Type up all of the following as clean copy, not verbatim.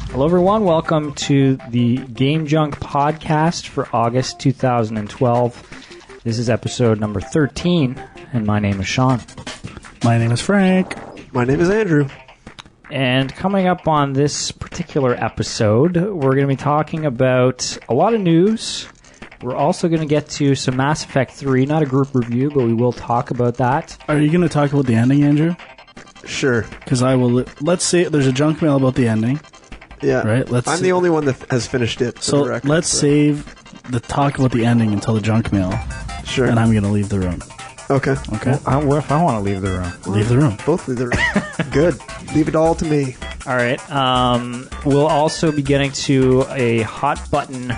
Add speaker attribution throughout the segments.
Speaker 1: Hello, everyone. Welcome to the Game Junk podcast for August 2012. This is episode number 13, and my name is Sean.
Speaker 2: My name is Frank.
Speaker 3: My name is Andrew.
Speaker 1: And coming up on this particular episode, we're going to be talking about a lot of news. We're also going to get to some Mass Effect 3, not a group review, but we will talk about that.
Speaker 2: Are you going to talk about the ending, Andrew?
Speaker 3: Sure.
Speaker 2: Because I will. Let's say there's a junk mail about the ending.
Speaker 3: Yeah.
Speaker 2: Right?
Speaker 3: I'm the only one that has finished it.
Speaker 2: So let's save the talk about the ending until the junk mail.
Speaker 3: Sure.
Speaker 2: And I'm going to leave the room.
Speaker 3: Okay.
Speaker 2: Okay.
Speaker 1: Well, what if I want to leave the room?
Speaker 2: Leave the room.
Speaker 3: Both leave the room. Good. Leave it all to me.
Speaker 1: All right. We'll also be getting to a hot button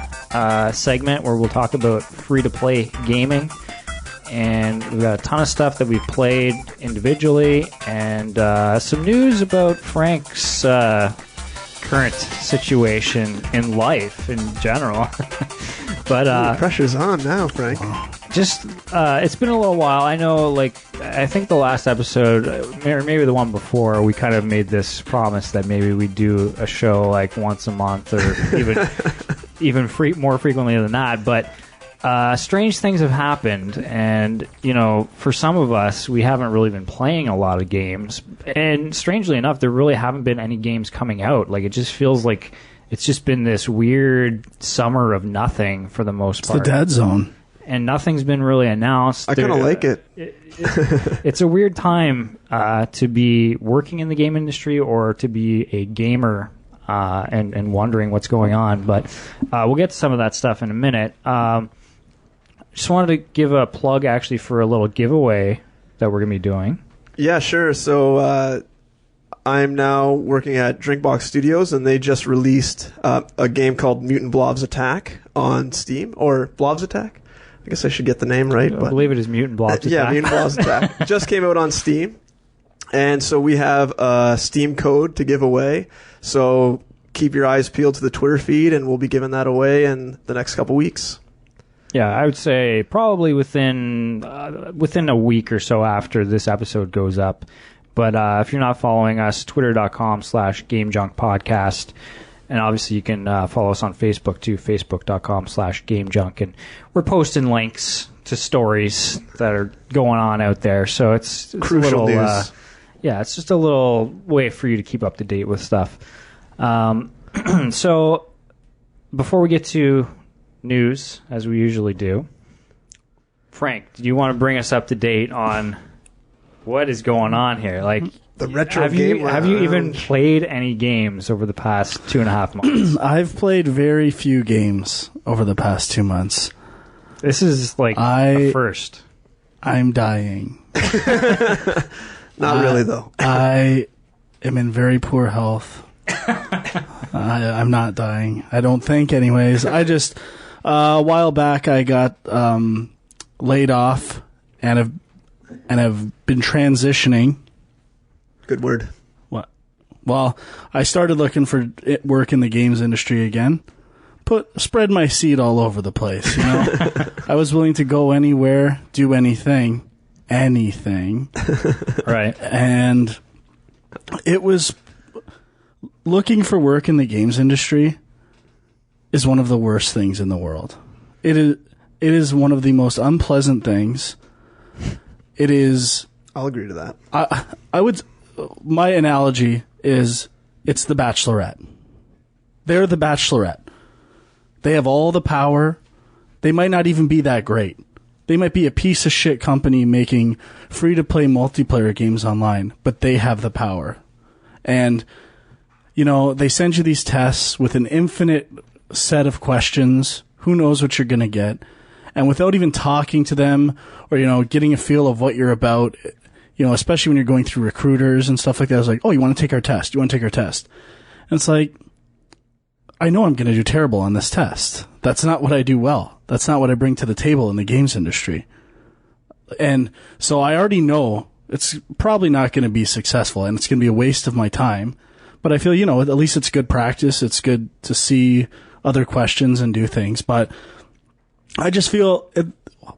Speaker 1: segment where we'll talk about free-to-play gaming. And we've got a ton of stuff that we've played individually and some news about Frank's current situation in life in general. But
Speaker 3: pressure's on now, Frank.
Speaker 1: just it's been a little while. I know, I think the last episode, or maybe the one before, we kind of made this promise that maybe we do a show like once a month or even more frequently than that. But strange things have happened, and for some of us, we haven't really been playing a lot of games. And strangely enough, there really haven't been any games coming out. Like, it just feels like it's just been this weird summer of nothing for the most part.
Speaker 2: It's the dead zone.
Speaker 1: And nothing's been really announced.
Speaker 3: I kind of like it.
Speaker 1: It's a weird time to be working in the game industry or to be a gamer and wondering what's going on. But we'll get to some of that stuff in a minute. Just wanted to give a plug, actually, for a little giveaway that we're going to be doing.
Speaker 3: Yeah, sure. So I'm now working at Drinkbox Studios, and they just released a game called Mutant Blobs Attack on Steam, or Blobs Attack. I guess I should get the name right.
Speaker 1: I believe it is Mutant Blobs Attack.
Speaker 3: Yeah, Mutant Blobs Attack. Just came out on Steam. And so we have a Steam code to give away. So keep your eyes peeled to the Twitter feed, and we'll be giving that away in the next couple weeks.
Speaker 1: Yeah, I would say probably within a week or so after this episode goes up. But if you're not following us, twitter.com/GameJunkPodcast. And obviously you can follow us on Facebook too, facebook.com/GameJunk. And we're posting links to stories that are going on out there. So it's
Speaker 3: crucial
Speaker 1: a little,
Speaker 3: news.
Speaker 1: It's just a little way for you to keep up to date with stuff. So before we get to news, as we usually do, Frank, do you want to bring us up to date on what is going on here? Like,
Speaker 3: the retro
Speaker 1: have you even played any games over the past 2.5 months?
Speaker 2: I've played very few games over the past 2 months.
Speaker 1: This is like a first.
Speaker 2: I'm dying.
Speaker 3: Not really, though.
Speaker 2: I am in very poor health. I'm not dying. I don't think, anyways. I just a while back I got laid off and have been transitioning. Good word. What? Well, I started looking for work in the games industry again. Spread my seed all over the place, I was willing to go anywhere, do anything.
Speaker 1: Right.
Speaker 2: And it was looking for work in the games industry is one of the worst things in the world. It is one of the most unpleasant things. It is.
Speaker 3: I'll agree to that.
Speaker 2: I would. My analogy is it's the Bachelorette. They're the Bachelorette. They have all the power. They might not even be that great. They might be a piece of shit company making free-to-play multiplayer games online, but they have the power. And, they send you these tests with an infinite set of questions. Who knows what you're going to get? And without even talking to them or, getting a feel of what you're about, especially when you're going through recruiters and stuff like that, I was like, oh, you want to take our test? You want to take our test? And it's like, I know I'm going to do terrible on this test. That's not what I do well. That's not what I bring to the table in the games industry. And so I already know it's probably not going to be successful and it's going to be a waste of my time. But I feel, at least it's good practice. It's good to see other questions and do things. But I just feel,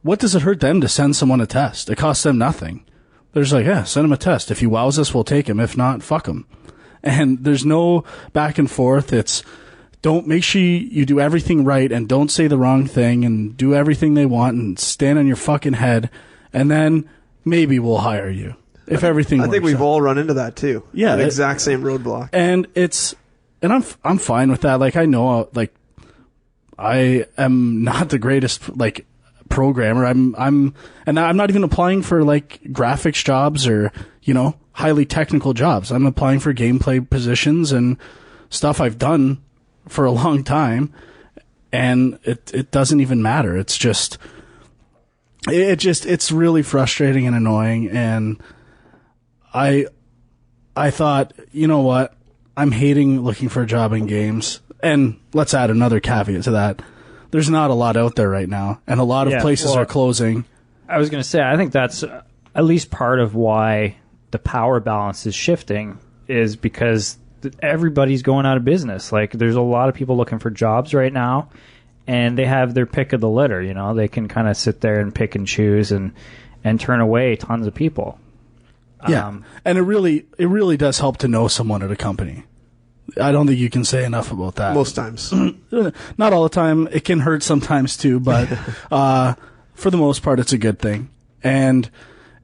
Speaker 2: what does it hurt them to send someone a test? It costs them nothing. They're just like, yeah, send him a test. If he wows us, we'll take him. If not, fuck him. And there's no back and forth. It's, don't make sure you do everything right and don't say the wrong thing and do everything they want and stand on your fucking head. And then maybe we'll hire you if everything works.
Speaker 3: I think we've all run into that too.
Speaker 2: Yeah.
Speaker 3: The exact same roadblock.
Speaker 2: And I'm fine with that. Like, I know, like, I am not the greatest, like, programmer. I'm not even applying for, like, graphics jobs or, you know, highly technical jobs. I'm applying for gameplay positions and stuff I've done for a long time, and it doesn't even matter. It's just it's really frustrating and annoying. And I thought, you know what, I'm hating looking for a job in games. And let's add another caveat to that. There's not a lot out there right now, and a lot of places are closing.
Speaker 1: I was going to say, I think that's at least part of why the power balance is shifting, is because everybody's going out of business. Like, there's a lot of people looking for jobs right now, and they have their pick of the litter. You know, they can kind of sit there and pick and choose and turn away tons of people.
Speaker 2: Yeah, and it really does help to know someone at a company. I don't think you can say enough about that.
Speaker 3: Most times.
Speaker 2: Not all the time. It can hurt sometimes too, but for the most part, it's a good thing. And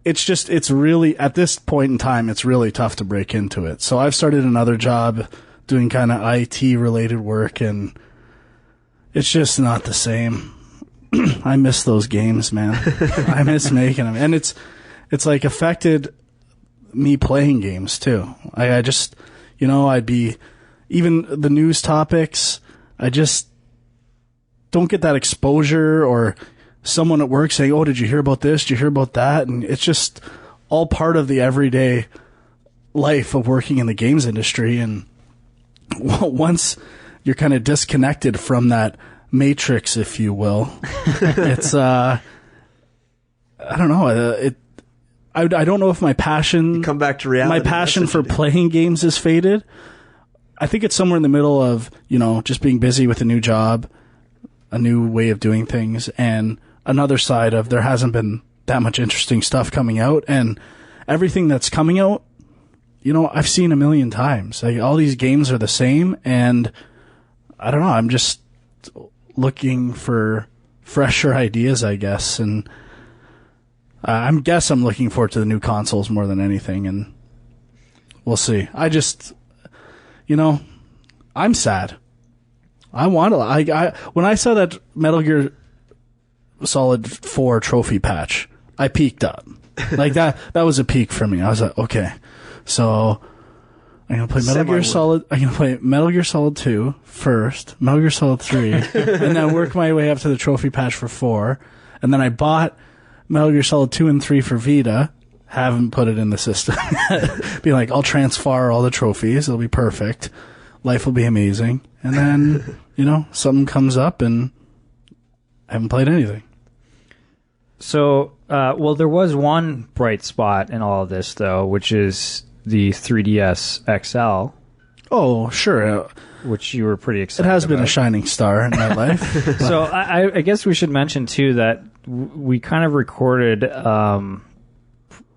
Speaker 2: it's really, at this point in time, it's really tough to break into it. So I've started another job doing kind of IT related work, and it's just not the same. I miss those games, man. I miss making them. And it's like affected me playing games too. I just, you know, I'd be, even the news topics, I just don't get that exposure, or someone at work saying, oh, did you hear about this? Did you hear about that? And it's just all part of the everyday life of working in the games industry. And once you're kind of disconnected from that matrix, if you will, it's, I don't know. I don't know if my passion,
Speaker 3: You come back to reality.
Speaker 2: my passion for playing games is faded. I think it's somewhere in the middle of, you know, just being busy with a new job, a new way of doing things, and another side of there hasn't been that much interesting stuff coming out, and everything that's coming out, you know, I've seen a million times. Like, all these games are the same, and I don't know, I'm just looking for fresher ideas, I guess, and I'm looking forward to the new consoles more than anything, and we'll see. I just, you know, I'm sad. I want to. When I saw that Metal Gear Solid 4 trophy patch, I peaked up. Like, that was a peak for me. I was like, okay, so I'm gonna play Metal Gear Solid. I'm gonna play Metal Gear Solid 2 first, Metal Gear Solid 3, and then work my way up to the trophy patch for 4, and then I bought Metal Gear Solid 2 and 3 for Vita. Haven't put it in the system. Be like, I'll transfer all the trophies. It'll be perfect. Life will be amazing. And then, you know, something comes up and I haven't played anything.
Speaker 1: So, well, there was one bright spot in all of this, though, which is the 3DS XL.
Speaker 2: Oh, sure.
Speaker 1: Which you were pretty excited
Speaker 2: about. It has
Speaker 1: about.
Speaker 2: Been a shining star in my life.
Speaker 1: So I guess we should mention, too, that we kind of recorded,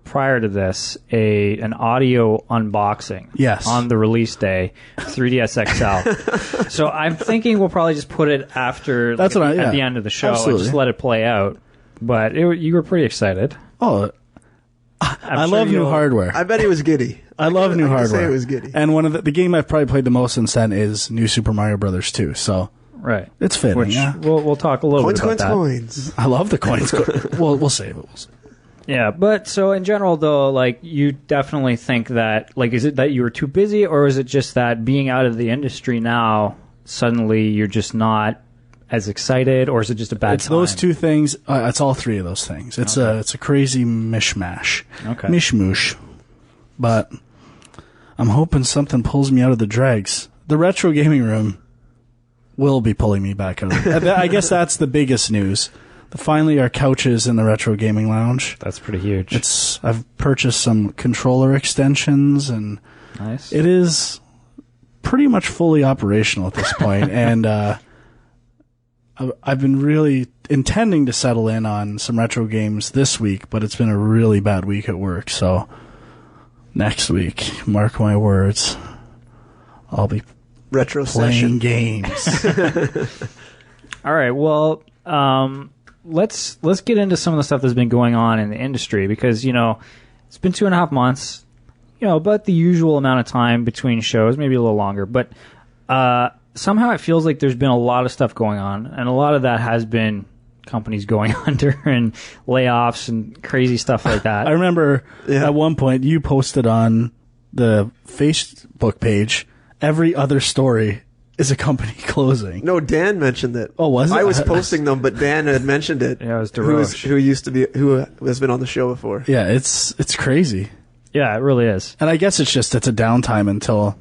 Speaker 1: prior to this, an audio unboxing.
Speaker 2: Yes.
Speaker 1: On the release day, 3DS XL. So I'm thinking we'll probably just put it after,
Speaker 2: at
Speaker 1: the end of the show.
Speaker 2: Absolutely.
Speaker 1: And just let it play out. But you were pretty excited.
Speaker 2: Oh, I love new hardware.
Speaker 3: I bet he was giddy.
Speaker 2: I love new hardware.
Speaker 3: Say it was giddy.
Speaker 2: And one of the game I've probably played the most since then is New Super Mario Brothers 2. So
Speaker 1: right,
Speaker 2: it's fitting.
Speaker 1: Which
Speaker 2: yeah.
Speaker 1: we'll talk a little bit about that.
Speaker 3: Coins.
Speaker 2: I love the coins. We'll save it.
Speaker 1: Yeah, but so in general, though, like, you definitely think that, like, is it that you were too busy, or is it just that being out of the industry now, suddenly you're just not as excited, or is it just a bad
Speaker 2: It's
Speaker 1: time?
Speaker 2: those two things. It's all three of those things. It's a crazy mishmash.
Speaker 1: Okay.
Speaker 2: Mishmoosh. But I'm hoping something pulls me out of the dregs. The retro gaming room will be pulling me back out. I guess that's the biggest news. Finally, our couches in the retro gaming lounge.
Speaker 1: That's pretty huge.
Speaker 2: I've purchased some controller extensions, and
Speaker 1: nice.
Speaker 2: It is pretty much fully operational at this point. And I've been really intending to settle in on some retro games this week, but it's been a really bad week at work. So next week, mark my words, I'll be
Speaker 3: Retro
Speaker 2: playing
Speaker 3: session.
Speaker 2: games.
Speaker 1: All right. Well, let's get into some of the stuff that's been going on in the industry because it's been 2.5 months. About the usual amount of time between shows, maybe a little longer, but somehow it feels like there's been a lot of stuff going on, and a lot of that has been companies going under and layoffs and crazy stuff like that.
Speaker 2: I remember at one point you posted on the Facebook page, every other story is a company closing.
Speaker 3: No, Dan mentioned it.
Speaker 2: Oh, was it?
Speaker 3: I was posting them, but Dan had mentioned it.
Speaker 1: Yeah, it was DeRoche.
Speaker 3: Who has been on the show before.
Speaker 2: Yeah, it's crazy.
Speaker 1: Yeah, it really is.
Speaker 2: And I guess it's a downtime until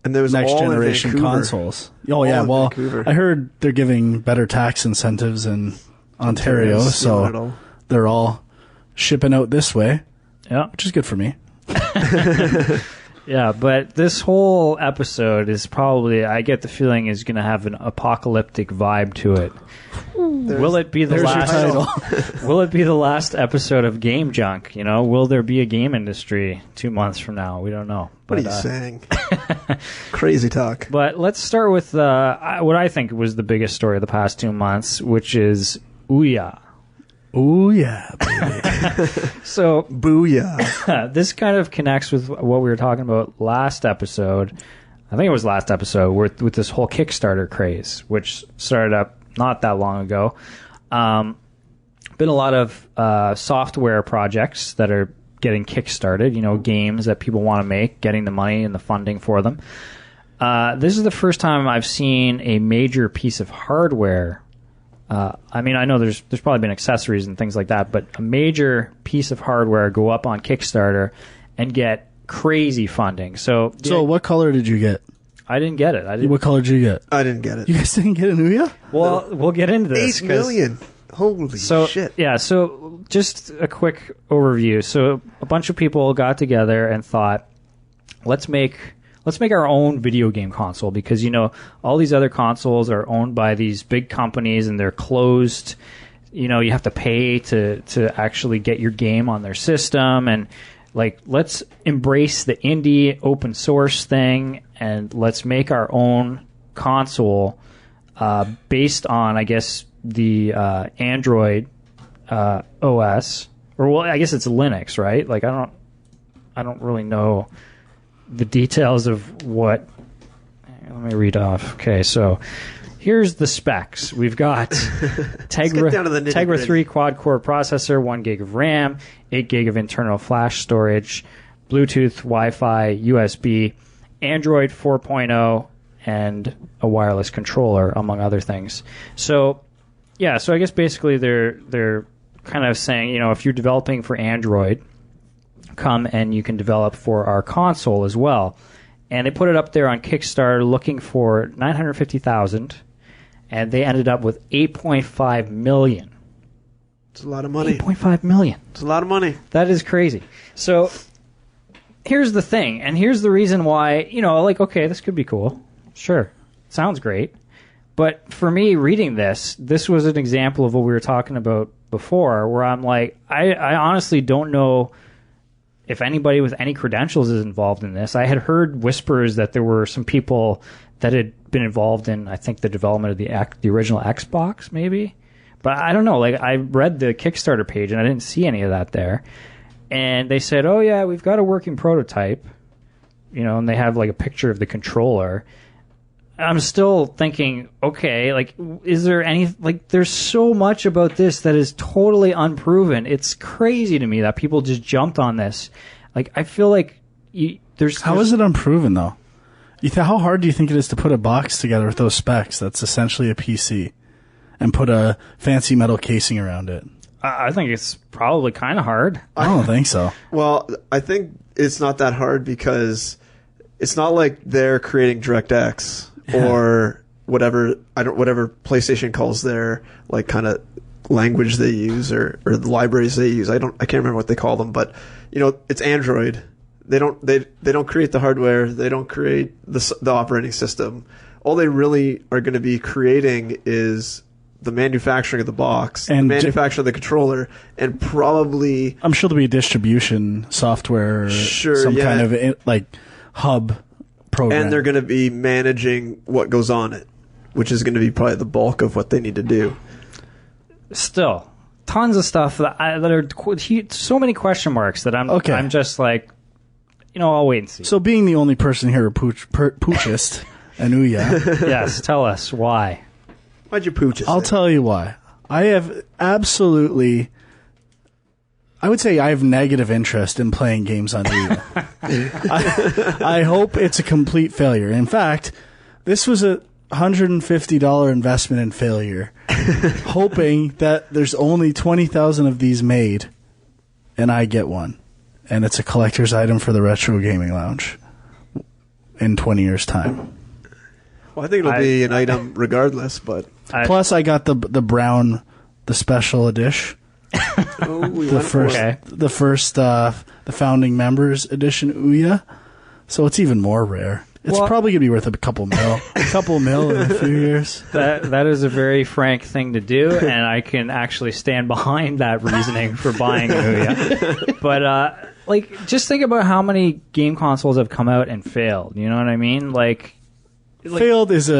Speaker 3: And there was
Speaker 2: next
Speaker 3: all
Speaker 2: generation
Speaker 3: in Vancouver.
Speaker 2: consoles. Oh yeah,
Speaker 3: in
Speaker 2: well,
Speaker 3: Vancouver.
Speaker 2: I heard they're giving better tax incentives in Ontario, so they're all shipping out this way.
Speaker 1: Yeah,
Speaker 2: which is good for me.
Speaker 1: Yeah, but this whole episode is probably, I get the feeling, is going to have an apocalyptic vibe to it. Will it be the last? Will it be the last episode of Game Junk? Will there be a game industry 2 months from now? We don't know.
Speaker 3: What are you saying? Crazy talk.
Speaker 1: But let's start with what I think was the biggest story of the past 2 months, which is OUYA.
Speaker 2: Oh yeah, baby.
Speaker 1: So,
Speaker 3: booyah.
Speaker 1: This kind of connects with what we were talking about last episode. I think it was last episode with this whole Kickstarter craze, which started up not that long ago. Been a lot of software projects that are getting kickstarted, games that people want to make, getting the money and the funding for them. This is the first time I've seen a major piece of hardware. I know there's probably been accessories and things like that, but a major piece of hardware go up on Kickstarter and get crazy funding. So
Speaker 2: what color did you get?
Speaker 1: I didn't get it.
Speaker 2: What color did you get?
Speaker 3: I didn't get it.
Speaker 2: You guys didn't get an OUYA?
Speaker 1: Well, we'll get into this.
Speaker 3: 8 million. Holy shit.
Speaker 1: Yeah, so just a quick overview. So a bunch of people got together and thought, let's make our own video game console because, all these other consoles are owned by these big companies and they're closed. You have to pay to actually get your game on their system. And, let's embrace the indie open source thing and let's make our own console based on, I guess, the Android OS. Or, well, I guess it's Linux, right? I don't really know the details of what. Let me read off. Okay, so here's the specs. We've got Tegra 3 quad-core processor, 1 gig of RAM, 8 gig of internal flash storage, Bluetooth, Wi-Fi, USB, Android 4.0, and a wireless controller, among other things. So, yeah, so I guess basically they're kind of saying, if you're developing for Android, come and you can develop for our console as well. And they put it up there on Kickstarter looking for $950,000, and they ended up with $8.5 million.
Speaker 3: It's a lot of money.
Speaker 1: $8.5 million.
Speaker 3: It's a lot of money.
Speaker 1: That is crazy. So here's the thing, and here's the reason why, okay, this could be cool. Sure. Sounds great. But for me, reading this was an example of what we were talking about before, where I'm like, I honestly don't know if anybody with any credentials is involved in this. I had heard whispers that there were some people that had been involved in, I think, the development of the original Xbox, maybe. But I don't know. I read the Kickstarter page, and I didn't see any of that there. And they said, oh, yeah, we've got a working prototype, and they have, a picture of the controller. I'm still thinking, okay, is there any, there's so much about this that is totally unproven. It's crazy to me that people just jumped on this. I feel like there's...
Speaker 2: How is it unproven, though? How hard do you think it is to put a box together with those specs that's essentially a PC and put a fancy metal casing around it?
Speaker 1: I think it's probably kind of hard.
Speaker 2: I don't think so.
Speaker 3: Well, I think it's not that hard because it's not like they're creating DirectX or whatever PlayStation calls their kind of language they use or the libraries they use. I can't remember what they call them, but it's Android. They don't create the hardware. They don't create the operating system. All they really are going to be creating is the manufacturing of the box,
Speaker 2: And
Speaker 3: the manufacturing of the controller, and probably
Speaker 2: I'm sure there'll be distribution software, or some kind of like hub program.
Speaker 3: and they're going to be managing what goes on it, which is going to be probably the bulk of what they need to do.
Speaker 1: Still, tons of stuff that are so many question marks that I'm just like, I'll wait and see.
Speaker 2: So being the only person here who poochist and OUYA.
Speaker 1: Yes, tell us why.
Speaker 3: Why'd you pooch us?
Speaker 2: I'll tell you why. I have absolutely, I would say I have negative interest in playing games on OUYA. I hope it's a complete failure. In fact, this was a $150 investment in failure, hoping that there's only 20,000 of these made, and I get one. And it's a collector's item for the Retro Gaming Lounge in 20 years' time.
Speaker 3: Well, I think it'll be an item regardless, but...
Speaker 2: Plus, I got the brown, the special edition. The founding members edition OUYA. So it's even more rare. It's probably going to be worth a couple mil in a few years.
Speaker 1: That is a very frank thing to do, and I can actually stand behind that reasoning for buying an OUYA. But, just think about how many game consoles have come out and failed. You know what I mean?
Speaker 2: Failed is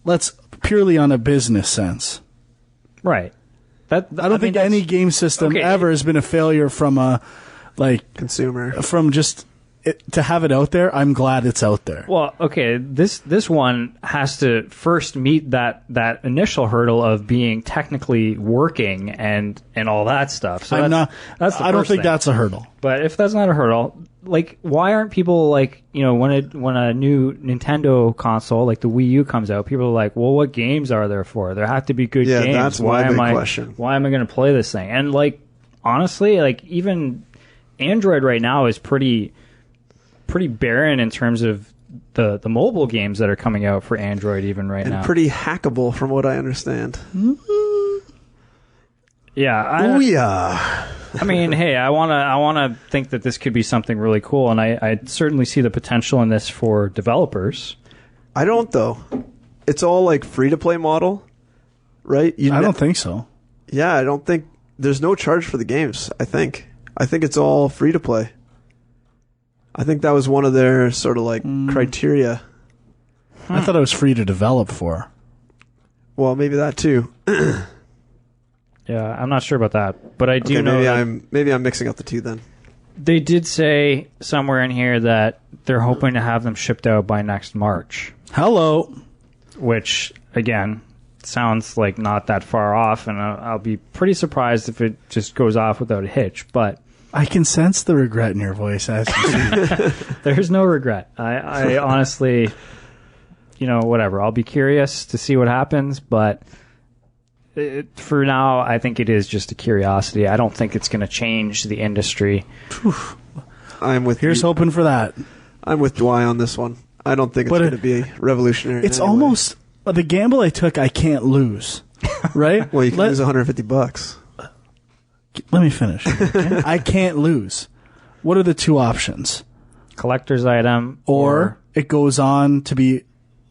Speaker 2: let's purely on a business sense.
Speaker 1: Right.
Speaker 2: I don't think any game system ever has been a failure from a
Speaker 3: consumer.
Speaker 2: From just to have it out there. I'm glad it's out there.
Speaker 1: Well, okay, this one has to first meet that initial hurdle of being technically working and all that stuff. So
Speaker 2: I don't think that's a hurdle.
Speaker 1: But if that's not a hurdle, why aren't people when a new Nintendo console like the Wii U comes out, people are like, well, what games are there for? There have to be good games.
Speaker 3: Yeah, that's my big question.
Speaker 1: Why am I going to play this thing? And honestly, even Android right now is pretty barren in terms of the mobile games that are coming out for Android even now.
Speaker 3: And pretty hackable from what I understand.
Speaker 1: Yeah.
Speaker 3: OUYA.
Speaker 1: I mean, hey, I wanna think that this could be something really cool, and I certainly see the potential in this for developers.
Speaker 3: I don't, though. It's all free-to-play model, right?
Speaker 2: I don't think so.
Speaker 3: Yeah, I don't think... There's no charge for the games, I think. I think it's all free-to-play. I think that was one of their sort of criteria.
Speaker 2: I thought it was free to develop for.
Speaker 3: Well, maybe that too.
Speaker 1: Yeah, I'm not sure about that, but I do know.
Speaker 3: Maybe I'm mixing up the two then.
Speaker 1: They did say somewhere in here that they're hoping to have them shipped out by next March.
Speaker 2: Hello.
Speaker 1: Which again sounds like not that far off, and I'll be pretty surprised if it just goes off without a hitch. But
Speaker 2: I can sense the regret in your voice as you speak.
Speaker 1: There's no regret. I honestly, whatever. I'll be curious to see what happens, but for now, I think it is just a curiosity. I don't think it's going to change the industry.
Speaker 2: Here's hoping for that.
Speaker 3: I'm with Dwy on this one. I don't think it's going to be revolutionary.
Speaker 2: It's almost the gamble I took. I can't lose, right?
Speaker 3: Well, you can lose $150.
Speaker 2: Let me finish. Okay? I can't lose. What are the two options?
Speaker 1: Collector's item,
Speaker 2: or it goes on to be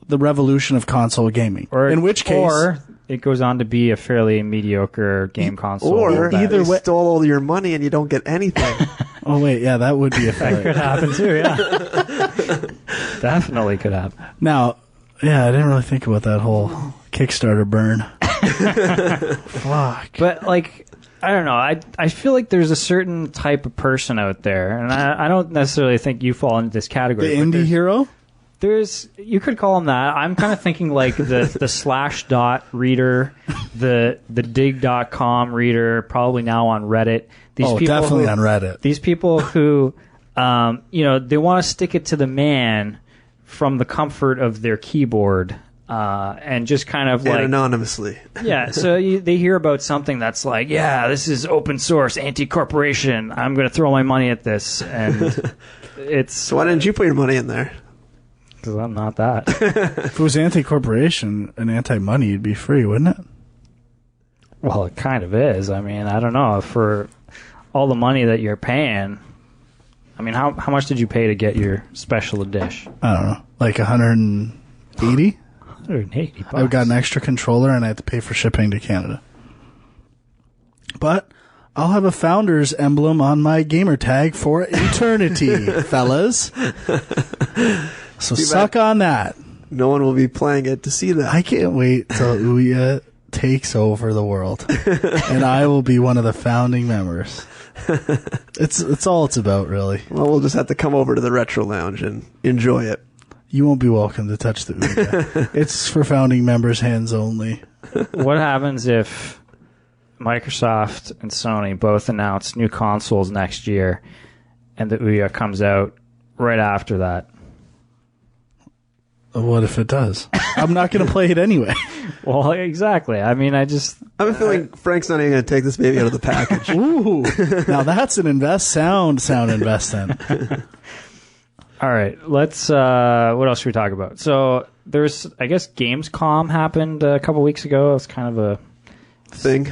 Speaker 2: the revolution of console gaming. In which case,
Speaker 1: or it goes on to be a fairly mediocre game console.
Speaker 3: Or either way, stole all your money and you don't get anything.
Speaker 2: Oh wait, yeah, that would be a failure.
Speaker 1: That could happen too. Yeah, definitely could happen.
Speaker 2: Now, yeah, I didn't really think about that whole Kickstarter burn. Fuck.
Speaker 1: But I don't know. I feel like there's a certain type of person out there, and I don't necessarily think you fall into this category.
Speaker 2: The indie hero?
Speaker 1: You could call him that. I'm kind of thinking the Slashdot reader, the dig.com reader, probably now on Reddit.
Speaker 2: Definitely on Reddit.
Speaker 1: These people who, they want to stick it to the man from the comfort of their keyboard. And just kind of
Speaker 3: and anonymously.
Speaker 1: Yeah, so they hear about something that's this is open source, anti-corporation. I'm going to throw my money at this. And it's...
Speaker 3: So why didn't you put your money in there?
Speaker 1: Because I'm not that.
Speaker 2: If it was anti-corporation and anti-money, it'd be free, wouldn't it?
Speaker 1: Well, it kind of is. I mean, I don't know. For all the money that you're paying... I mean, how much did you pay to get your special edition?
Speaker 2: I don't know. 180?
Speaker 1: $180.
Speaker 2: I've got an extra controller, and I have to pay for shipping to Canada. But I'll have a Founders emblem on my gamer tag for eternity, fellas. So suck on that.
Speaker 3: No one will be playing it to see that.
Speaker 2: I can't wait till OUYA takes over the world, and I will be one of the founding members. It's all it's about, really.
Speaker 3: Well, we'll just have to come over to the Retro Lounge and enjoy it.
Speaker 2: You won't be welcome to touch the OUYA. It's for founding members' hands only.
Speaker 1: What happens if Microsoft and Sony both announce new consoles next year, and the OUYA comes out right after that?
Speaker 2: What if it does? I'm not going to play it anyway.
Speaker 1: Well, exactly. I mean, I have
Speaker 3: a feeling Frank's not even going to take this baby out of the package.
Speaker 2: Ooh, now that's an sound investment.
Speaker 1: All right, let's. What else should we talk about? So there's, I guess, Gamescom happened a couple weeks ago. It was kind of a
Speaker 3: thing.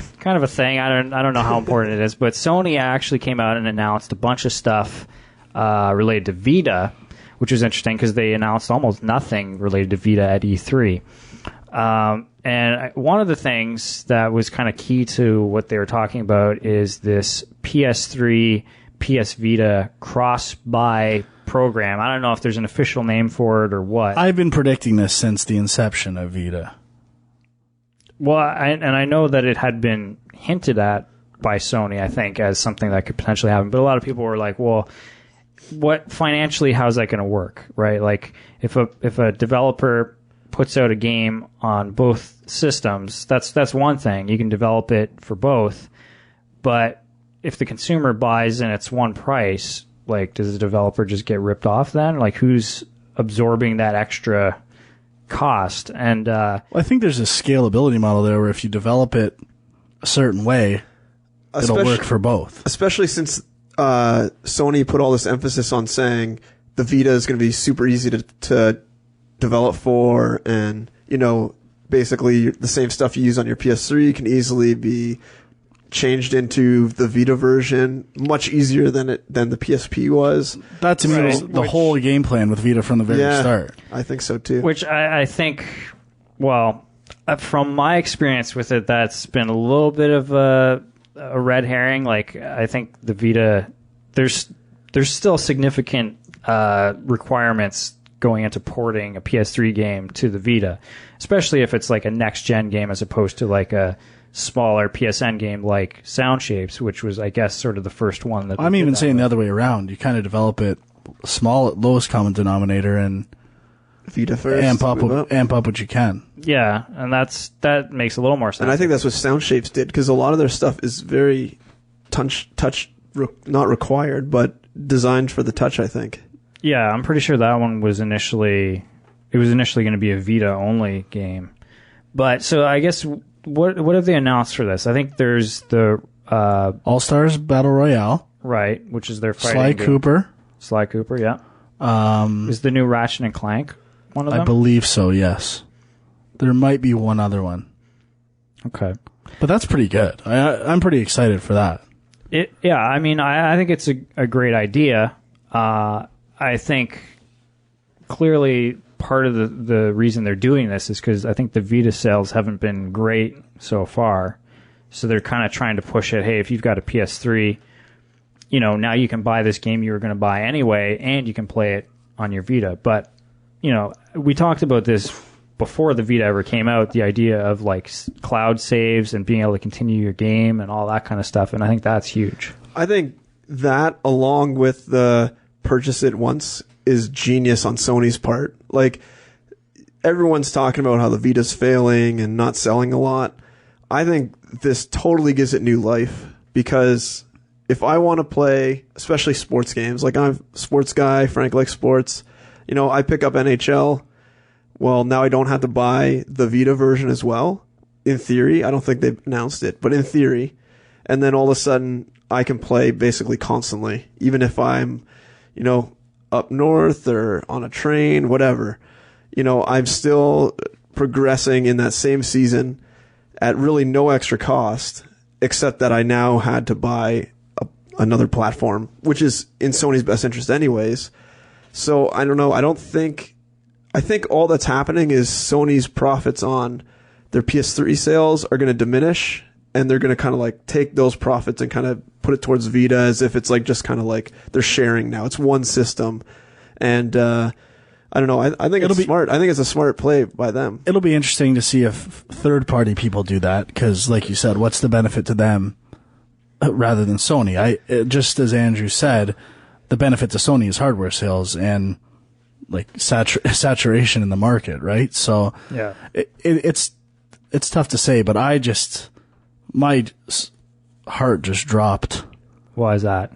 Speaker 1: I don't know how important it is, but Sony actually came out and announced a bunch of stuff related to Vita, which was interesting because they announced almost nothing related to Vita at E3. And one of the things that was kind of key to what they were talking about is this PS3, PS Vita cross-buy program. I don't know if there's an official name for it or what.
Speaker 2: I've been predicting this since the inception of Vita.
Speaker 1: Well, I know that it had been hinted at by Sony, I think, as something that could potentially happen. But a lot of people were like, well, what financially, how's that going to work, right? Like, if a developer puts out a game on both systems, that's one thing. You can develop it for both. But if the consumer buys and it's one price, like, does the developer just get ripped off then? Like, who's absorbing that extra cost? And
Speaker 2: I think there's a scalability model there where if you develop it a certain way, it'll work for both. Especially
Speaker 3: since Sony put all this emphasis on saying the Vita is going to be super easy to develop for, and, you know, basically the same stuff you use on your PS3 can easily be changed into the Vita version much easier than the PSP was.
Speaker 2: That to me was the whole game plan with Vita from the very start.
Speaker 3: I think so too.
Speaker 1: Which I think, well, from my experience with it, that's been a little bit of a red herring. Like, I think the Vita, there's still significant requirements going into porting a PS3 game to the Vita, especially if it's like a next-gen game as opposed to like a smaller PSN game like Sound Shapes, which was, I guess, sort of the first one that...
Speaker 2: I'm even saying the other way around. You kind of develop it small at lowest common denominator and
Speaker 3: Vita first,
Speaker 2: amp up what you can.
Speaker 1: Yeah, and that makes a little more sense.
Speaker 3: And I think that's what Sound Shapes did, because a lot of their stuff is very not required, but designed for the touch, I think.
Speaker 1: Yeah, I'm pretty sure that one was initially going to be a Vita only game. But so I guess what have they announced for this? I think there's the
Speaker 2: All-Stars Battle Royale,
Speaker 1: right, which is their fighting
Speaker 2: game.
Speaker 1: Sly Cooper, yeah. Is the new Ratchet and Clank one of them?
Speaker 2: I believe so, yes. There might be one other one.
Speaker 1: Okay.
Speaker 2: But that's pretty good. I'm pretty excited for that.
Speaker 1: Yeah, I mean, I think it's a great idea. I think clearly part of the reason they're doing this is because I think the Vita sales haven't been great so far. So they're kind of trying to push it, hey, if you've got a PS3, you know, now you can buy this game you were going to buy anyway, and you can play it on your Vita. But, you know, we talked about this before the Vita ever came out, the idea of like cloud saves and being able to continue your game and all that kind of stuff. And I think that's huge.
Speaker 3: I think that, along with the purchase it once, is genius on Sony's part. Like, everyone's talking about how the Vita's failing and not selling a lot. I think this totally gives it new life, because if I want to play, especially sports games, like I'm a sports guy, Frank likes sports, you know, I pick up NHL. Well, now I don't have to buy the Vita version as well. In theory, I don't think they've announced it, but in theory. And then all of a sudden, I can play basically constantly, even if I'm, you know, up north or on a train, whatever. You know, I'm still progressing in that same season at really no extra cost, except that I now had to buy another platform, which is in Sony's best interest anyways. So I don't know. I I think all that's happening is Sony's profits on their PS3 sales are going to diminish, and they're going to kind of like take those profits and kind of put it towards Vita as if it's like just kind of like they're sharing now. It's one system. And I don't know. I think it's smart. I think it's a smart play by them.
Speaker 2: It'll be interesting to see if third-party people do that, because like you said, what's the benefit to them rather than Sony? Just as Andrew said, the benefit to Sony is hardware sales and like saturation in the market, right? So
Speaker 1: yeah,
Speaker 2: it's tough to say, but my heart just dropped.
Speaker 1: Why is that?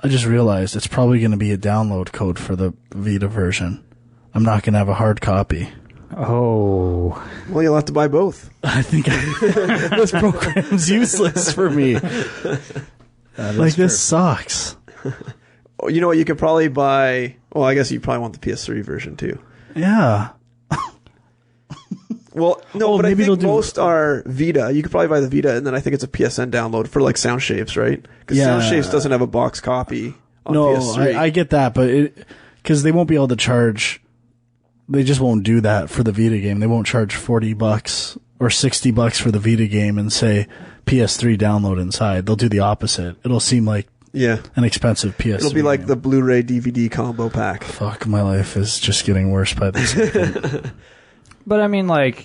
Speaker 2: I just realized it's probably going to be a download code for the Vita version. I'm not going to have a hard copy.
Speaker 3: Oh. Well, you'll have to buy both.
Speaker 2: I think this program's useless for me. Like, this sucks.
Speaker 3: You know what? You could probably buy... Well, I guess you probably want the PS3 version, too.
Speaker 2: Yeah.
Speaker 3: Well, no, but maybe I think most are Vita. You could probably buy the Vita, and then I think it's a PSN download for like Sound Shapes, right? Because Sound Shapes doesn't have a box copy on PS3.
Speaker 2: I get that, but because they won't be able to charge, they just won't do that for the Vita game. They won't charge $40 or $60 for the Vita game and say PS3 download inside. They'll do the opposite. It'll seem like an expensive PS3
Speaker 3: It'll be like
Speaker 2: game.
Speaker 3: the Blu-ray DVD combo pack.
Speaker 2: Fuck, my life is just getting worse by the second.
Speaker 1: But I mean, like,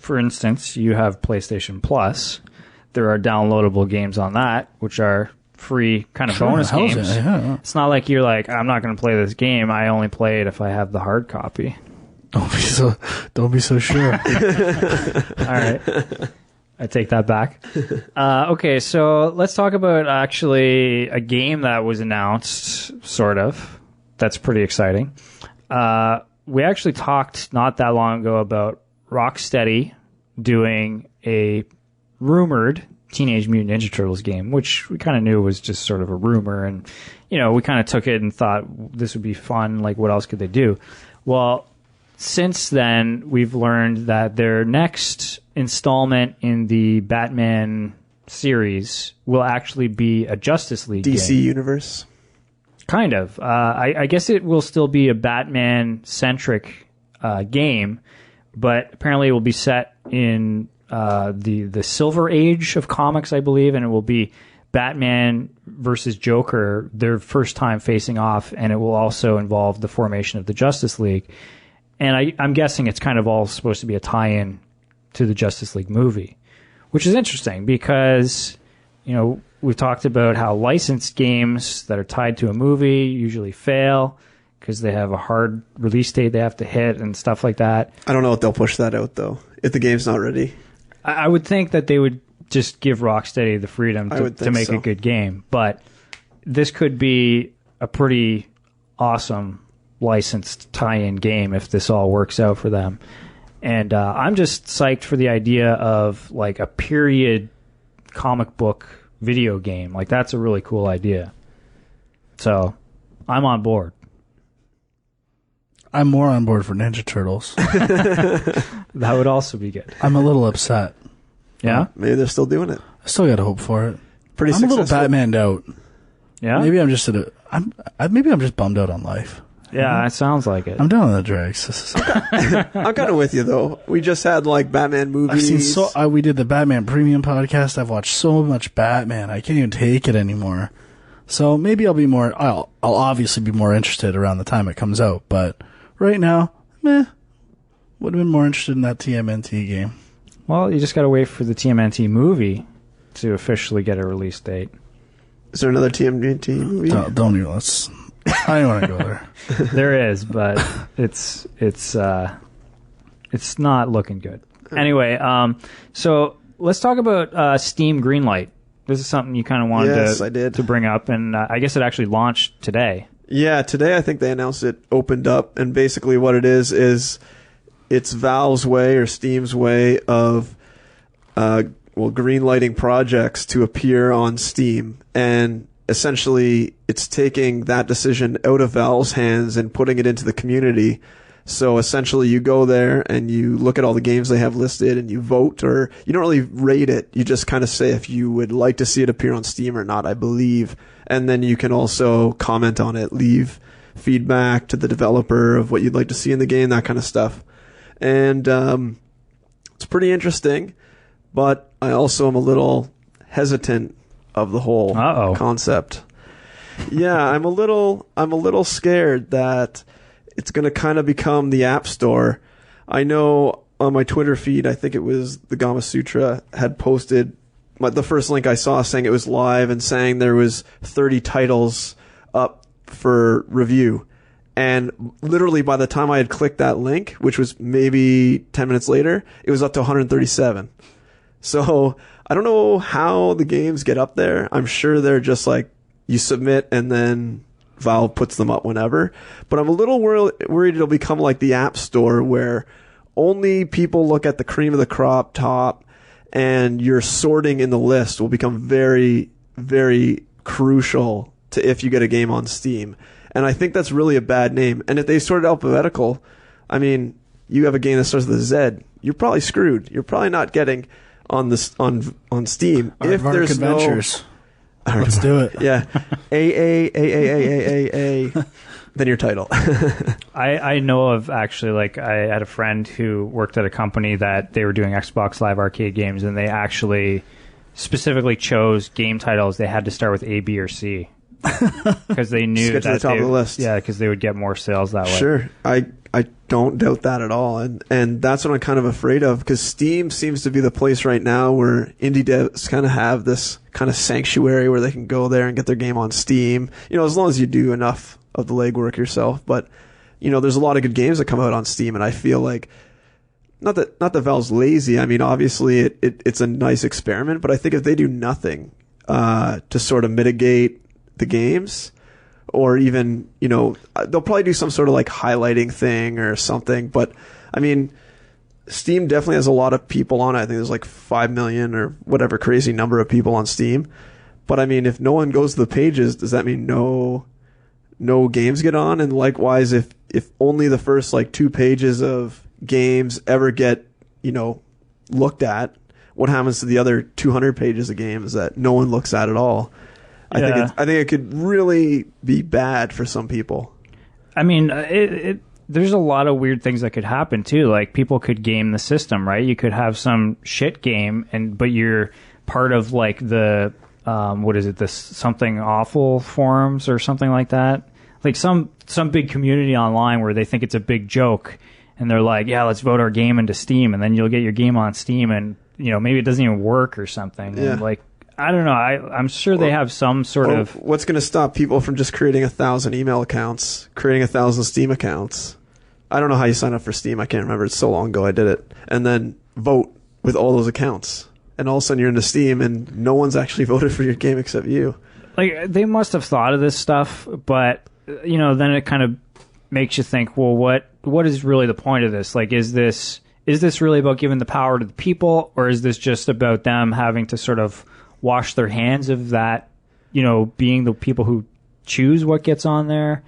Speaker 1: for instance, you have PlayStation Plus. There are downloadable games on that, which are free kind of bonus games.
Speaker 2: Yeah.
Speaker 1: It's not like you're like, I'm not going to play this game. I only play it if I have the hard copy.
Speaker 2: Don't be so sure.
Speaker 1: All right. I take that back. Okay, so let's talk about actually a game that was announced, sort of. That's pretty exciting. We actually talked not that long ago about Rocksteady doing a rumored Teenage Mutant Ninja Turtles game, which we kind of knew was just sort of a rumor. And, we kind of took it and thought this would be fun. Like, what else could they do? Well, since then, we've learned that their next installment in the Batman series will actually be a Justice League
Speaker 3: DC
Speaker 1: game.
Speaker 3: universe. Kind of.
Speaker 1: I guess it will still be a Batman-centric game, but apparently it will be set in the Silver Age of comics, I believe, and it will be Batman versus Joker, their first time facing off, and it will also involve the formation of the Justice League. And I'm guessing it's kind of all supposed to be a tie-in to the Justice League movie, which is interesting because, we've talked about how licensed games that are tied to a movie usually fail because they have a hard release date they have to hit and stuff like that.
Speaker 3: I don't know if they'll push that out, though, if the game's not ready.
Speaker 1: I would think that they would just give Rocksteady the freedom to make a good game. But this could be a pretty awesome licensed tie-in game if this all works out for them. And I'm just psyched for the idea of like a period comic book video game. Like, that's a really cool idea. So I'm on board.
Speaker 2: I'm more on board for Ninja Turtles.
Speaker 1: That would also be good.
Speaker 2: I'm a little upset.
Speaker 1: Yeah?
Speaker 3: Maybe they're still doing it.
Speaker 2: I still got to hope for it.
Speaker 3: Pretty
Speaker 2: I'm
Speaker 3: successful.
Speaker 2: a little Batmaned out.
Speaker 1: Yeah?
Speaker 2: Maybe I'm just maybe I'm just bummed out on life.
Speaker 1: Yeah, it sounds like it.
Speaker 2: I'm down on the drags.
Speaker 3: I'm kind of with you, though. We just had, like, Batman movies.
Speaker 2: We did the Batman Premium podcast. I've watched so much Batman. I can't even take it anymore. So maybe I'll obviously be more interested around the time it comes out. But right now, would have been more interested in that TMNT game.
Speaker 1: Well, you just got to wait for the TMNT movie to officially get a release date.
Speaker 3: Is there another TMNT movie?
Speaker 2: Don't even, I don't want to go there.
Speaker 1: There is, but it's not looking good. Anyway, so let's talk about Steam Greenlight. This is something you kind of wanted to bring up, and I guess it actually launched today.
Speaker 3: Yeah, today I think they announced it opened up, and basically what it is it's Valve's way or Steam's way of greenlighting projects to appear on Steam, and essentially it's taking that decision out of Valve's hands and putting it into the community. So essentially you go there and you look at all the games they have listed and you vote, or you don't really rate it. You just kind of say if you would like to see it appear on Steam or not, I believe. And then you can also comment on it, leave feedback to the developer of what you'd like to see in the game, that kind of stuff. And it's pretty interesting, but I also am a little hesitant of the whole concept. Yeah, I'm a little scared that it's going to kind of become the App Store. I know on my Twitter feed, I think it was the Gama Sutra had posted the first link I saw saying it was live and saying there was 30 titles up for review. And literally by the time I had clicked that link, which was maybe 10 minutes later, it was up to 137. So I don't know how the games get up there. I'm sure they're just like you submit and then Valve puts them up whenever. But I'm a little worried it'll become like the App Store where only people look at the cream of the crop top, and your sorting in the list will become very, very crucial to if you get a game on Steam. And I think that's really a bad name. And if they sorted alphabetical, I mean, you have a game that starts with a Z, you're probably screwed. You're probably not getting on this on Steam.
Speaker 2: If there's Adventures. Let's do it.
Speaker 3: Yeah. A. Then your title.
Speaker 1: I know of actually, like, I had a friend who worked at a company that they were doing Xbox Live Arcade games, and they actually specifically chose game titles. They had to start with A, B, or C because they knew
Speaker 3: that to the top of the list.
Speaker 1: Yeah, because they would get more sales that way.
Speaker 3: Sure, I don't doubt that at all, and that's what I'm kind of afraid of, because Steam seems to be the place right now where indie devs kind of have this kind of sanctuary where they can go there and get their game on Steam. You know, as long as you do enough of the legwork yourself. But you know, there's a lot of good games that come out on Steam, and I feel like not that Valve's lazy. I mean, obviously it's a nice experiment, but I think if they do nothing to sort of mitigate the games, or even, you know, they'll probably do some sort of like highlighting thing or something. But I mean, Steam definitely has a lot of people on it. I think there's like 5 million or whatever crazy number of people on Steam. But I mean, if no one goes to the pages, does that mean no games get on? And likewise, if only the first like 2 pages of games ever get, you know, looked at, what happens to the other 200 pages of games that no one looks at all? I think it could really be bad for some people.
Speaker 1: I mean, there's a lot of weird things that could happen too. Like, people could game the system, right? You could have some shit game, but you're part of like the what is it? This something awful forums or something like that. Like some big community online where they think it's a big joke, and they're like, yeah, let's vote our game into Steam, and then you'll get your game on Steam, and you know, maybe it doesn't even work or something.
Speaker 3: Yeah.
Speaker 1: And like, I don't know. I'm sure they have some sort of...
Speaker 3: What's going to stop people from just creating 1,000 email accounts, creating 1,000 Steam accounts? I don't know how you sign up for Steam. I can't remember. It's so long ago I did it. And then vote with all those accounts. And all of a sudden you're into Steam and no one's actually voted for your game except you.
Speaker 1: Like, they must have thought of this stuff, but, you know, then it kind of makes you think, well, what is really the point of this? Like, is this really about giving the power to the people, or is this just about them having to sort of wash their hands of that, you know, being the people who choose what gets on there?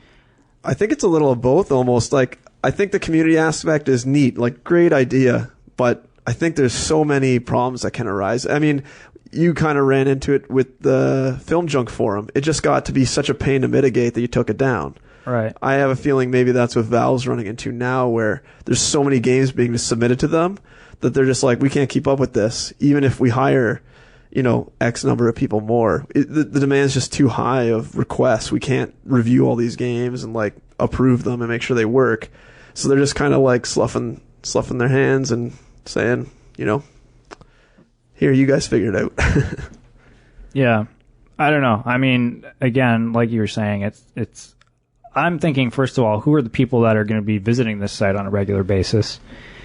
Speaker 3: I think it's a little of both almost. Like, I think the community aspect is neat, like, great idea, but I think there's so many problems that can arise. I mean, you kind of ran into it with the Film Junk forum. It just got to be such a pain to mitigate that you took it down.
Speaker 1: Right.
Speaker 3: I have a feeling maybe that's what Valve's running into now, where there's so many games being submitted to them that they're just like, we can't keep up with this, even if we hire, you know, X number of people more. The demand's just too high of requests. We can't review all these games and like approve them and make sure they work. So they're just kind of like sloughing their hands and saying, you know, here, you guys figure it out.
Speaker 1: Yeah. I don't know. I mean, again, like you were saying, I'm thinking, first of all, who are the people that are going to be visiting this site on a regular basis?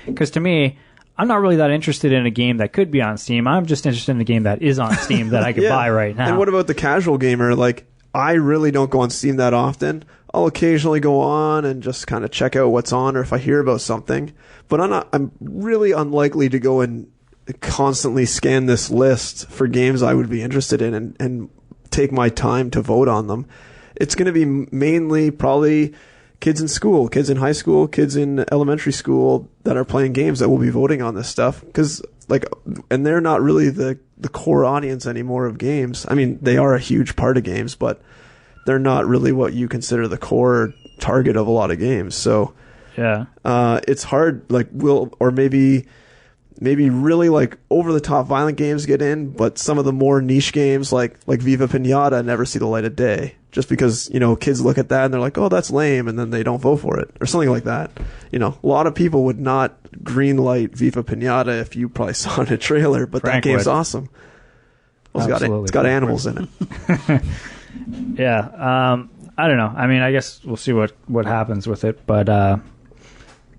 Speaker 1: Because to me, I'm not really that interested in a game that could be on Steam. I'm just interested in a game that is on Steam that I could buy right now.
Speaker 3: And what about the casual gamer? Like, I really don't go on Steam that often. I'll occasionally go on and just kind of check out what's on, or if I hear about something. But I'm really unlikely to go and constantly scan this list for games I would be interested in and take my time to vote on them. It's going to be mainly probably kids in school, kids in high school, kids in elementary school that are playing games that will be voting on this stuff. And they're not really the core audience anymore of games. I mean, they are a huge part of games, but they're not really what you consider the core target of a lot of games. So
Speaker 1: Yeah.
Speaker 3: it's hard. Like maybe really like over the top violent games get in, but some of the more niche games like Viva Pinata never see the light of day, just because kids look at that and they're like, oh, that's lame, and then they don't vote for it or something like that. A lot of people would not greenlight Viva Pinata if you probably saw it in a trailer, but
Speaker 1: Frank
Speaker 3: that game's
Speaker 1: would.
Speaker 3: awesome. Well, it's got
Speaker 1: Frank
Speaker 3: animals in it.
Speaker 1: Yeah. I don't know. I mean, I guess we'll see what happens with it, but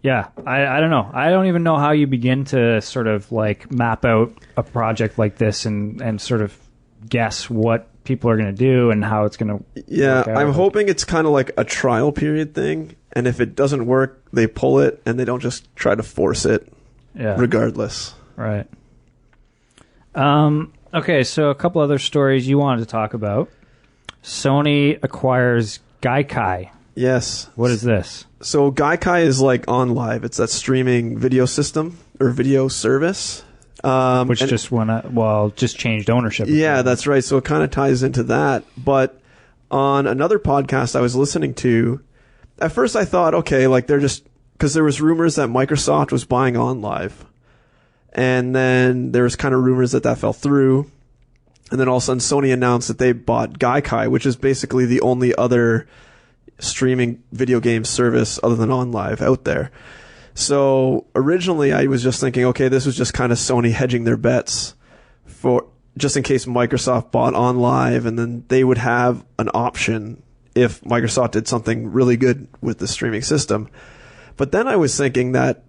Speaker 1: yeah, I don't know. I don't even know how you begin to sort of like map out a project like this and sort of guess what people are going to do and how it's going to
Speaker 3: Yeah, I'm hoping it's kind of like a trial period thing, and if it doesn't work, they pull it and they don't just try to force it regardless.
Speaker 1: Right. Okay, so a couple other stories you wanted to talk about. Sony acquires Gaikai.
Speaker 3: Yes.
Speaker 1: What is this?
Speaker 3: So Gaikai is like OnLive. It's that streaming video system or video service.
Speaker 1: Which just changed ownership.
Speaker 3: Yeah, that's right. So it kind of ties into that. But on another podcast I was listening to, at first I thought, okay, like they're just, because there was rumors that Microsoft was buying OnLive. And then there was kind of rumors that fell through. And then all of a sudden Sony announced that they bought Gaikai, which is basically the only other streaming video game service other than OnLive out there. So originally I was just thinking, okay, this was just kind of Sony hedging their bets for just in case Microsoft bought OnLive, and then they would have an option if Microsoft did something really good with the streaming system. But then I was thinking that,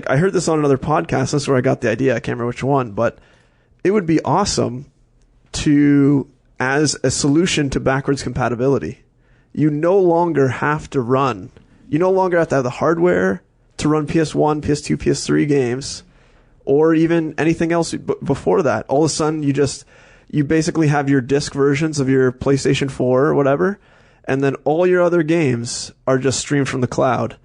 Speaker 3: I heard this on another podcast. That's where I got the idea. I can't remember which one, but it would be awesome as a solution to backwards compatibility. You no longer have to have the hardware to run PS1, PS2, PS3 games, or even anything else before that. All of a sudden, you basically have your disc versions of your PlayStation 4 or whatever, and then all your other games are just streamed from the cloud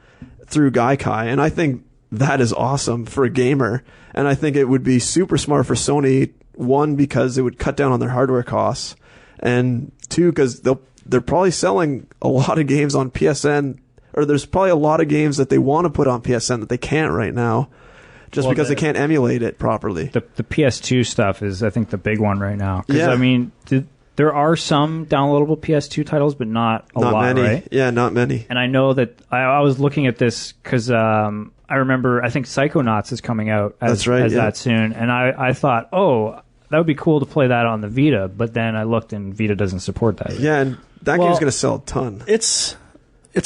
Speaker 3: through Gaikai. And I think that is awesome for a gamer. And I think it would be super smart for Sony, one, because it would cut down on their hardware costs, and two, because they're probably selling a lot of games on PSN, or there's probably a lot of games that they want to put on PSN that they can't right now, just because they can't emulate it properly.
Speaker 1: The PS2 stuff is, I think, the big one right now.
Speaker 3: Yeah.
Speaker 1: I mean, there are some downloadable PS2 titles, but not a lot,
Speaker 3: many.
Speaker 1: Right?
Speaker 3: Yeah, not many.
Speaker 1: And I know that I was looking at this because I remember, I think Psychonauts is coming out that soon. And I thought, oh, that would be cool to play that on the Vita. But then I looked and Vita doesn't support that.
Speaker 3: Yeah, and that game's going to sell a ton.
Speaker 2: It's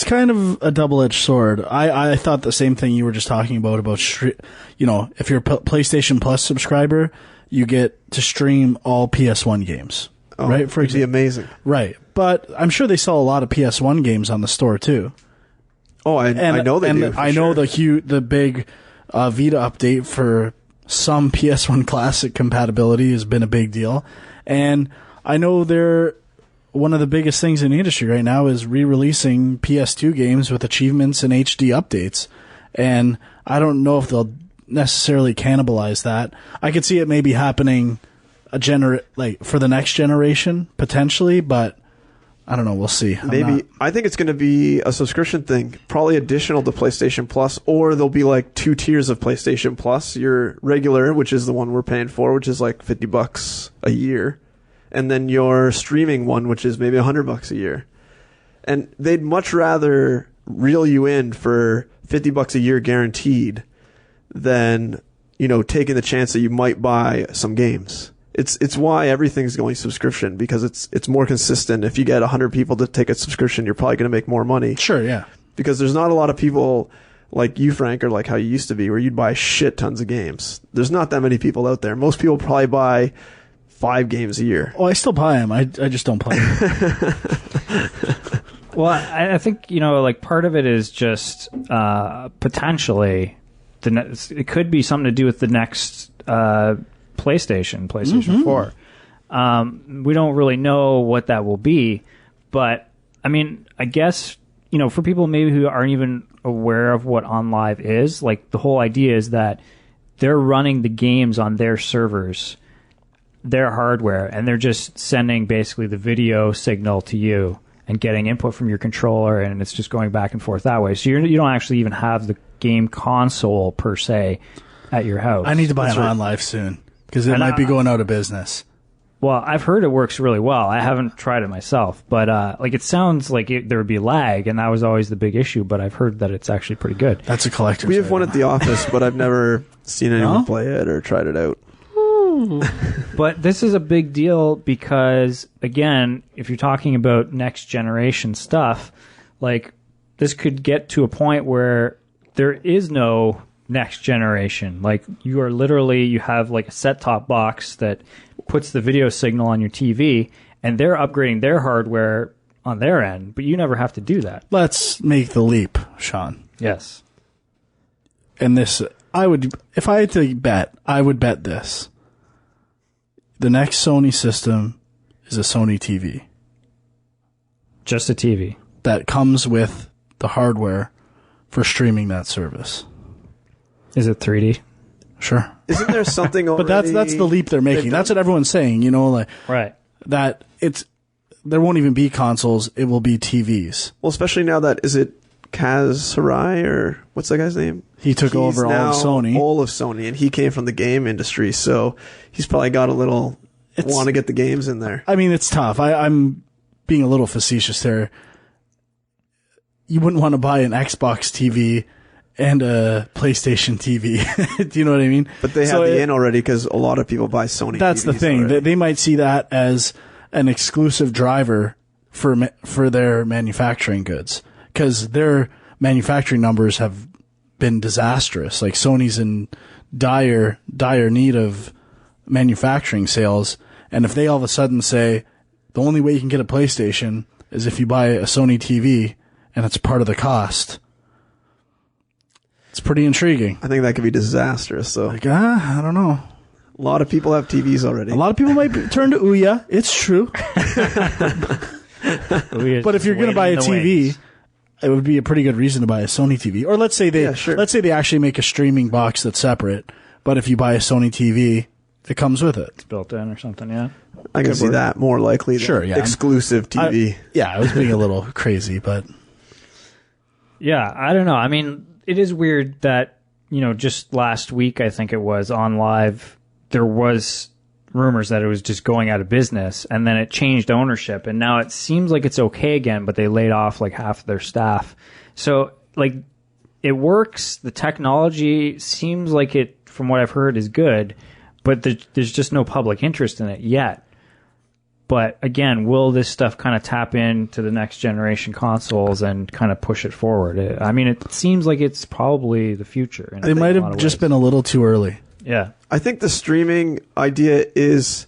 Speaker 2: kind of a double-edged sword. I thought the same thing you were just talking about if you're a PlayStation Plus subscriber, you get to stream all PS1 games. Right?
Speaker 3: It'd be amazing.
Speaker 2: Right. But I'm sure they sell a lot of PS1 games on the store, too.
Speaker 3: Oh, I know they do.
Speaker 2: I know the big Vita update for some PS1 Classic compatibility has been a big deal. And I know one of the biggest things in the industry right now is re-releasing PS2 games with achievements and HD updates. And I don't know if they'll necessarily cannibalize that. I could see it maybe happening for the next generation, potentially, but I don't know. We'll see.
Speaker 3: I think it's going to be a subscription thing, probably additional to PlayStation Plus, or there'll be like 2 tiers of PlayStation Plus. Your regular, which is the one we're paying for, which is like $50 a year, and then your streaming one, which is maybe $100 a year. And they'd much rather reel you in for $50 a year guaranteed than taking the chance that you might buy some games. It's why everything's going subscription, because it's more consistent. If you get 100 people to take a subscription, you're probably going to make more money.
Speaker 2: Sure, yeah.
Speaker 3: Because there's not a lot of people like you, Frank, or like how you used to be, where you'd buy shit tons of games. There's not that many people out there. Most people probably buy 5 games a year.
Speaker 2: Oh, I still buy them. I just don't play them.
Speaker 1: Well, I think, part of it is just potentially it could be something to do with the next PlayStation 4. We don't really know what that will be, but I mean, I guess, for people maybe who aren't even aware of what OnLive is, like the whole idea is that they're running the games on their servers, their hardware, and they're just sending basically the video signal to you, and getting input from your controller, and it's just going back and forth that way. So you don't actually even have the game console per se at your house.
Speaker 2: I need to buy an OnLive soon because it might be going out of business.
Speaker 1: Well, I've heard it works really well. I haven't tried it myself, but it sounds like there would be lag, and that was always the big issue. But I've heard that it's actually pretty good.
Speaker 2: That's a collector's
Speaker 3: We have
Speaker 2: item.
Speaker 3: one at the office, but I've never seen anyone play it or tried it out.
Speaker 1: But this is a big deal because, again, if you're talking about next generation stuff, like this could get to a point where there is no next generation. Like you have like a set-top box that puts the video signal on your TV, and they're upgrading their hardware on their end, but you never have to do that.
Speaker 2: Let's make the leap, Sean.
Speaker 1: Yes.
Speaker 2: And this, if I had to bet, I would bet this. The next Sony system is a Sony TV.
Speaker 1: Just a TV.
Speaker 2: That comes with the hardware for streaming that service.
Speaker 1: Is it 3D?
Speaker 2: Sure.
Speaker 3: Isn't there something already?
Speaker 2: But that's the leap they're making. That's what everyone's saying,
Speaker 1: Right.
Speaker 2: that there won't even be consoles, it will be TVs.
Speaker 3: Well, especially now that, is it Kaz Hirai, or what's that guy's name?
Speaker 2: He took over all of Sony.
Speaker 3: All of Sony, and he came from the game industry, so he's probably got a little want to get the games in there.
Speaker 2: I mean, it's tough. I'm being a little facetious there. You wouldn't want to buy an Xbox TV and a PlayStation TV. Do you know what I mean?
Speaker 3: But they have the in already because a lot of people buy Sony
Speaker 2: That's
Speaker 3: TVs
Speaker 2: the thing.
Speaker 3: already.
Speaker 2: They might see that as an exclusive driver for their manufacturing goods, because their manufacturing numbers have been disastrous. Like Sony's in dire need of manufacturing sales, and if they all of a sudden say the only way you can get a PlayStation is if you buy a Sony TV and it's part of the cost, it's pretty intriguing.
Speaker 3: I think that could be disastrous, though.
Speaker 2: Like, I don't know.
Speaker 3: A lot of people have TVs already.
Speaker 2: A lot of people might turn to OUYA. It's true. But if you're going to buy a TV, it would be a pretty good reason to buy a Sony TV. Or let's say they actually make a streaming box that's separate, but if you buy a Sony TV, it comes with it.
Speaker 1: It's built in or something, yeah.
Speaker 3: I can see that more likely than
Speaker 2: Sure, yeah.
Speaker 3: exclusive TV.
Speaker 2: I was being a little crazy, but...
Speaker 1: Yeah, I don't know. I mean, it is weird that, just last week, I think it was, on Live, there was rumors that it was just going out of business, and then it changed ownership, and now it seems like it's okay again, but they laid off like half of their staff. So, like, it works. The technology seems like it, from what I've heard, is good, but there's just no public interest in it yet. But again, will this stuff kind of tap into the next generation consoles and kind of push it forward? I mean, it seems like it's probably the future.
Speaker 2: They might have just been a little too early.
Speaker 1: Yeah.
Speaker 3: I think the streaming idea is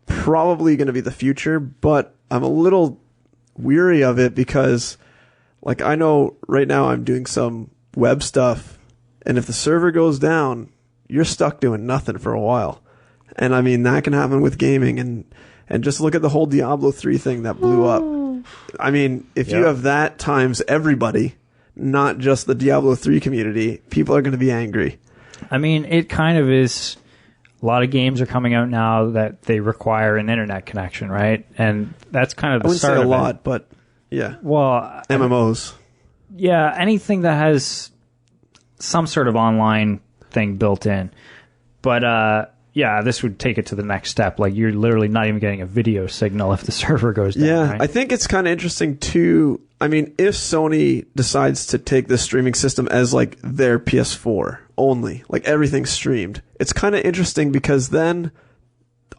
Speaker 3: probably going to be the future, but I'm a little weary of it because, like, I know right now I'm doing some web stuff, and if the server goes down, you're stuck doing nothing for a while. And I mean, that can happen with gaming, and just look at the whole Diablo 3 thing that blew up. I mean, if you have that times everybody, not just the Diablo 3 community, people are going to be angry.
Speaker 1: I mean, it kind of is. A lot of games are coming out now that they require an internet connection, right? And that's kind of the start of it.
Speaker 3: I wouldn't say a lot, but yeah.
Speaker 1: Well,
Speaker 3: MMOs.
Speaker 1: Yeah, anything that has some sort of online thing built in. But, yeah, this would take it to the next step. Like, you're literally not even getting a video signal if the server goes down.
Speaker 3: Yeah,
Speaker 1: right?
Speaker 3: I think it's kind of interesting, too. I mean, if Sony decides to take this streaming system as, like, their PS4 only, like, everything's streamed, it's kind of interesting because then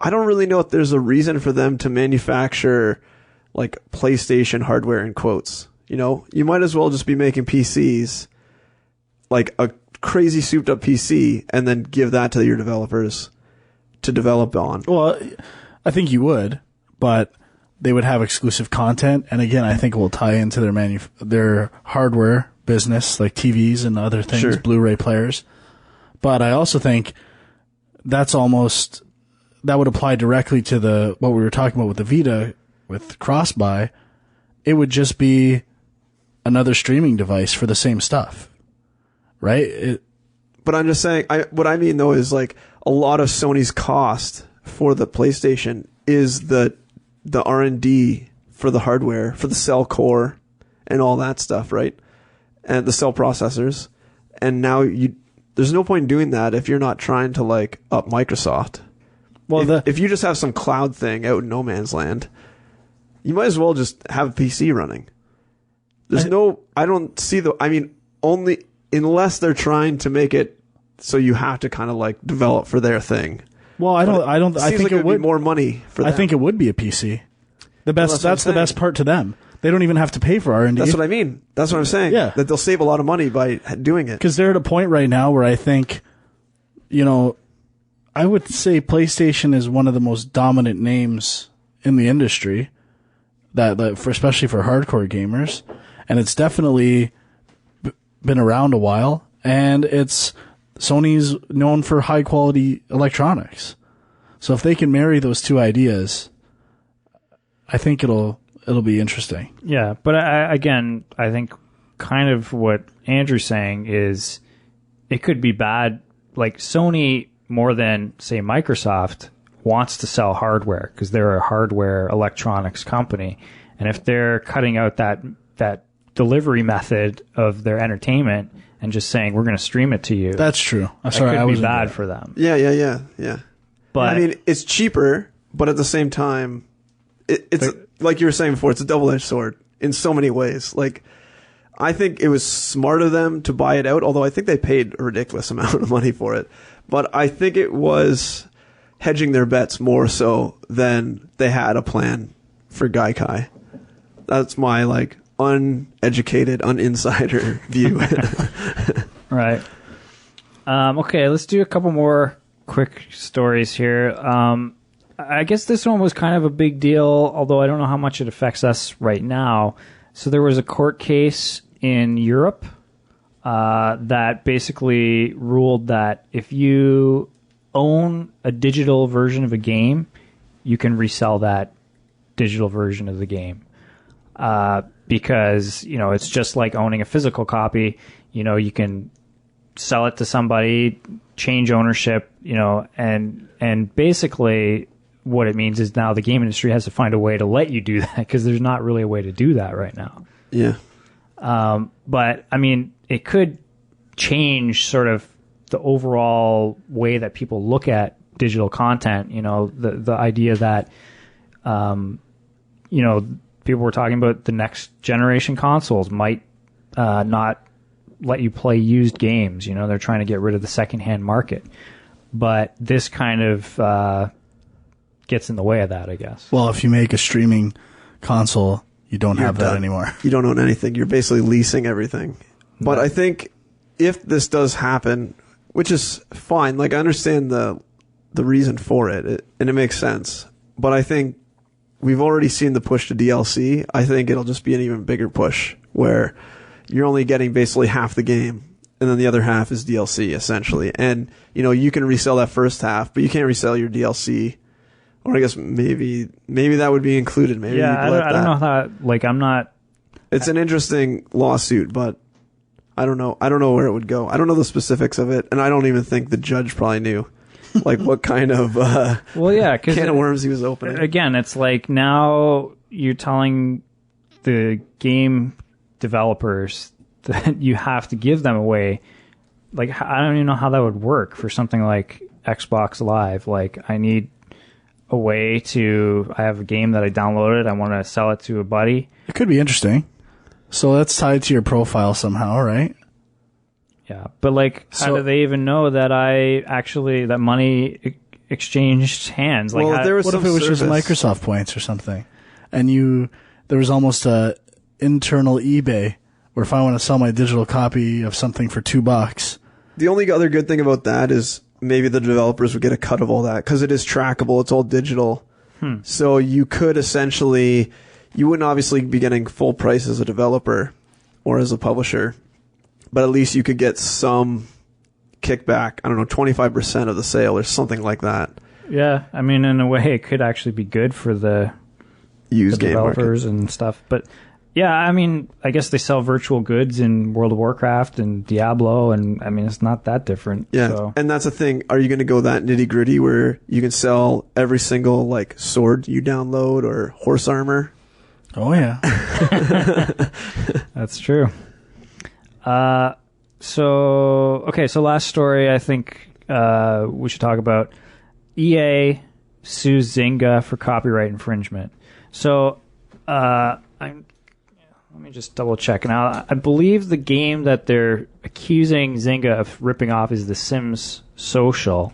Speaker 3: I don't really know if there's a reason for them to manufacture, like, PlayStation hardware in quotes. You might as well just be making PCs, like a crazy souped-up PC, and then give that to your developers to develop on.
Speaker 2: Well, I think you would, but they would have exclusive content, and again, I think it will tie into their hardware business, like TVs and other things,
Speaker 3: Sure.
Speaker 2: Blu-ray players. But I also think that would apply directly to what we were talking about with the Vita, with cross-buy. It would just be another streaming device for the same stuff, right?
Speaker 3: But I'm just saying, what I mean though is like a lot of Sony's cost for the PlayStation is the R&D for the hardware, for the cell core and all that stuff, right? And the cell processors. And now there's no point in doing that if you're not trying to like up Microsoft. Well, if you just have some cloud thing out in no man's land, you might as well just have a PC running. I don't see only unless they're trying to make it so you have to kind of like develop for their thing.
Speaker 2: Well, I think it would
Speaker 3: be more money for them.
Speaker 2: I think it would be a PC. That's the best part to them. They don't even have to pay for R&D.
Speaker 3: That's what I mean. That's what I'm saying.
Speaker 2: Yeah.
Speaker 3: That they'll save a lot of money by doing it.
Speaker 2: Because they're at a point right now where I think, I would say PlayStation is one of the most dominant names in the industry, especially for hardcore gamers. And it's definitely been around a while. And Sony's known for high quality electronics. So if they can marry those two ideas, I think it'll be interesting.
Speaker 1: Yeah, but I think kind of what Andrew's saying is it could be bad. Like Sony, more than, say, Microsoft, wants to sell hardware because they're a hardware electronics company. And if they're cutting out that delivery method of their entertainment and just saying, we're going to stream it to you.
Speaker 2: That's true.
Speaker 1: It could be bad for them.
Speaker 3: Yeah.
Speaker 1: But
Speaker 3: I mean, it's cheaper, but at the same time, it's like you were saying before, it's a double-edged sword in so many ways. Like, I think it was smart of them to buy it out, although I think they paid a ridiculous amount of money for it. But I think it was hedging their bets more so than they had a plan for Gaikai. That's my, uneducated, uninsider view.
Speaker 1: Right. Okay, let's do a couple more quick stories here. I guess this one was kind of a big deal, although I don't know how much it affects us right now. So there was a court case in Europe that basically ruled that if you own a digital version of a game, you can resell that digital version of the game. Because, it's just like owning a physical copy. You can sell it to somebody, change ownership, and basically what it means is now the game industry has to find a way to let you do that because there's not really a way to do that right now.
Speaker 3: Yeah.
Speaker 1: But I mean, it could change sort of the overall way that people look at digital content. The idea that, people were talking about the next generation consoles might not let you play used games. They're trying to get rid of the secondhand market. But this kind of gets in the way of that, I guess.
Speaker 2: Well, if you make a streaming console, you don't have that anymore.
Speaker 3: You don't own anything. You're basically leasing everything. But I think if this does happen, which is fine, I understand the reason for it, and it makes sense. But I think we've already seen the push to DLC. I think it'll just be an even bigger push where you're only getting basically half the game, and then the other half is DLC, essentially. And, you can resell that first half, but you can't resell your DLC. Or I guess maybe that would be included. Maybe
Speaker 1: I don't know how. I'm not.
Speaker 3: It's an interesting lawsuit, but I don't know. I don't know where it would go. I don't know the specifics of it, and I don't even think the judge probably knew, what kind of can of worms he was opening.
Speaker 1: Again, it's like now you're telling the game developers that you have to give them away. I don't even know how that would work for something like Xbox Live. I need a way I have a game that I downloaded, I want to sell it to a buddy.
Speaker 2: It could be interesting. So that's tied to your profile somehow, right?
Speaker 1: Yeah, but how do they even know that that money exchanged hands?
Speaker 2: What if it was just Microsoft points or something, and there was almost a internal eBay where if I want to sell my digital copy of something for $2,
Speaker 3: the only other good thing about that is maybe the developers would get a cut of all that because it is trackable. It's all digital. So you could essentially, you wouldn't obviously be getting full price as a developer or as a publisher, but at least you could get some kickback. I don't know, 25% of the sale or something like that.
Speaker 1: Yeah. I mean, in a way, it could actually be good for the
Speaker 3: used game
Speaker 1: developers
Speaker 3: market
Speaker 1: and stuff. But yeah, I mean, I guess they sell virtual goods in World of Warcraft and Diablo, and I mean, it's not that different.
Speaker 3: Yeah,
Speaker 1: so.
Speaker 3: And that's the thing. Are you going to go that nitty-gritty where you can sell every single, sword you download or horse armor?
Speaker 2: Oh, yeah.
Speaker 1: That's true. So last story I think we should talk about. EA sues Zynga for copyright infringement. So let me just double check. Now, I believe the game that they're accusing Zynga of ripping off is The Sims Social,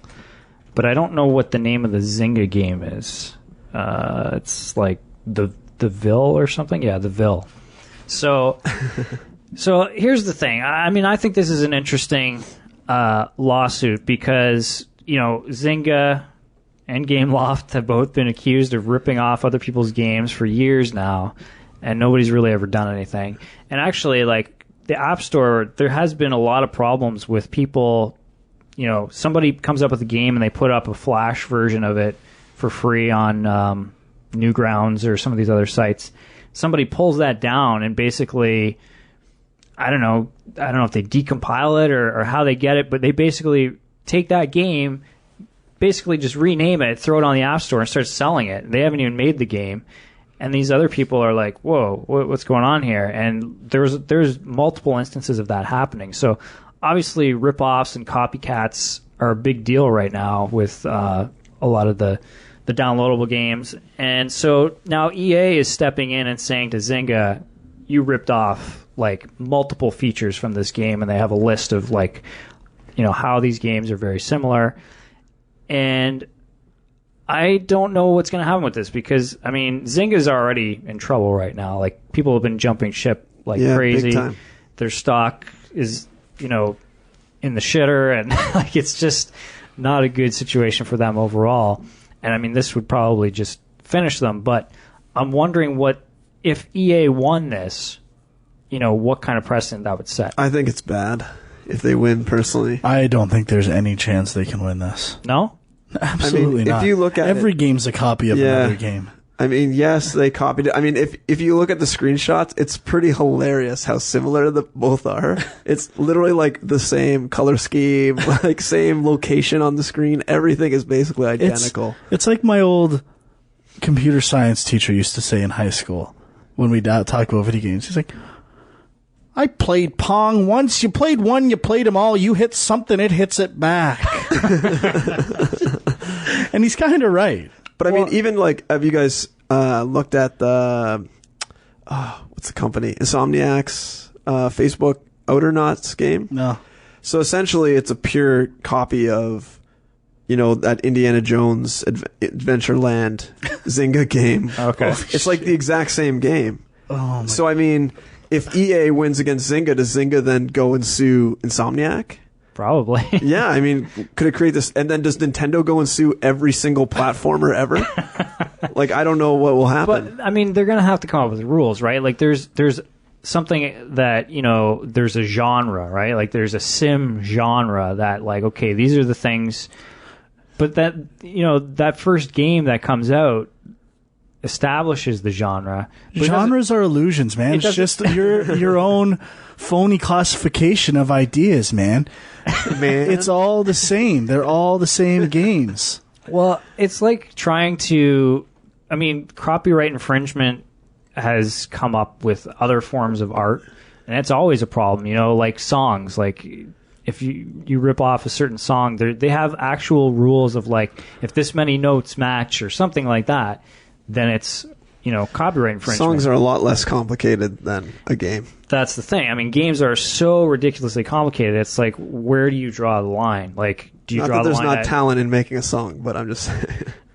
Speaker 1: but I don't know what the name of the Zynga game is. It's like the Ville or something. Yeah, the Ville. So here's the thing. I mean, I think this is an interesting lawsuit because, you know, Zynga and Gameloft have both been accused of ripping off other people's games for years now, and nobody's really ever done anything. And actually, like, the App Store, there has been a lot of problems with people, you know, somebody comes up with a game and they put up a Flash version of it for free on Newgrounds or some of these other sites. Somebody pulls that down and basically, I don't know if they decompile it or how they get it, but they basically take that game, basically just rename it, throw it on the App Store and start selling it. They haven't even made the game. And these other people are like, whoa, what's going on here? And there's multiple instances of that happening. So obviously rip-offs and copycats are a big deal right now with a lot of the downloadable games. And so now EA is stepping in and saying to Zynga, you ripped off like multiple features from this game, and they have a list of like, you know, how these games are very similar. And I don't know what's going to happen with this because, I mean, Zynga's already in trouble right now. Like, people have been jumping ship like crazy.
Speaker 3: Big time.
Speaker 1: Their stock is, you know, in the shitter, and like it's just not a good situation for them overall. And I mean, this would probably just finish them. But I'm wondering what if EA won this, you know, what kind of precedent that would set.
Speaker 3: I think it's bad if they win, personally.
Speaker 2: I don't think there's any chance they can win this.
Speaker 1: No?
Speaker 2: Absolutely not.
Speaker 3: If you look at
Speaker 2: every game's a copy of another game.
Speaker 3: I mean, yes, they copied it. I mean, if you look at the screenshots, it's pretty hilarious how similar the both are. It's literally like the same color scheme, like same location on the screen. Everything is basically identical.
Speaker 2: It's like my old computer science teacher used to say in high school when we talk about video games. He's like, I played Pong once. You played one, you played them all. You hit something, it hits it back. And he's kind of right.
Speaker 3: But I mean, even like, have you guys looked at the what's the company? Insomniac's Facebook Outernauts game?
Speaker 2: No.
Speaker 3: So essentially, it's a pure copy of, you know, that Indiana Jones Adventureland Zynga game.
Speaker 1: Okay.
Speaker 3: It's like the exact same game.
Speaker 2: Oh,
Speaker 3: so I mean, if EA wins against Zynga, does Zynga then go and sue Insomniac?
Speaker 1: Probably.
Speaker 3: Yeah, I mean, could it create this? And then does Nintendo go and sue every single platformer ever? Like, I don't know what will happen.
Speaker 1: But I mean, they're going to have to come up with rules, right? Like, there's something that, you know, there's a genre, right? Like, there's a sim genre that, like, okay, these are the things. But that, you know, that first game that comes out establishes the genre.
Speaker 2: Genres are illusions, man. It's just your own phony classification of ideas, man. It's all the same. They're all the same games.
Speaker 1: Well, it's like trying to, I mean, copyright infringement has come up with other forms of art, and it's always a problem, you know, like songs. Like, if you rip off a certain song, they have actual rules of, like, if this many notes match or something like that, then it's, you know, copyright infringement.
Speaker 3: Songs are a lot less complicated than a game.
Speaker 1: That's the thing. I mean, games are so ridiculously complicated. It's like, where do you draw the line? Like, do you
Speaker 3: not
Speaker 1: draw
Speaker 3: that
Speaker 1: the
Speaker 3: there's
Speaker 1: line?
Speaker 3: not talent in making a song, but I'm just saying.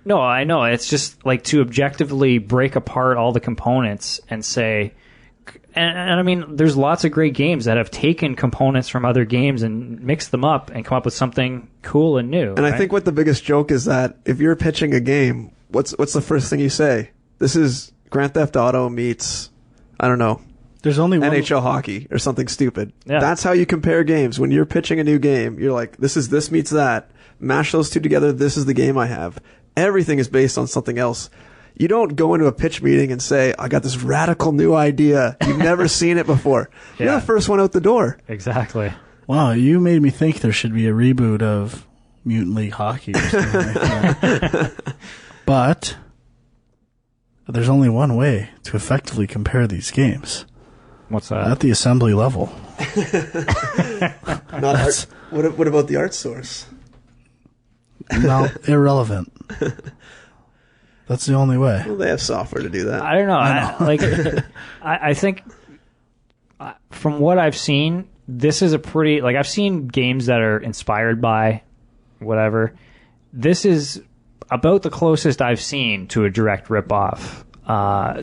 Speaker 1: No, I know. It's just like to objectively break apart all the components and say, and I mean, there's lots of great games that have taken components from other games and mixed them up and come up with something cool and new.
Speaker 3: And right? I think what the biggest joke is that if you're pitching a game, what's the first thing you say? This is Grand Theft Auto meets, I don't know,
Speaker 2: there's only one
Speaker 3: NHL hockey or something stupid.
Speaker 1: Yeah.
Speaker 3: That's how you compare games. When you're pitching a new game, you're like, this meets that. Mash those two together. This is the game I have. Everything is based on something else. You don't go into a pitch meeting and say, I got this radical new idea. You've never seen it before.
Speaker 1: Yeah.
Speaker 3: You're the first one out the door.
Speaker 1: Exactly.
Speaker 2: Wow, you made me think there should be a reboot of Mutant League Hockey or something like that. But But there's only one way to effectively compare these games.
Speaker 1: What's that?
Speaker 2: At the assembly level.
Speaker 3: Not art. What about the art source?
Speaker 2: No, irrelevant. That's the only way.
Speaker 3: Well, they have software to do that.
Speaker 1: I don't know. I think from what I've seen, this is a pretty... Like, I've seen games that are inspired by whatever. This is about the closest I've seen to a direct ripoff.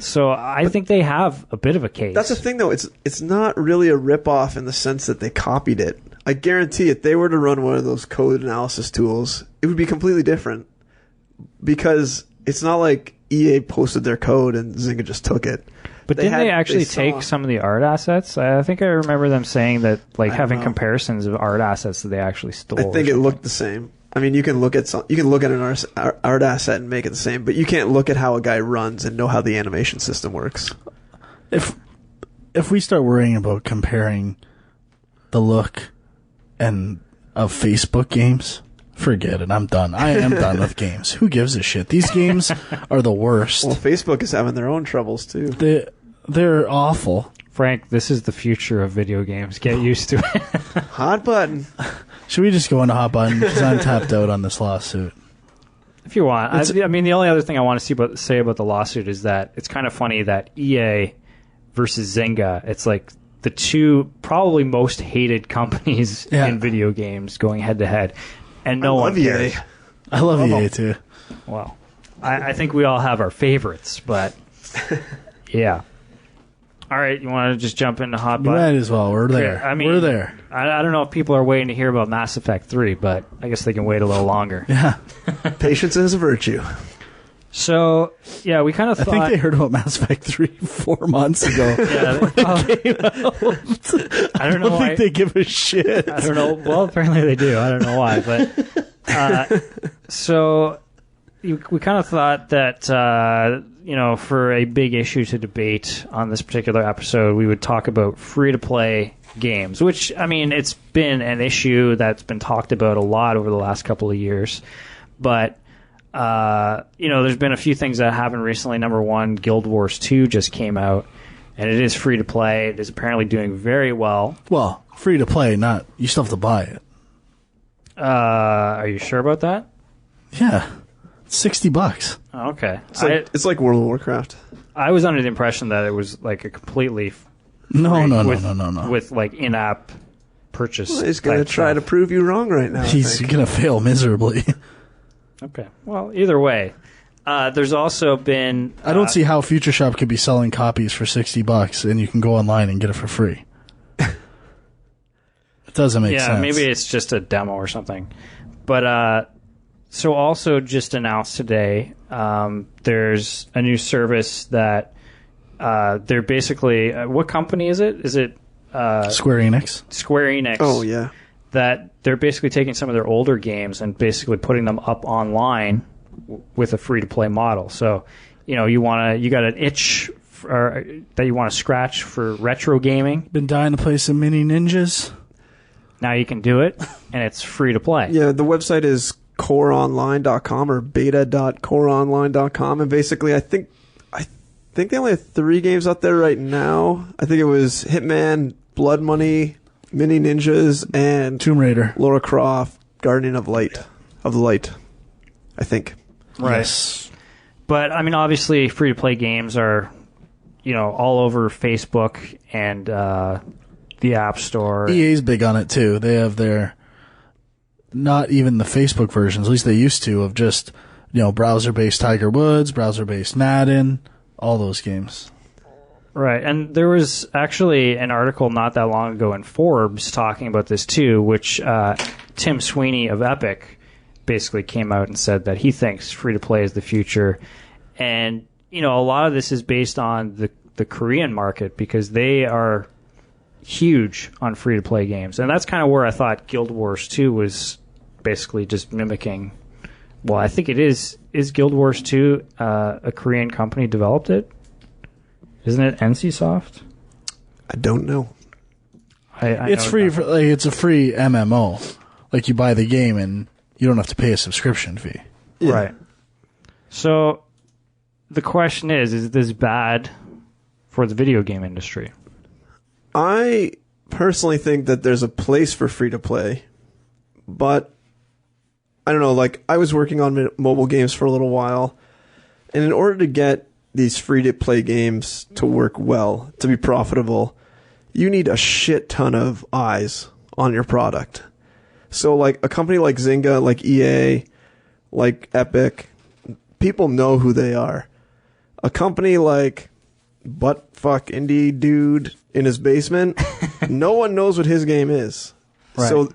Speaker 1: So I think they have a bit of a case.
Speaker 3: That's the thing, though. It's not really a ripoff in the sense that they copied it. I guarantee if they were to run one of those code analysis tools, it would be completely different. Because it's not like EA posted their code and Zynga just took it.
Speaker 1: But didn't they actually take some of the art assets? I think I remember them saying that, like, having comparisons of art assets that they actually stole.
Speaker 3: I think it looked the same. I mean, you can look at an art asset and make it the same, but you can't look at how a guy runs and know how the animation system works.
Speaker 2: If we start worrying about comparing the look and of Facebook games, forget it. I'm done. I am done with games. Who gives a shit? These games are the worst.
Speaker 3: Well, Facebook is having their own troubles too.
Speaker 2: They're awful.
Speaker 1: Frank, this is the future of video games. Get used to it.
Speaker 3: Hot button.
Speaker 2: Should we just go into hot button? Because I'm tapped out on this lawsuit.
Speaker 1: If you want. I mean, the only other thing I want to say about the lawsuit is that it's kind of funny that EA versus Zynga, it's like the two probably most hated companies in video games going head to head. And no one cares.
Speaker 2: EA. I love EA too.
Speaker 1: Well, I think we all have our favorites, but yeah. All right, you want to just jump into hot button?
Speaker 2: Might as well. We're there.
Speaker 1: I mean,
Speaker 2: we're there.
Speaker 1: I don't know if people are waiting to hear about Mass Effect 3, but I guess they can wait a little longer.
Speaker 2: Yeah.
Speaker 3: Patience is a virtue.
Speaker 1: So, yeah, we kind of thought...
Speaker 2: I think they heard about Mass Effect 3 4 months ago.
Speaker 1: I don't know why.
Speaker 2: Think they give a shit.
Speaker 1: I don't know. Well, apparently they do. I don't know why. But so we kind of thought that, for a big issue to debate on this particular episode, we would talk about free-to-play games, which, I mean, it's been an issue that's been talked about a lot over the last couple of years. But... there's been a few things that happened recently. Number one, Guild Wars 2 just came out, and it is free to play. It is apparently doing very well.
Speaker 2: Well, free to play, not you still have to buy it.
Speaker 1: Are you sure about that?
Speaker 2: Yeah, it's $60.
Speaker 1: Oh, okay.
Speaker 3: It's like World of Warcraft.
Speaker 1: I was under the impression that it was like a completely
Speaker 2: no.
Speaker 1: with like in-app purchase.
Speaker 3: Well, he's going to try to prove you wrong right now.
Speaker 2: He's going to fail miserably.
Speaker 1: Okay. Well, either way, there's also been...
Speaker 2: I don't see how Future Shop could be selling copies for $60 and you can go online and get it for free. It doesn't make sense.
Speaker 1: Yeah, maybe it's just a demo or something. But so also just announced today, there's a new service that they're basically... what company is it? Is it...
Speaker 2: Square Enix.
Speaker 1: Square Enix.
Speaker 3: Oh, yeah.
Speaker 1: That they're basically taking some of their older games and basically putting them up online with a free-to-play model. So, you got an itch that you want to scratch for retro gaming.
Speaker 2: Been dying to play some Mini Ninjas.
Speaker 1: Now you can do it, and it's free to play.
Speaker 3: Yeah, the website is coreonline.com or beta.coreonline.com, and basically I think they only have 3 games out there right now. I think it was Hitman, Blood Money, Mini Ninjas, and
Speaker 2: Tomb Raider,
Speaker 3: Lara Croft, Guardian of the Light, I think.
Speaker 1: Right.
Speaker 2: Yes.
Speaker 1: But I mean, obviously, free-to-play games are, all over Facebook and the App Store.
Speaker 2: EA's big on it too. They have their, not even the Facebook versions, at least they used to, of just browser-based Tiger Woods, browser-based Madden, all those games.
Speaker 1: Right, and there was actually an article not that long ago in Forbes talking about this too, which Tim Sweeney of Epic basically came out and said that he thinks free-to-play is the future. And, a lot of this is based on the Korean market because they are huge on free-to-play games. And that's kind of where I thought Guild Wars 2 was basically just mimicking. Well, I think it is. Is Guild Wars 2 a Korean company developed it? Isn't it NCSoft?
Speaker 3: I don't know.
Speaker 2: It's free. It's a free MMO. Like you buy the game and you don't have to pay a subscription fee.
Speaker 3: Yeah.
Speaker 1: Right. So, the question is this bad for the video game industry?
Speaker 3: I personally think that there's a place for free-to-play, but I don't know, like, I was working on mobile games for a little while, and in order to get these free-to-play games to work well, to be profitable, you need a shit ton of eyes on your product. So, like, a company like Zynga, like EA, like Epic, people know who they are. A company like buttfuck indie dude in his basement, no one knows what his game is. Right. So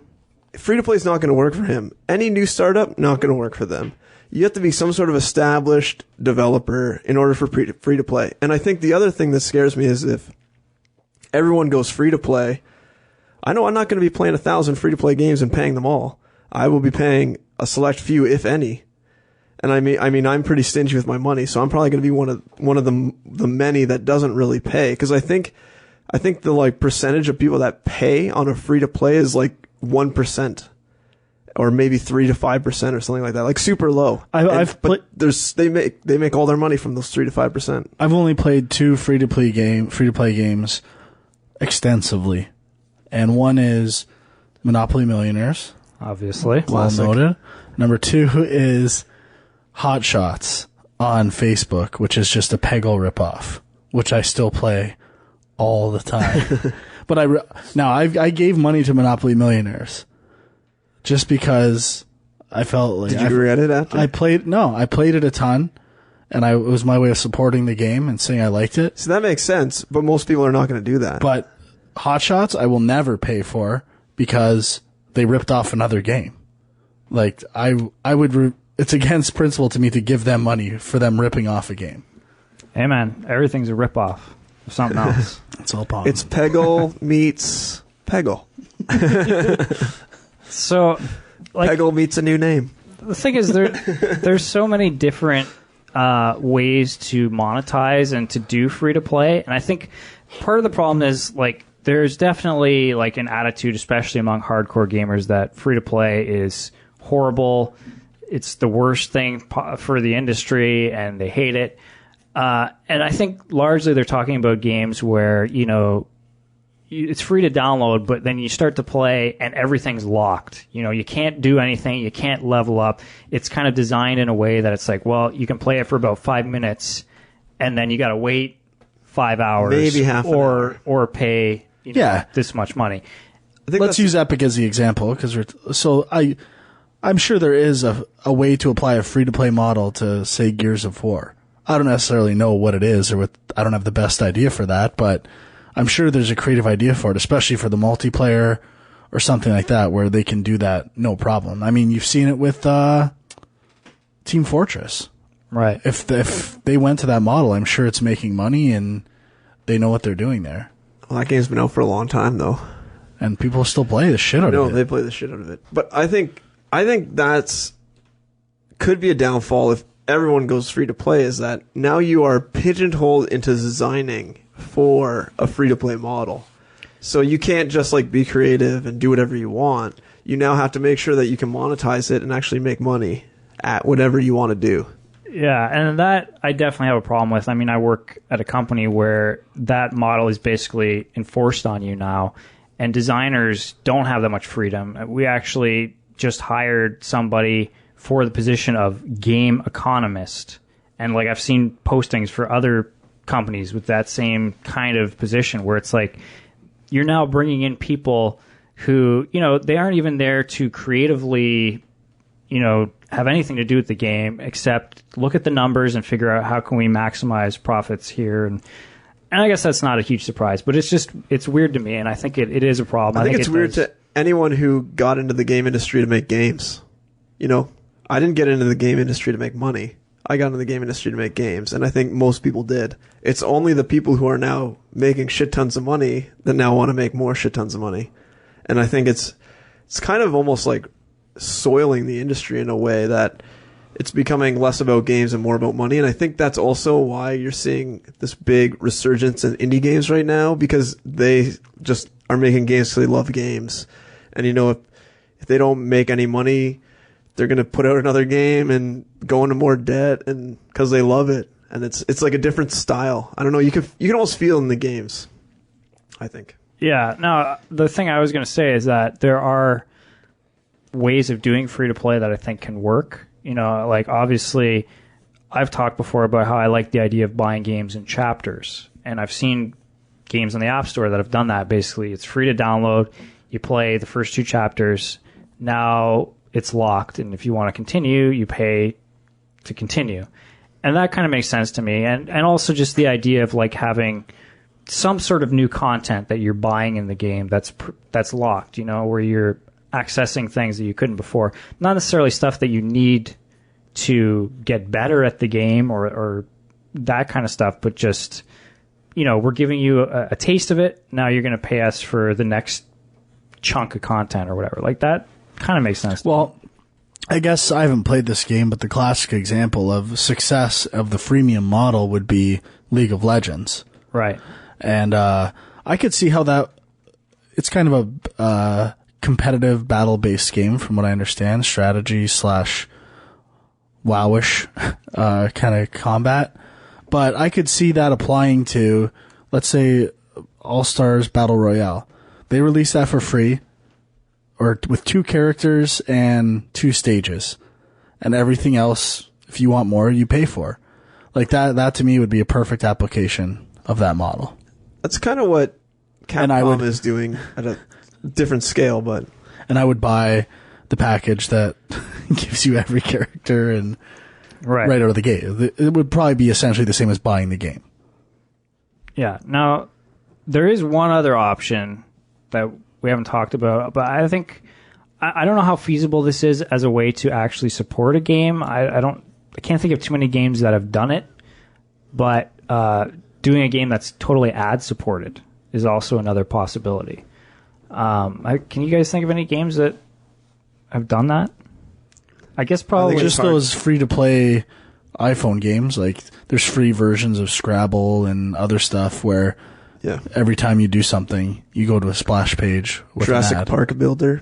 Speaker 3: free-to-play is not going to work for him. Any new startup, not going to work for them. You have to be some sort of established developer in order for free-to-play. And I think the other thing that scares me is if everyone goes free-to-play, I know I'm not going to be playing 1,000 free-to-play games and paying them all. I will be paying a select few, if any. And I mean, I'm pretty stingy with my money, so I'm probably going to be one of the many that doesn't really pay. Because I think the like percentage of people that pay on a free to play is like 1%, or maybe 3 to 5% or something like that, like super low. They make all their money from those 3 to 5%.
Speaker 2: I've only played 2 free to play games extensively, and one is Monopoly Millionaires,
Speaker 1: obviously,
Speaker 2: well noted. Number 2 is Hot Shots on Facebook, which is just a Peggle ripoff, which I still play all the time. But I gave money to Monopoly Millionaires just because I felt like.
Speaker 3: Did you regret it after?
Speaker 2: I played it a ton, and it was my way of supporting the game and saying I liked it.
Speaker 3: So that makes sense, but most people are not going to do that.
Speaker 2: But Hot Shots I will never pay for because they ripped off another game. Like I would. It's against principle to me to give them money for them ripping off a game.
Speaker 1: Hey man, everything's a ripoff of something else.
Speaker 2: It's all possible.
Speaker 3: It's Peggle meets Peggle.
Speaker 1: So, like,
Speaker 3: Peggle meets a new name.
Speaker 1: The thing is, there's so many different ways to monetize and to do free to play, and I think part of the problem is like there's definitely like an attitude, especially among hardcore gamers, that free to play is horrible. It's the worst thing for the industry, and they hate it. And I think largely they're talking about games where, it's free to download, but then you start to play and everything's locked. You can't do anything. You can't level up. It's kind of designed in a way that it's like, well, you can play it for about 5 minutes, and then you got to wait 5 hours.
Speaker 3: Maybe half an hour.
Speaker 1: Or pay this much money.
Speaker 2: Let's use Epic as the example, because I'm sure there is a way to apply a free-to-play model to, say, Gears of War. I don't necessarily know what it is, I don't have the best idea for that, but I'm sure there's a creative idea for it, especially for the multiplayer or something like that, where they can do that no problem. I mean, you've seen it with Team Fortress.
Speaker 1: Right.
Speaker 2: If they went to that model, I'm sure it's making money, and they know what they're doing there.
Speaker 3: Well, that game's been out for a long time, though.
Speaker 2: And people still play the shit out of it.
Speaker 3: No, they play the shit out of it. But I think that's could be a downfall if everyone goes free to play, is that now you are pigeonholed into designing for a free to play model. So you can't just like be creative and do whatever you want. You now have to make sure that you can monetize it and actually make money at whatever you want to do.
Speaker 1: Yeah, and that I definitely have a problem with. I mean, I work at a company where that model is basically enforced on you now, and designers don't have that much freedom. We actually just hired somebody for the position of game economist. And like I've seen postings for other companies with that same kind of position where it's like you're now bringing in people who, they aren't even there to creatively, have anything to do with the game except look at the numbers and figure out how can we maximize profits here. And I guess that's not a huge surprise, but it's weird to me, and I think it is a problem.
Speaker 3: I think it's weird to anyone who got into the game industry to make games. I didn't get into the game industry to make money. I got into the game industry to make games, and I think most people did. It's only the people who are now making shit tons of money that now want to make more shit tons of money. And I think it's kind of almost like soiling the industry in a way that it's becoming less about games and more about money. And I think that's also why you're seeing this big resurgence in indie games right now, because they just are making games because they love games. And if they don't make any money, they're going to put out another game and go into more debt, and because they love it. and it's like a different style. I don't know. You can almost feel it in the games, I think.
Speaker 1: Yeah. No, the thing I was going to say is that there are ways of doing free to play that I think can work. You know, like obviously, I've talked before about how I like the idea of buying games in chapters, and I've seen games on the App Store that have done that. Basically, it's free to download. You play the first 2 chapters. Now it's locked, and if you want to continue, you pay to continue. And that kind of makes sense to me. And also just the idea of like having some sort of new content that you're buying in the game that's locked, you know, where you're accessing things that you couldn't before. Not necessarily stuff that you need to get better at the game or that kind of stuff, but just, you know, we're giving you a taste of it. Now you're going to pay us for the next chunk of content or whatever. Like that kind of makes sense.
Speaker 2: Well, I guess I haven't played this game, but the classic example of success of the freemium model would be League of Legends.
Speaker 1: Right.
Speaker 2: And I could see how that it's kind of a competitive battle-based game from what I understand, strategy / wowish kind of combat. But I could see that applying to, let's say, All-Stars Battle Royale. They release that for free, or with 2 characters and 2 stages. And everything else, if you want more, you pay for. Like that to me would be a perfect application of that model.
Speaker 3: That's kind of what Capcom is doing at a different scale, but...
Speaker 2: And I would buy the package that gives you every character and right out of the gate. It would probably be essentially the same as buying the game.
Speaker 1: Yeah. Now, there is one other option that we haven't talked about, but I think I don't know how feasible this is as a way to actually support a game. I can't think of too many games that have done it, but doing a game that's totally ad supported is also another possibility. Can you guys think of any games that have done that? I guess probably
Speaker 2: just those free to play iPhone games. Like there's free versions of Scrabble and other stuff where every time you do something, you go to a splash page with
Speaker 3: Jurassic
Speaker 2: an ad.
Speaker 3: Park Builder.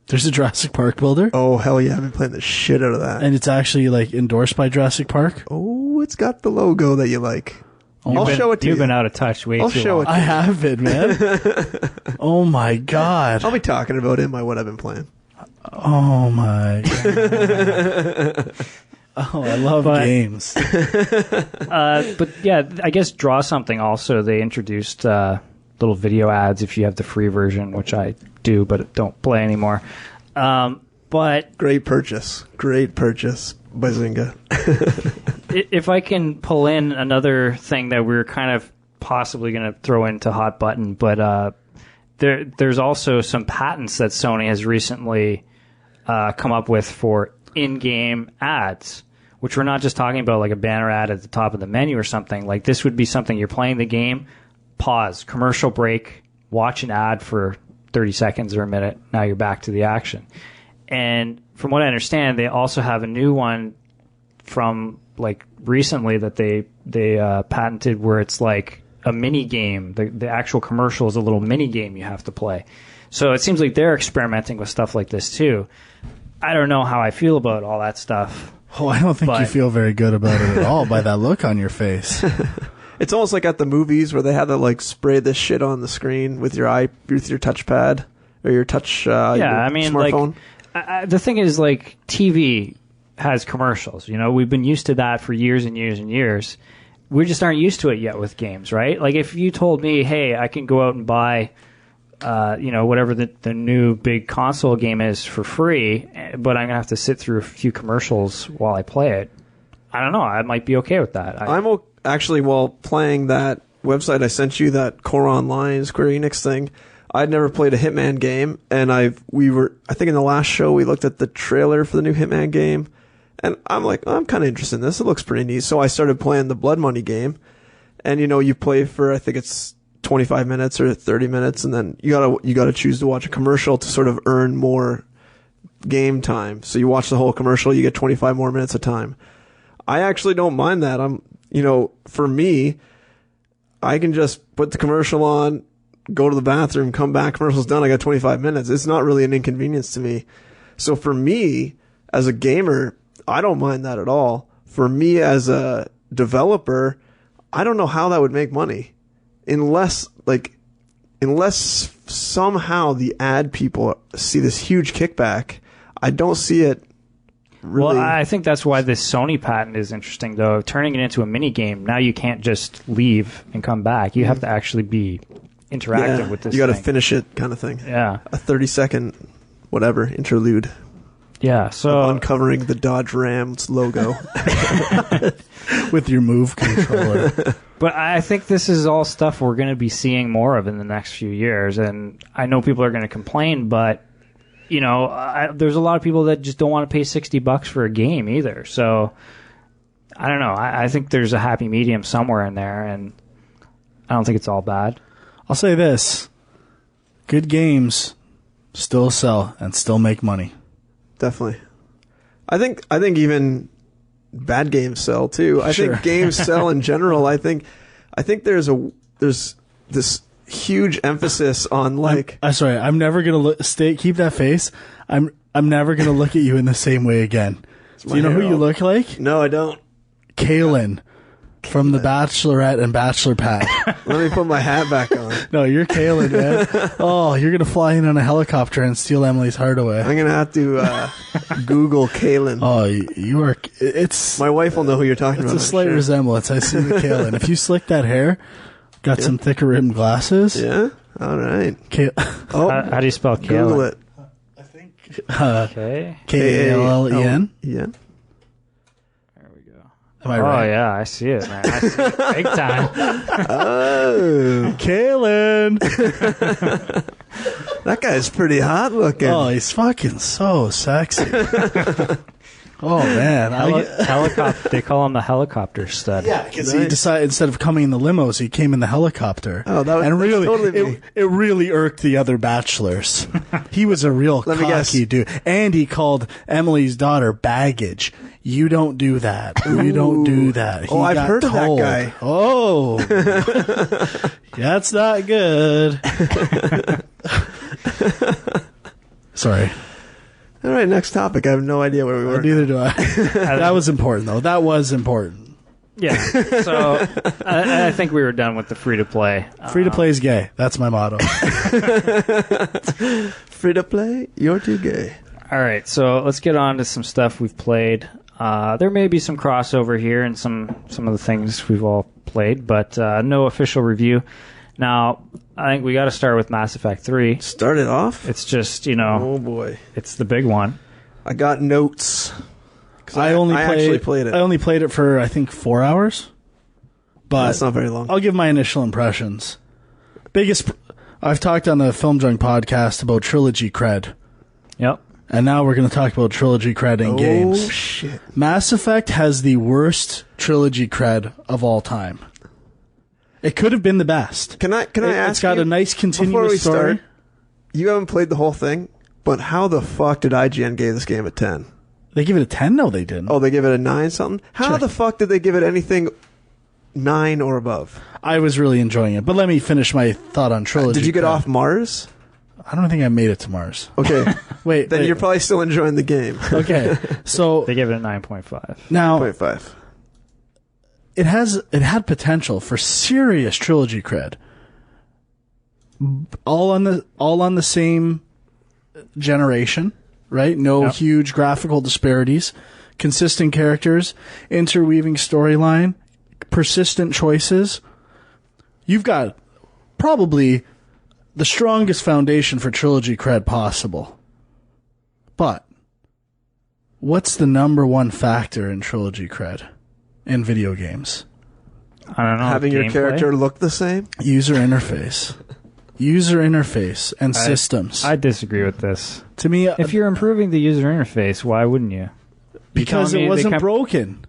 Speaker 2: There's a Jurassic Park Builder?
Speaker 3: Oh, hell yeah. I've been playing the shit out of that.
Speaker 2: And it's actually like endorsed by Jurassic Park?
Speaker 3: Oh, it's got the logo that you like. I'll show it to you.
Speaker 1: You've been out of touch way too long.
Speaker 2: I have been, man. Oh my God.
Speaker 3: I'll be talking about it in what I've been playing.
Speaker 2: Oh my God. Oh, I love games.
Speaker 1: But yeah, I guess Draw Something also, they introduced little video ads if you have the free version, which I do, but don't play anymore. But
Speaker 3: Great purchase by Zynga.
Speaker 1: If I can pull in another thing that we're kind of possibly going to throw into Hot Button, but there's also some patents that Sony has recently come up with for in-game ads, which we're not just talking about like a banner ad at the top of the menu or something. Like this would be something you're playing the game, pause, commercial break, watch an ad for 30 seconds or a minute. Now you're back to the action. And from what I understand, they also have a new one from like recently that they patented where it's like a mini game. The actual commercial is a little mini game you have to play. So it seems like they're experimenting with stuff like this too. I don't know how I feel about all that stuff.
Speaker 2: Oh, I don't think you feel very good about it at all by that look on your face.
Speaker 3: It's almost like at the movies where they have to like spray this shit on the screen with your touchpad or your touch smartphone.
Speaker 1: Like, the thing is, like, TV has commercials. You know, we've been used to that for years and years and years. We just aren't used to it yet with games, right? Like, if you told me, hey, I can go out and buy, whatever the new big console game is for free, but I'm going to have to sit through a few commercials while I play it, I don't know. I might be okay with that.
Speaker 3: Actually, while playing that website I sent you, that Core Online Square Enix thing, I'd never played a Hitman game, and I think in the last show we looked at the trailer for the new Hitman game, and I'm like, I'm kind of interested in this. It looks pretty neat. So I started playing the Blood Money game, and you play for, I think it's 25 minutes or 30 minutes, and then you gotta choose to watch a commercial to sort of earn more game time. So you watch the whole commercial, you get 25 more minutes of time. I actually don't mind that. For me, I can just put the commercial on, go to the bathroom, come back, commercial's done, I got 25 minutes. It's not really an inconvenience to me. So for me, as a gamer, I don't mind that at all. For me, as a developer, I don't know how that would make money unless somehow the ad people see this huge kickback. I don't see it really.
Speaker 1: Well, I think that's why this Sony patent is interesting, though. Turning it into a mini game, now you can't just leave and come back. You have to actually be interactive with this.
Speaker 3: You got to finish it, kind of thing.
Speaker 1: Yeah,
Speaker 3: a 30-second whatever interlude.
Speaker 1: Yeah, so
Speaker 3: uncovering the Dodge Ram's logo
Speaker 2: with your Move controller.
Speaker 1: But I think this is all stuff we're going to be seeing more of in the next few years, and I know people are going to complain, but there's a lot of people that just don't want to pay $60 for a game either. So I don't know. I think there's a happy medium somewhere in there, and I don't think it's all bad.
Speaker 2: I'll say this: good games still sell and still make money.
Speaker 3: Definitely. I think even bad games sell too. I think games sell in general. I think there's this huge emphasis on
Speaker 2: I'm sorry. I'm never gonna keep that face. I'm never gonna look at you in the same way again. Do you know who you look like?
Speaker 3: No, I don't.
Speaker 2: Kaylin from The Bachelorette and Bachelor Pad.
Speaker 3: Let me put my hat back on.
Speaker 2: No, you're Kaylin, man. Oh, you're gonna fly in on a helicopter and steal Emily's heart away.
Speaker 3: I'm gonna have to Google Kaylin.
Speaker 2: Oh, you are. It's
Speaker 3: my wife will know who you're talking about.
Speaker 2: It's a slight resemblance. I see the Kaylin. If you slick that hair, got some thicker rimmed glasses.
Speaker 3: Yeah. All right.
Speaker 1: How do you spell Kaylin?
Speaker 3: Google it.
Speaker 2: I think
Speaker 3: Kallen.
Speaker 1: There we go. Am I right? Oh yeah, I see it, man. I see it big time.
Speaker 3: Oh,
Speaker 2: Kaylin.
Speaker 3: That guy's pretty hot looking.
Speaker 2: Oh, he's fucking so sexy. Oh man,
Speaker 1: helicopter. They call him the helicopter stud.
Speaker 2: Yeah, because he decided instead of coming in the limos, he came in the helicopter.
Speaker 3: Oh,
Speaker 2: it really irked the other bachelors. He was a real cocky dude, and he called Emily's daughter baggage. You don't do that. You don't do that.
Speaker 3: I've heard of that guy.
Speaker 2: Oh, that's not good. Sorry.
Speaker 3: All right, next topic. I have no idea where we were.
Speaker 2: Neither do I. That was important, though. That was important.
Speaker 1: Yeah. So I think we were done with the free-to-play.
Speaker 2: Free-to-play is gay. That's my motto.
Speaker 3: Free-to-play? You're too gay.
Speaker 1: All right, so let's get on to some stuff we've played. There may be some crossover here and some of the things we've all played, but no official review. Now, I think we got to start with Mass Effect 3.
Speaker 3: Start it off?
Speaker 1: It's just,
Speaker 3: oh boy.
Speaker 1: It's the big one.
Speaker 3: I got notes.
Speaker 2: I
Speaker 3: actually played it.
Speaker 2: I only played it for, I think, 4 hours. But
Speaker 3: that's not very long.
Speaker 2: I'll give my initial impressions. I've talked on the Film Junk podcast about trilogy cred.
Speaker 1: Yep.
Speaker 2: And now we're going to talk about trilogy cred in games.
Speaker 3: Oh, shit.
Speaker 2: Mass Effect has the worst trilogy cred of all time. It could have been the best.
Speaker 3: Can I ask
Speaker 2: It's got a nice continuous story.
Speaker 3: You haven't played the whole thing, but how the fuck did IGN give this game a 10?
Speaker 2: They give it a 10? No, they didn't.
Speaker 3: Oh, they give it a 9 something? How the fuck did they give it anything 9 or above?
Speaker 2: I was really enjoying it, but let me finish my thought on trilogy.
Speaker 3: Did you get off Mars?
Speaker 2: I don't think I made it to Mars.
Speaker 3: Okay.
Speaker 2: Wait.
Speaker 3: You're probably still enjoying the game.
Speaker 2: Okay. So
Speaker 1: they gave it a 9.5.
Speaker 2: Now
Speaker 3: 9.5.
Speaker 2: It had potential for serious trilogy cred. All on the same generation, right? No huge graphical disparities, consistent characters, interweaving storyline, persistent choices. You've got probably the strongest foundation for trilogy cred possible. But what's the number one factor in trilogy cred in video games?
Speaker 1: I don't know.
Speaker 3: Having your character look the same?
Speaker 2: User interface. User interface and systems.
Speaker 1: I disagree with this.
Speaker 2: To me,
Speaker 1: if you're improving the user interface, why wouldn't you?
Speaker 2: Because it wasn't broken.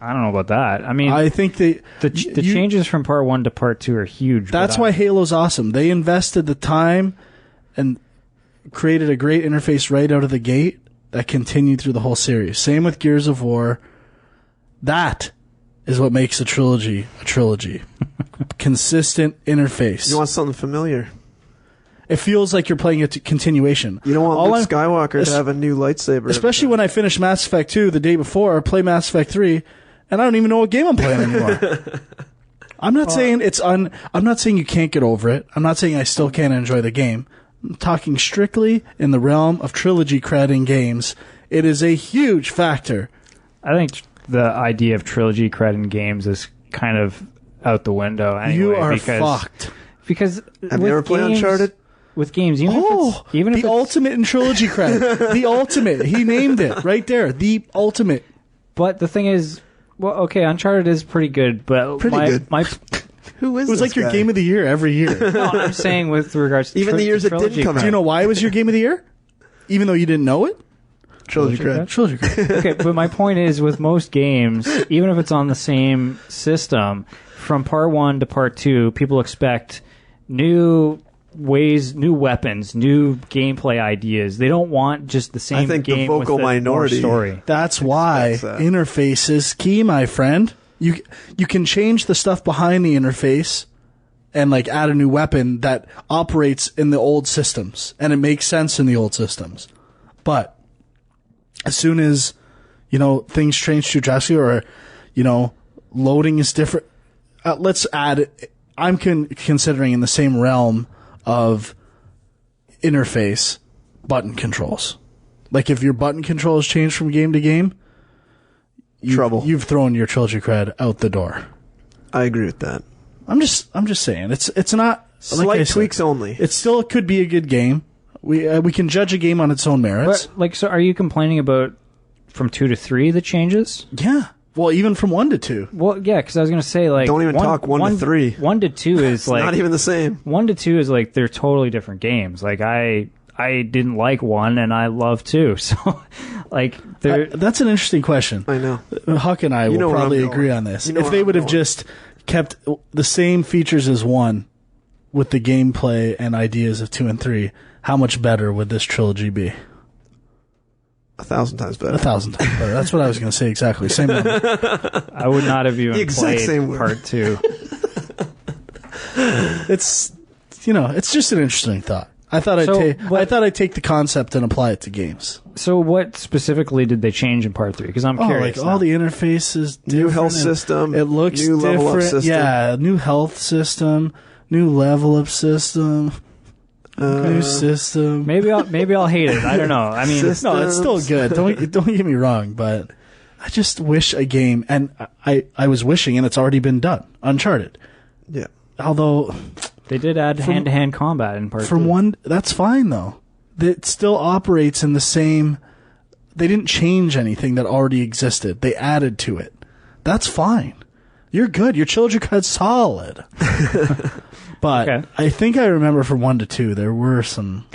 Speaker 1: I don't know about that. I mean,
Speaker 2: I think the
Speaker 1: changes from part 1 to part 2 are huge.
Speaker 2: That's why Halo's awesome. They invested the time and created a great interface right out of the gate that continued through the whole series. Same with Gears of War. That is what makes a trilogy a trilogy. Consistent interface.
Speaker 3: You want something familiar.
Speaker 2: It feels like you're playing a continuation.
Speaker 3: You don't want Luke Skywalker to have a new lightsaber.
Speaker 2: Especially when I finished Mass Effect 2 the day before, I play Mass Effect 3, and I don't even know what game I'm playing anymore. I'm not saying I'm not saying you can't get over it. I'm not saying I still can't enjoy the game. I'm talking strictly in the realm of trilogy cred in games. It is a huge factor.
Speaker 1: I think the idea of trilogy cred in games is kind of out the window anyway.
Speaker 2: You are fucked.
Speaker 1: Because
Speaker 3: have you ever played Uncharted?
Speaker 1: With games, even if
Speaker 2: the ultimate in trilogy cred. The ultimate. He named it right there. The ultimate.
Speaker 1: But the thing is, well, okay, Uncharted is pretty good, but
Speaker 3: good. Who is
Speaker 2: it was
Speaker 3: this
Speaker 2: like your
Speaker 3: guy?
Speaker 2: game of the year every year.
Speaker 1: No, I'm saying with regards to
Speaker 3: even the years it didn't come out.
Speaker 2: Do you know why it was your game of the year? Even though you didn't know it?
Speaker 3: Trilogy cred.
Speaker 2: Trilogy cred.
Speaker 1: Okay, but my point is, with most games, even if it's on the same system, from part 1 to part 2, people expect new ways, new weapons, new gameplay ideas. They don't want just the same
Speaker 3: I think
Speaker 1: game
Speaker 3: the vocal
Speaker 1: with a
Speaker 3: minority
Speaker 1: more story.
Speaker 2: That's why interface is key, my friend. You can change the stuff behind the interface and like add a new weapon that operates in the old systems, and it makes sense in the old systems. But as soon as, things change to Jurassic, or, loading is different, let's add, I'm considering in the same realm of interface, button controls. Like if your button controls change from game to game, you've thrown your trilogy cred out the door.
Speaker 3: I agree with that.
Speaker 2: I'm just saying it's not
Speaker 3: slight tweaks only.
Speaker 2: It still could be a good game. We can judge a game on its own merits.
Speaker 1: But, so are you complaining about from 2 to 3 the changes?
Speaker 2: Yeah. Well, even from 1 to 2.
Speaker 1: Well, yeah, because I was going to say, like...
Speaker 3: Don't even talk 1 to 3.
Speaker 1: 1 to 2 is like...
Speaker 3: not even the same.
Speaker 1: 1 to 2 is like, they're totally different games. Like, I didn't like 1, and I love 2. So, like,
Speaker 2: that's an interesting question.
Speaker 3: I know.
Speaker 2: Huck and I will probably agree on this. If they would have just kept the same features as 1 with the gameplay and ideas of 2 and 3, how much better would this trilogy be?
Speaker 3: 1,000 times better.
Speaker 2: 1,000 times better. That's what I was going to say exactly. Same number.
Speaker 1: I would not have even
Speaker 3: exact
Speaker 1: played
Speaker 3: same word.
Speaker 1: part 2.
Speaker 2: It's just an interesting thought. I thought I'd take the concept and apply it to games.
Speaker 1: So what specifically did they change in part 3? Because I'm curious.
Speaker 2: Like all the interfaces,
Speaker 3: new health system.
Speaker 2: It looks
Speaker 3: new
Speaker 2: different.
Speaker 3: Level up system.
Speaker 2: Yeah, new health system, new level up system. New system.
Speaker 1: Maybe I'll hate it. I don't know. I mean,
Speaker 2: no, it's still good. Don't get me wrong, but I just wish a game, and I was wishing, and it's already been done. Uncharted.
Speaker 3: Yeah.
Speaker 2: Although
Speaker 1: they did add hand-to-hand combat in part 2.
Speaker 2: From 1, that's fine though. It still operates in the same. They didn't change anything that already existed. They added to it. That's fine. You're good. Your children cut solid. But okay. I think I remember from 1 to 2, there were some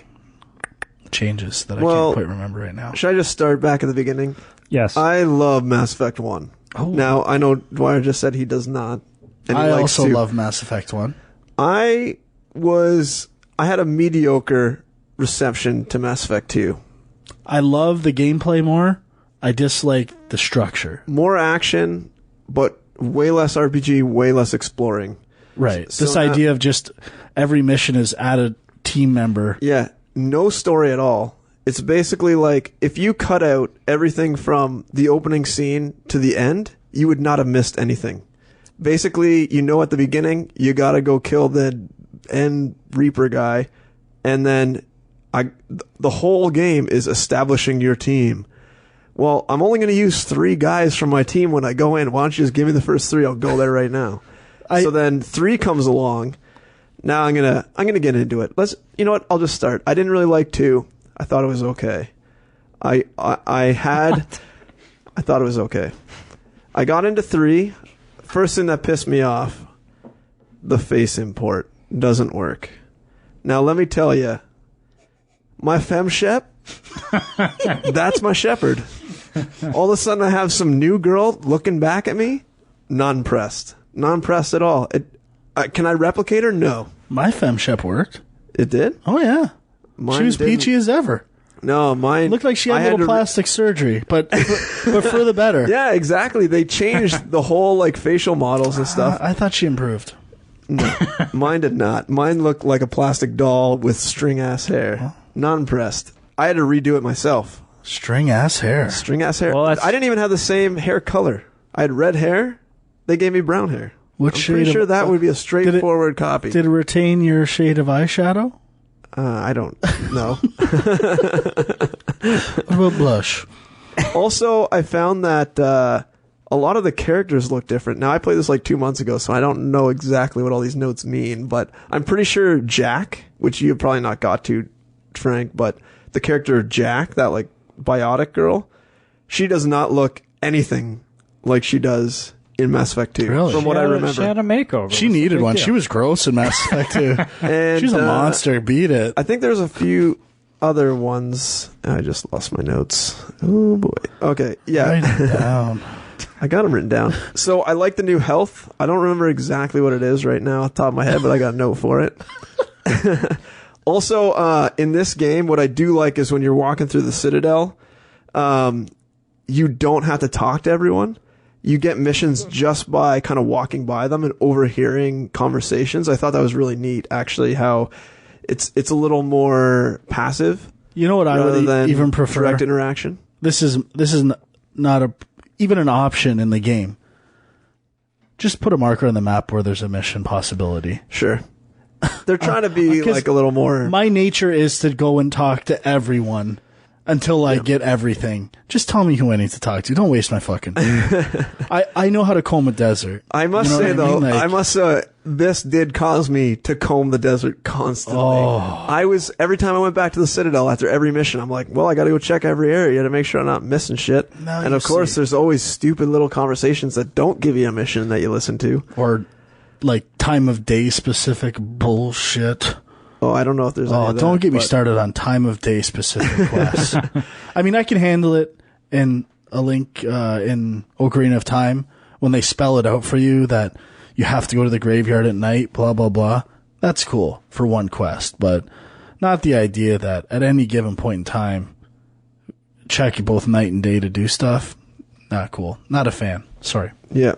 Speaker 2: changes that I can't quite remember right now.
Speaker 3: Should I just start back at the beginning?
Speaker 1: Yes.
Speaker 3: I love Mass Effect 1.
Speaker 2: Oh.
Speaker 3: Now, I know Dwyer just said he does not. And
Speaker 2: I also love Mass Effect 1.
Speaker 3: I had a mediocre reception to Mass Effect 2.
Speaker 2: I love the gameplay more. I dislike the structure.
Speaker 3: More action, but way less RPG, way less exploring.
Speaker 2: Right. So this idea of just every mission is add a team member.
Speaker 3: Yeah. No story at all. It's basically like if you cut out everything from the opening scene to the end, you would not have missed anything. Basically, at the beginning, you got to go kill the End Reaper guy, and then the whole game is establishing your team. Well, I'm only going to use 3 guys from my team when I go in. Why don't you just give me the first 3? I'll go there right now. So then 3 comes along. Now I'm gonna get into it. You know what? I'll just start. I didn't really like 2. I thought it was okay. I thought it was okay. I got into 3. First thing that pissed me off, the face import doesn't work. Now let me tell you, my FemShep, that's my shepherd. All of a sudden I have some new girl looking back at me. Not impressed. Not impressed at all. Can I replicate her? No.
Speaker 2: My FemShep worked.
Speaker 3: It did?
Speaker 2: Oh, yeah. She was peachy as ever.
Speaker 3: No, mine...
Speaker 2: Looked like she had a little plastic surgery, but for the better.
Speaker 3: Yeah, exactly. They changed the whole facial models and stuff.
Speaker 2: I thought she improved.
Speaker 3: No, mine did not. Mine looked like a plastic doll with string-ass hair. Huh? Not impressed. I had to redo it myself.
Speaker 2: String-ass hair.
Speaker 3: String-ass hair.
Speaker 1: Well,
Speaker 3: I didn't even have the same hair color. I had red hair. They gave me brown hair.
Speaker 2: What
Speaker 3: I'm
Speaker 2: shade
Speaker 3: pretty sure
Speaker 2: of,
Speaker 3: that would be a straightforward copy.
Speaker 2: Did it retain your shade of eyeshadow?
Speaker 3: I don't know.
Speaker 2: What about blush?
Speaker 3: Also, I found that a lot of the characters look different. Now, I played this like 2 months ago, so I don't know exactly what all these notes mean, but I'm pretty sure Jack, which you have probably not got to, Frank, but the character Jack, that like biotic girl, she does not look anything like she does in Mass Effect 2,
Speaker 2: Really?
Speaker 3: from what I remember.
Speaker 1: She had a makeover.
Speaker 2: She needed one. She was gross in Mass Effect 2.
Speaker 3: And,
Speaker 2: She's a monster. Beat it.
Speaker 3: I think there's a few other ones. I just lost my notes. Oh, boy. Okay, yeah.
Speaker 2: Write it down.
Speaker 3: I got them written down. So I like the new health. I don't remember exactly what it is right now off the top of my head, but I got a note for it. Also, in this game, what I do like is when you're walking through the Citadel, you don't have to talk to everyone. You get missions just by kind of walking by them and overhearing conversations. I thought that was really neat, actually, how it's a little more passive.
Speaker 2: You know what I would even prefer?
Speaker 3: Direct interaction.
Speaker 2: This is not even an option in the game. Just put a marker on the map where there's a mission possibility.
Speaker 3: Sure. They're trying to be like a little more...
Speaker 2: My nature is to go and talk to everyone until I get everything. Just tell me who I need to talk to. Don't waste my fucking time. I know how to comb a desert.
Speaker 3: I must say, though, this did cause me to comb the desert constantly. Every time I went back to the Citadel after every mission, I'm like, well, I got to go check every area to make sure I'm not missing shit. And of course, there's always stupid little conversations that don't give you a mission that you listen to.
Speaker 2: Or like time of day specific bullshit.
Speaker 3: Oh, I don't know if there's any of that,
Speaker 2: don't get me started on time of day specific quests. I mean, I can handle it in a link in Ocarina of Time when they spell it out for you that you have to go to the graveyard at night, blah, blah, blah. That's cool for one quest, but not the idea that at any given point in time, check both night and day to do stuff. Not cool. Not a fan. Sorry.
Speaker 3: Yeah.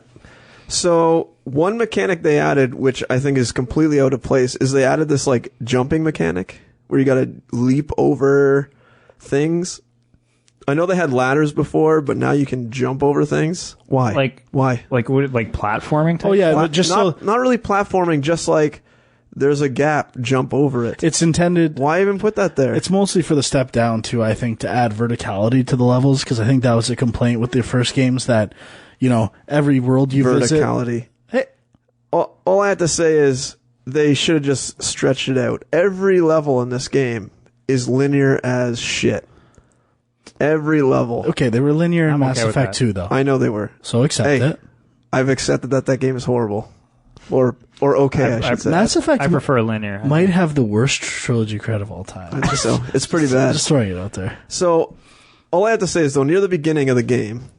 Speaker 3: So one mechanic they added, which I think is completely out of place, is they added this like jumping mechanic where you got to leap over things. I know they had ladders before, but now you can jump over things. Why? Why?
Speaker 1: Like platforming type?
Speaker 2: Oh yeah, but just
Speaker 3: not really platforming, just like there's a gap, jump over it.
Speaker 2: It's intended.
Speaker 3: Why even put that there?
Speaker 2: It's mostly for the step down too, I think, to add verticality to the levels, because I think that was a complaint with the first games that, you know, every world you visit.
Speaker 3: Verticality. Hey, all I have to say is they should have just stretched it out. Every level in this game is linear as shit. Every level.
Speaker 2: Okay, they were linear in Mass Effect 2, though.
Speaker 3: I know they were.
Speaker 2: So accept it.
Speaker 3: I've accepted that game is horrible. Or okay, I should say.
Speaker 2: Mass Effect
Speaker 1: I prefer linear.
Speaker 2: might have the worst trilogy credit of all time.
Speaker 3: So it's pretty bad.
Speaker 2: Just throwing it out there.
Speaker 3: So all I have to say is, though, near the beginning of the game,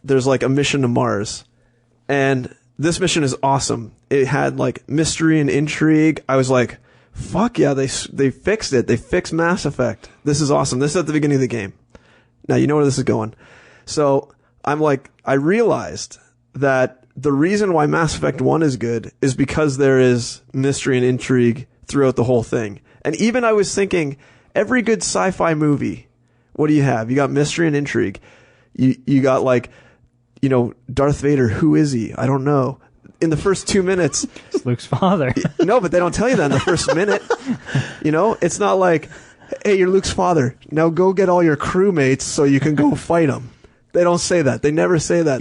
Speaker 3: there's like a mission to Mars. And this mission is awesome. It had like mystery and intrigue. I was like, fuck yeah, they fixed it. They fixed Mass Effect. This is awesome. This is at the beginning of the game. Now, you know where this is going. So I'm like, I realized that the reason why Mass Effect 1 is good is because there is mystery and intrigue throughout the whole thing. And even I was thinking, every good sci-fi movie, what do you have? You got mystery and intrigue. You got like, you know, Darth Vader, who is he? I don't know. In the first 2 minutes.
Speaker 1: It's Luke's father.
Speaker 3: No, but they don't tell you that in the first minute. You know, it's not like, hey, you're Luke's father. Now go get all your crewmates so you can go fight them. They don't say that. They never say that.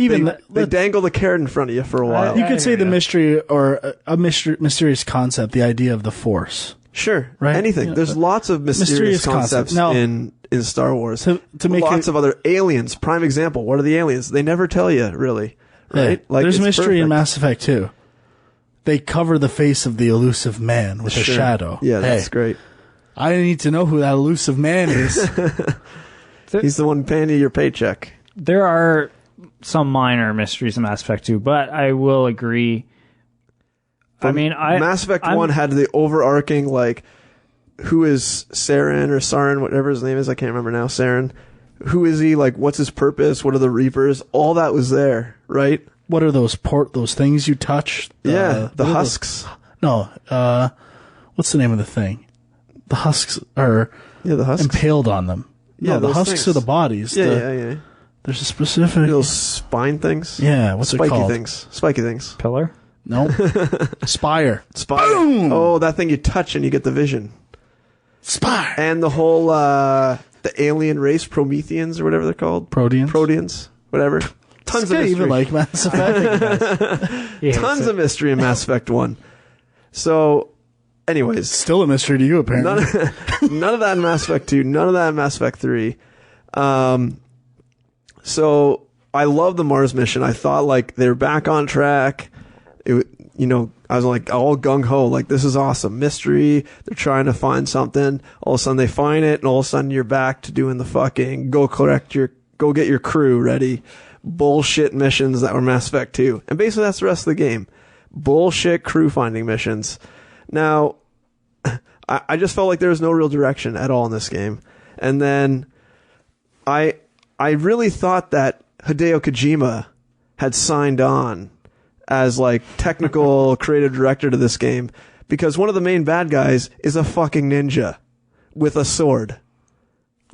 Speaker 3: They dangle the carrot in front of you for a while.
Speaker 2: You could say the mystery or a mysterious concept, the idea of the Force.
Speaker 3: Sure.
Speaker 2: Right?
Speaker 3: Anything.
Speaker 2: Yeah.
Speaker 3: There's lots of mysterious concepts
Speaker 2: now,
Speaker 3: in Star Wars.
Speaker 2: To make
Speaker 3: lots of other aliens. Prime example. What are the aliens? They never tell you, really. Right?
Speaker 2: Yeah,
Speaker 3: Like,
Speaker 2: there's mystery
Speaker 3: perfect.
Speaker 2: in Mass Effect 2. They cover the face of the elusive man with a shadow.
Speaker 3: Yeah, that's great.
Speaker 2: I need to know who that elusive man is.
Speaker 3: He's the one paying you your paycheck.
Speaker 1: There are some minor mysteries in Mass Effect 2, but I will agree.
Speaker 3: Mass Effect 1 had the overarching, like, who is Senran or Sarin, whatever his name is, I can't remember now, Senran. Who is he? Like, what's his purpose? What are the Reapers? All that was there, right?
Speaker 2: What are those things you touch?
Speaker 3: The husks.
Speaker 2: No, what's the name of the thing? The husks are
Speaker 3: the husks
Speaker 2: impaled on them. No, the husks
Speaker 3: things.
Speaker 2: are the bodies.
Speaker 3: Yeah.
Speaker 2: There's a specific...
Speaker 3: Those spine things?
Speaker 2: Yeah, what's it called?
Speaker 3: Spiky things.
Speaker 1: Pillar?
Speaker 2: No. Spire.
Speaker 3: Boom! Oh, that thing you touch and you get the vision.
Speaker 2: Spire!
Speaker 3: And the whole, the alien race, Prometheans or whatever they're called. Proteans. Whatever. Tons of mystery.
Speaker 2: Even like Mass Effect.
Speaker 3: Tons of mystery in Mass Effect 1. So, anyways.
Speaker 2: Still a mystery to you, apparently.
Speaker 3: None of that in Mass Effect 2. None of that in Mass Effect 3. So, I love the Mars mission. I thought, like, they're back on track. I was like all gung-ho, like, this is awesome. Mystery, they're trying to find something. All of a sudden they find it, and all of a sudden you're back to doing the fucking go get your crew ready bullshit missions that were Mass Effect 2. And basically that's the rest of the game. Bullshit crew finding missions. Now, I just felt like there was no real direction at all in this game. And then I really thought that Hideo Kojima had signed on as like technical creative director to this game, because one of the main bad guys is a fucking ninja with a sword.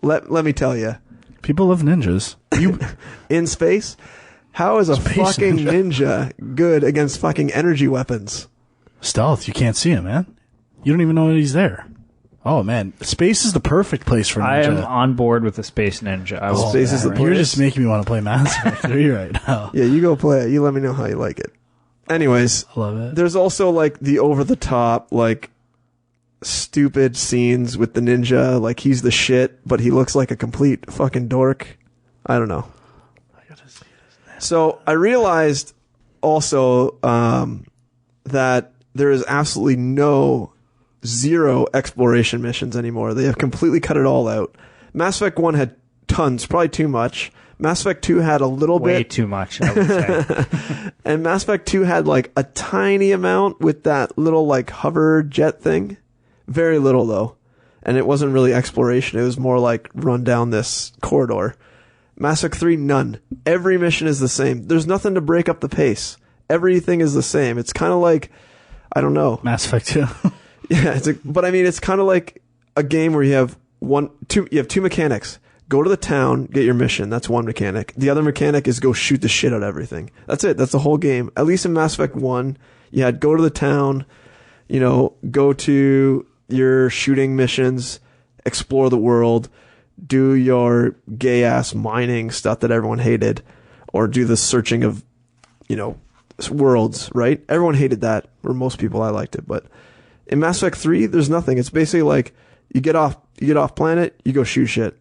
Speaker 3: Let me tell you.
Speaker 2: People love ninjas.
Speaker 3: You in space? How is a fucking ninja good against fucking energy weapons?
Speaker 2: Stealth. You can't see him, man. You don't even know he's there. Oh man, space is the perfect place for ninja.
Speaker 1: I am on board with the space ninja.
Speaker 3: Space is the place.
Speaker 2: You're just making me want to play Mass Effect 3 right now.
Speaker 3: Yeah, you go play it. You let me know how you like it. Anyways,
Speaker 2: I love it.
Speaker 3: There's also like the over the top, like stupid scenes with the ninja. Like he's the shit, but he looks like a complete fucking dork. I don't know.
Speaker 2: I gotta see this.
Speaker 3: So I realized also that there is absolutely zero exploration missions anymore. They have completely cut it all out. Mass Effect 1 had tons, probably too much. Mass Effect 2 had a little
Speaker 1: Way
Speaker 3: bit.
Speaker 1: too much, I would say.
Speaker 3: And Mass Effect 2 had like a tiny amount with that little like hover jet thing. Very little though. And it wasn't really exploration. It was more like run down this corridor. Mass Effect 3, none. Every mission is the same. There's nothing to break up the pace. Everything is the same. It's kind of like, I don't know.
Speaker 2: Mass Effect 2.
Speaker 3: Yeah, but I mean, it's kind of like a game where you have two mechanics. Go to the town, get your mission. That's one mechanic. The other mechanic is go shoot the shit out of everything. That's it. That's the whole game. At least in Mass Effect 1, you had go to the town, go to your shooting missions, explore the world, do your gay-ass mining stuff that everyone hated, or do the searching of, worlds, right? Everyone hated that, or most people. I liked it. But in Mass Effect 3, there's nothing. It's basically like you get off planet, you go shoot shit.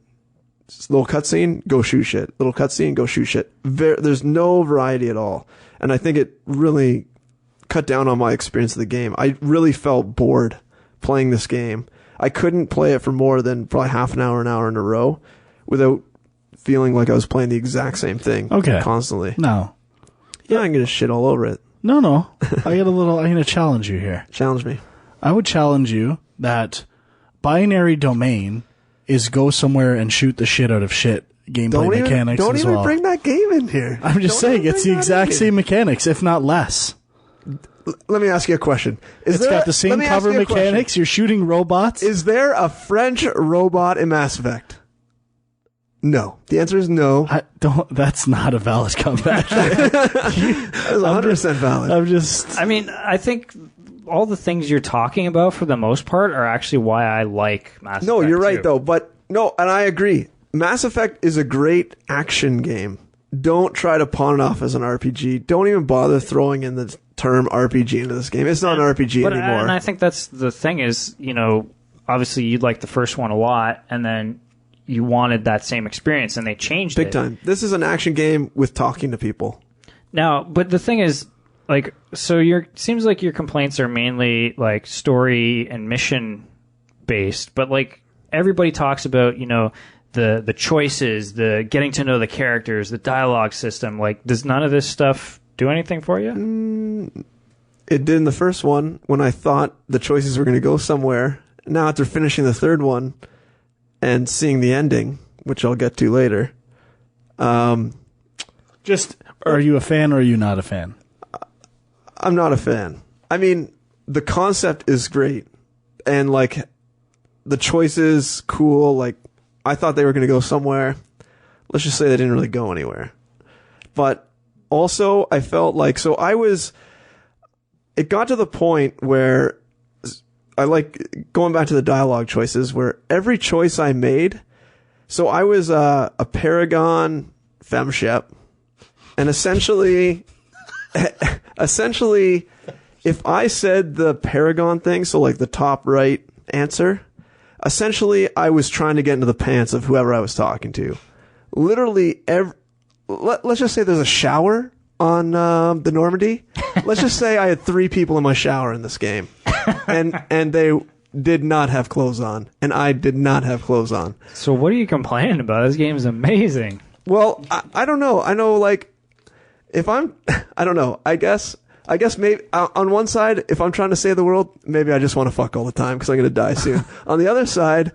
Speaker 3: Little cutscene, go shoot shit. Little cutscene, go shoot shit. There's no variety at all. And I think it really cut down on my experience of the game. I really felt bored playing this game. I couldn't play it for more than probably half an hour in a row without feeling like I was playing the exact same thing constantly.
Speaker 2: No.
Speaker 3: Yeah, I'm going to shit all over it.
Speaker 2: No. I'm going to challenge you here.
Speaker 3: Challenge me.
Speaker 2: I would challenge you that binary domain is go somewhere and shoot the shit out of shit gameplay mechanics
Speaker 3: don't
Speaker 2: as
Speaker 3: even
Speaker 2: well.
Speaker 3: bring that game in here.
Speaker 2: I'm just saying, it's the exact same mechanics, if not less.
Speaker 3: Let me ask you a question.
Speaker 2: It's got the same cover mechanics. You're shooting robots.
Speaker 3: Is there a French robot in Mass Effect? No. The answer is no.
Speaker 2: That's not a valid comeback.
Speaker 3: That is 100% valid.
Speaker 1: I think all the things you're talking about, for the most part, are actually why I like Mass Effect.
Speaker 3: No, you're right, though. But no, and I agree. Mass Effect is a great action game. Don't try to pawn it off as an RPG. Don't even bother throwing in the term RPG into this game. It's not an RPG anymore.
Speaker 1: And I think that's the thing is, obviously you'd like the first one a lot, and then you wanted that same experience, and they changed it.
Speaker 3: Big time. This is an action game with talking to people.
Speaker 1: Now, but the thing is, like, so seems like your complaints are mainly like story and mission based, but like everybody talks about, the choices, the getting to know the characters, the dialogue system. Like, does none of this stuff do anything for you?
Speaker 3: It did in the first one when I thought the choices were going to go somewhere. Now after finishing the third one and seeing the ending, which I'll get to later.
Speaker 2: Are you a fan or are you not a fan?
Speaker 3: I'm not a fan. I mean, the concept is great. And, like, the choices, cool. Like, I thought they were going to go somewhere. let's just say they didn't really go anywhere. But also, I felt like, it got to the point where I like going back to the dialogue choices, where every choice I made, so I was a Paragon femshep, and essentially, if I said the Paragon thing, so like the top right answer, essentially I was trying to get into the pants of whoever I was talking to. Literally, let's just say there's a shower on the Normandy. Let's just say I had 3 people in my shower in this game, and they did not have clothes on, and I did not have clothes on.
Speaker 1: So what are you complaining about? This game is amazing.
Speaker 3: Well, I don't know. I know, like, if I don't know. I guess maybe on one side, if I'm trying to save the world, maybe I just want to fuck all the time because I'm going to die soon. On the other side,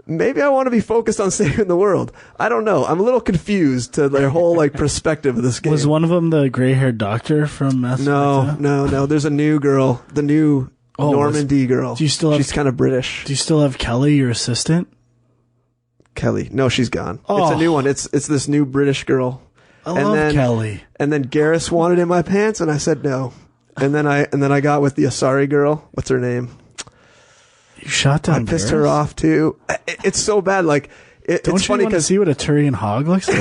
Speaker 3: maybe I want to be focused on saving the world. I don't know. I'm a little confused to their whole like perspective of this game.
Speaker 2: Was one of them the gray-haired doctor from Mass Effect?
Speaker 3: No. There's a new girl, the new Normandy girl.
Speaker 2: Do you still have,
Speaker 3: she's kind of British.
Speaker 2: Do you still have Kelly, your assistant?
Speaker 3: Kelly? No, she's gone. Oh. It's a new one. It's this new British girl.
Speaker 2: I love Kelly.
Speaker 3: And then Garrus wanted in my pants, and I said no. And then I got with the Asari girl. What's her name?
Speaker 2: You shot down.
Speaker 3: I pissed her off too. It's so bad. Like, it's funny
Speaker 2: because see what a Turian hog looks
Speaker 1: like.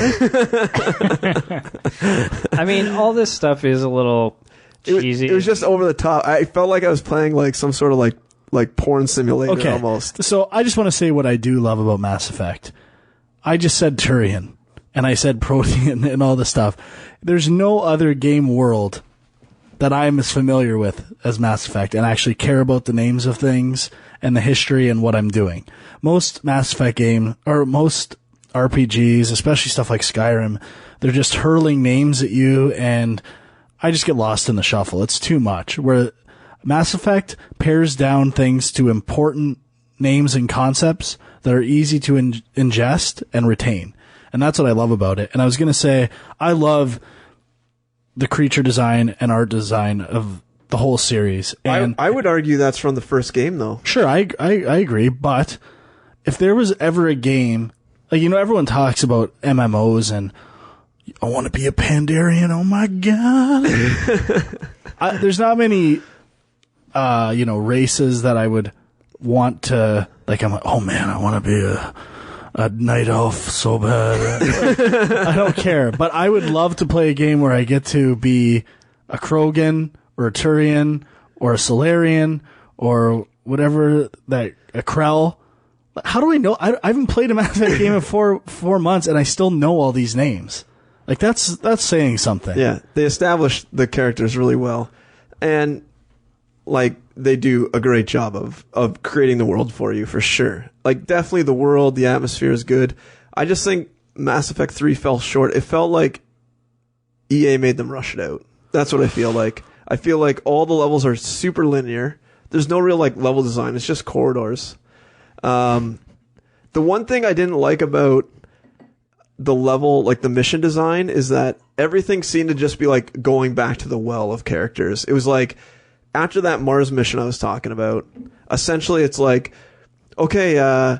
Speaker 1: I mean, all this stuff is a little cheesy.
Speaker 3: It was just over the top. I felt like I was playing like some sort of like porn simulator almost.
Speaker 2: So I just want to say what I do love about Mass Effect. I just said Turian, and I said Protean and all this stuff. There's no other game world that I'm as familiar with as Mass Effect and actually care about the names of things and the history and what I'm doing. Most Mass Effect game, or most RPGs, especially stuff like Skyrim, they're just hurling names at you, and I just get lost in the shuffle. It's too much. Where Mass Effect pares down things to important names and concepts that are easy to ingest and retain. And that's what I love about it. And I was going to say, I love the creature design and art design of the whole series. And
Speaker 3: I would argue that's from the first game, though.
Speaker 2: Sure, I agree. But if there was ever a game, like, you know, everyone talks about MMOs and I want to be a Pandarian. Oh my god! There's not many, races that I would want to like. I'm like, oh man, I want to be a night elf so bad. I don't care, but I would love to play a game where I get to be a Krogan or a Turian or a Solarian or whatever, a Krell. How do I know? I haven't played a Mass Effect game in four months, and I still know all these names. Like, that's saying something.
Speaker 3: Yeah, they established the characters really well, and like they do a great job of creating the world for you, for sure. Like, definitely the world, the atmosphere is good. I just think Mass Effect 3 fell short. It felt like EA made them rush it out. That's what I feel like. I feel like all the levels are super linear. There's no real like level design. It's just corridors. The one thing I didn't like about the level, like the mission design, is that everything seemed to just be like going back to the well of characters. It was like, after that Mars mission I was talking about, essentially it's like, okay,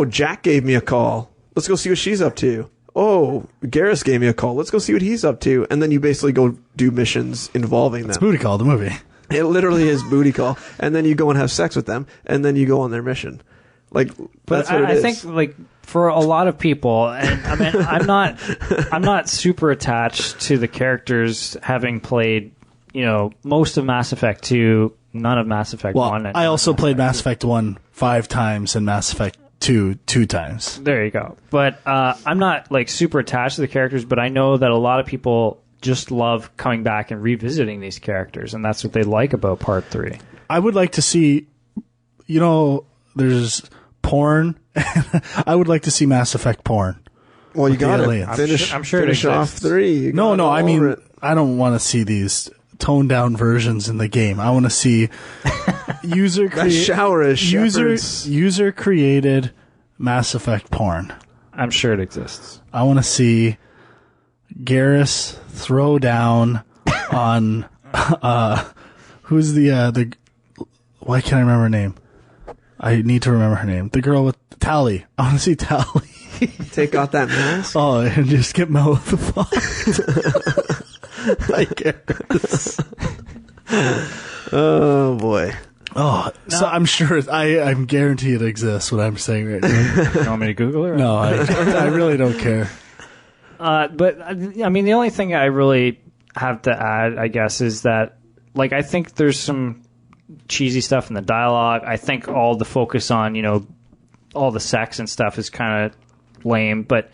Speaker 3: Jack gave me a call. Let's go see what she's up to. Oh, Garrus gave me a call. Let's go see what he's up to. And then you basically go do missions involving them.
Speaker 2: It's Booty Call, the movie.
Speaker 3: It literally is Booty Call. And then you go and have sex with them, and then you go on their mission. Like, that's what it is.
Speaker 1: I think, like, for a lot of people, and I mean, I'm not super attached to the characters, having played, most of Mass Effect 2, none of Mass Effect 1.
Speaker 2: I also played Mass Effect 1 5 times and Mass Effect 2 times.
Speaker 1: There you go. But I'm not like super attached to the characters, but I know that a lot of people just love coming back and revisiting these characters, and that's what they like about Part 3.
Speaker 2: I would like to see, there's porn. I would like to see Mass Effect porn.
Speaker 3: Well, you got to finish.
Speaker 1: I'm sure
Speaker 3: finish off 3.
Speaker 2: No. I mean, I don't want to see these toned down versions in the game. I want to see user created Mass Effect porn.
Speaker 1: I'm sure it exists.
Speaker 2: I want to see Garrus throw down on who's the why can't I remember her name? I need to remember her name. The girl with Tally. I want to see Tally.
Speaker 3: Take off that mask.
Speaker 2: Oh, and just get mouth fucked. I guess.
Speaker 3: Oh boy.
Speaker 2: Oh, so I'm sure I'm guaranteed it exists. What I'm saying right now.
Speaker 1: You want me to Google it?
Speaker 2: No, I really don't care.
Speaker 1: But I mean, the only thing I really have to add, I guess, is that like I think there's some cheesy stuff in the dialogue. I think all the focus on all the sex and stuff is kind of lame, but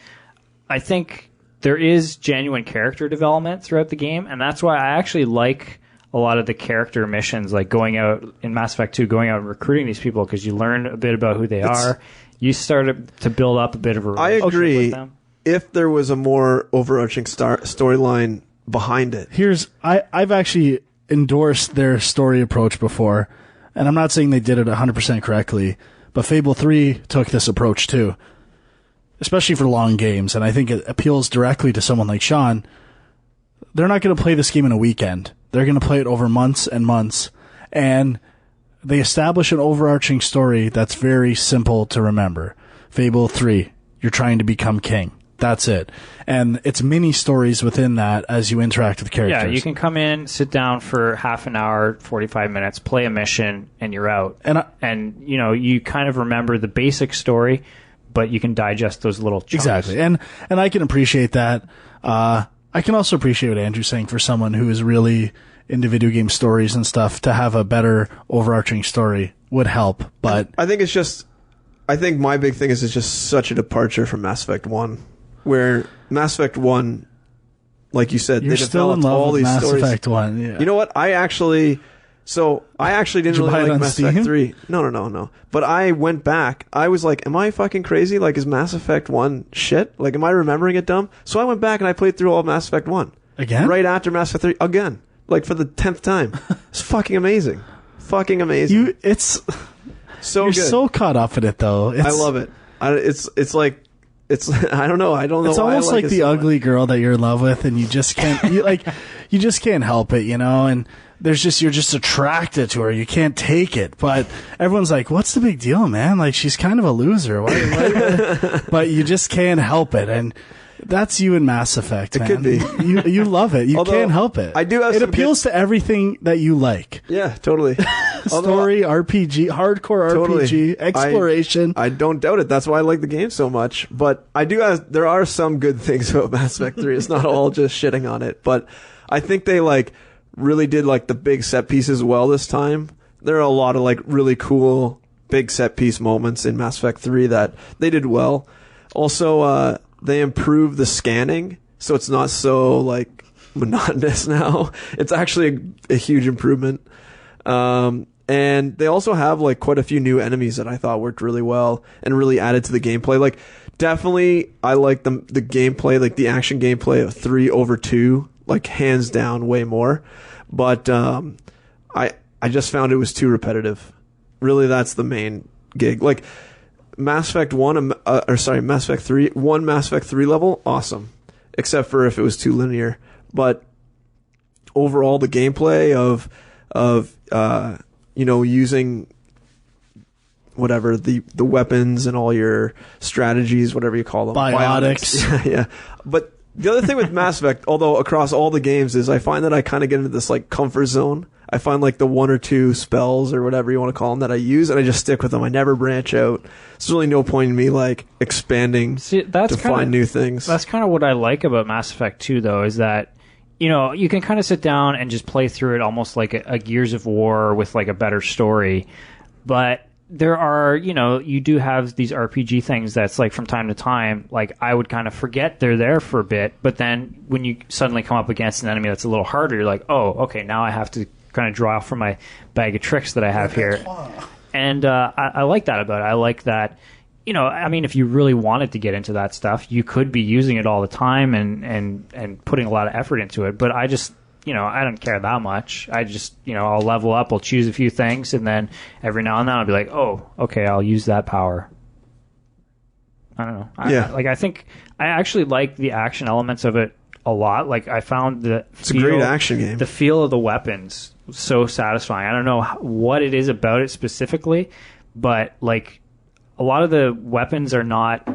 Speaker 1: I think there is genuine character development throughout the game, and that's why I actually like a lot of the character missions, like going out in Mass Effect 2, going out and recruiting these people, because you learn a bit about who they are. You start to build up a bit of a relationship
Speaker 3: I agree.
Speaker 1: with them.
Speaker 3: If there was a more overarching storyline behind it.
Speaker 2: I've actually endorsed their story approach before, and I'm not saying they did it 100% correctly, but Fable 3 took this approach too, especially for long games, and I think it appeals directly to someone like Sean. They're not going to play this game in a weekend. They're going to play it over months and months, and they establish an overarching story that's very simple to remember. Fable 3, you're trying to become king. That's it. And it's mini stories within that as you interact with characters.
Speaker 1: Yeah, you can come in, sit down for half an hour, 45 minutes, play a mission, and you're out. And you kind of remember the basic story, but you can digest those little chunks.
Speaker 2: Exactly. And I can appreciate that. I can also appreciate what Andrew's saying for someone who is really into video game stories and stuff. To have a better overarching story would help. But
Speaker 3: I think my big thing is it's just such a departure from Mass Effect 1, where Mass Effect 1, like you said,
Speaker 2: you're
Speaker 3: they
Speaker 2: still in
Speaker 3: developed
Speaker 2: love
Speaker 3: all
Speaker 2: with
Speaker 3: these
Speaker 2: Mass
Speaker 3: stories.
Speaker 2: Effect 1. Yeah.
Speaker 3: You know what? I actually didn't really like Mass Effect 3. No. But I went back. I was like, am I fucking crazy? Like, is Mass Effect 1 shit? Like, am I remembering it dumb? So I went back and I played through all of Mass Effect 1.
Speaker 2: Again?
Speaker 3: Right after Mass Effect 3. Again. Like, for the 10th time. It's fucking amazing. Fucking amazing.
Speaker 2: You're
Speaker 3: good.
Speaker 2: so caught up in it, though.
Speaker 3: I love it. It's like, I don't know.
Speaker 2: It's almost like the ugly girl that you're in love with, and you just can't, you just can't help it, and you're just attracted to her. You can't take it. But everyone's like, what's the big deal, man? Like, she's kind of a loser. But you just can't help it. And that's you in Mass Effect, man.
Speaker 3: It could be.
Speaker 2: You love it. You can't help it.
Speaker 3: I do have
Speaker 2: it appeals to everything that you like.
Speaker 3: Yeah, totally.
Speaker 2: Story, RPG, hardcore
Speaker 3: totally.
Speaker 2: RPG, exploration.
Speaker 3: I don't doubt it. That's why I like the game so much. But there are some good things about Mass Effect 3. It's not all just shitting on it. But I think they really did the big set pieces well this time. There are a lot of really cool big set piece moments in Mass Effect 3 that they did well. Also, they improved the scanning, so it's not so monotonous now. It's actually a huge improvement. And they also have quite a few new enemies that I thought worked really well and really added to the gameplay. Definitely I like the gameplay, the action gameplay of 3 over 2, hands down way more. But I just found it was too repetitive. Really, that's the main gig. Mass Effect 1 Mass Effect 3, one Mass Effect 3 level, awesome. Except for if it was too linear. But overall the gameplay of using whatever the weapons and all your strategies, whatever you call them,
Speaker 2: biotics.
Speaker 3: Yeah. But the other thing with Mass Effect, although across all the games, is I find that I kind of get into this comfort zone. I find the 1 or 2 spells or whatever you want to call them that I use, and I just stick with them. I never branch out. There's really no point in me expanding to find new things.
Speaker 1: That's kind of what I like about Mass Effect 2, though, is that you can kind of sit down and just play through it almost like a Gears of War with a better story. But there are, you do have these RPG things that's from time to time, I would kind of forget they're there for a bit, but then when you suddenly come up against an enemy that's a little harder, you're like, oh, okay, now I have to kind of draw from my bag of tricks that I have here. And I like that about it. I like that, if you really wanted to get into that stuff, you could be using it all the time and putting a lot of effort into it. But I just, I don't care that much. I just, I'll level up, I'll choose a few things, and then every now and then I'll be like, oh, okay, I'll use that power. I don't know. I think I actually like the action elements of it a lot. I found
Speaker 3: it's a great action game.
Speaker 1: The feel of the weapons so satisfying. I don't know what it is about it specifically, but a lot of the weapons are not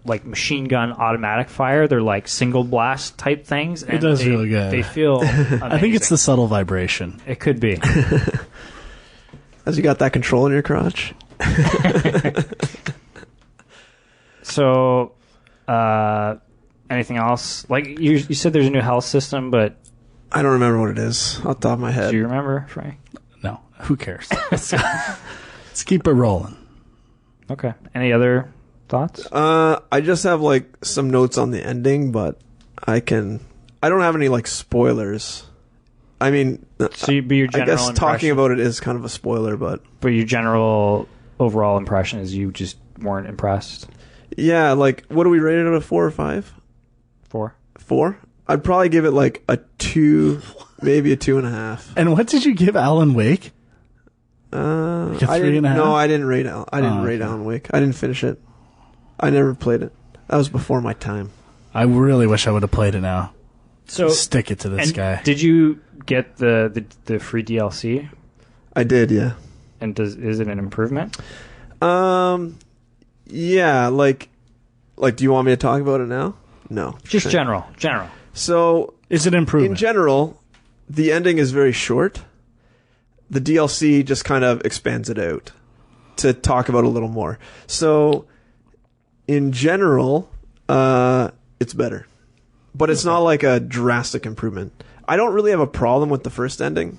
Speaker 1: like machine gun automatic fire. They're like single blast type things. And
Speaker 2: it does feel good.
Speaker 1: They feel amazing.
Speaker 2: I think it's the subtle vibration.
Speaker 1: It could be.
Speaker 3: As you got that control in your crotch.
Speaker 1: So, anything else? Like you said, there's a new health system, but
Speaker 3: I don't remember what it is off the top of my head.
Speaker 1: do you remember, Frank?
Speaker 2: No, who cares? Let's keep it rolling.
Speaker 1: Okay. Any other thoughts?
Speaker 3: I just have like some notes on the ending, but I don't have any like spoilers. I mean,
Speaker 1: So your general
Speaker 3: I guess talking
Speaker 1: impression-
Speaker 3: about it is kind of a spoiler, but
Speaker 1: your general overall impression is you just weren't impressed.
Speaker 3: yeah, like what do we rate it out of 4 or 5?
Speaker 1: 4.
Speaker 3: 4? I'd probably give it like a 2, maybe a 2.5.
Speaker 2: And what did you give Alan Wake?
Speaker 3: Like
Speaker 2: a 3.5?
Speaker 3: No, I didn't rate
Speaker 2: okay.
Speaker 3: Alan Wake. I didn't finish it. I never played it. That was before my time.
Speaker 2: I really wish I would have played it now.
Speaker 1: So
Speaker 2: Stick it to this
Speaker 1: and
Speaker 2: guy.
Speaker 1: Did you get the free DLC?
Speaker 3: I did, yeah.
Speaker 1: And is it an improvement?
Speaker 3: Yeah, like do you want me to talk about it now? No.
Speaker 1: Just
Speaker 3: Okay.
Speaker 1: general.
Speaker 3: So,
Speaker 2: Is it improvement?
Speaker 3: in general, the ending is very short. The DLC just kind of expands it out to talk about a little more. So, in general, it's better. But it's not like a drastic improvement. I don't really have a problem with the first ending.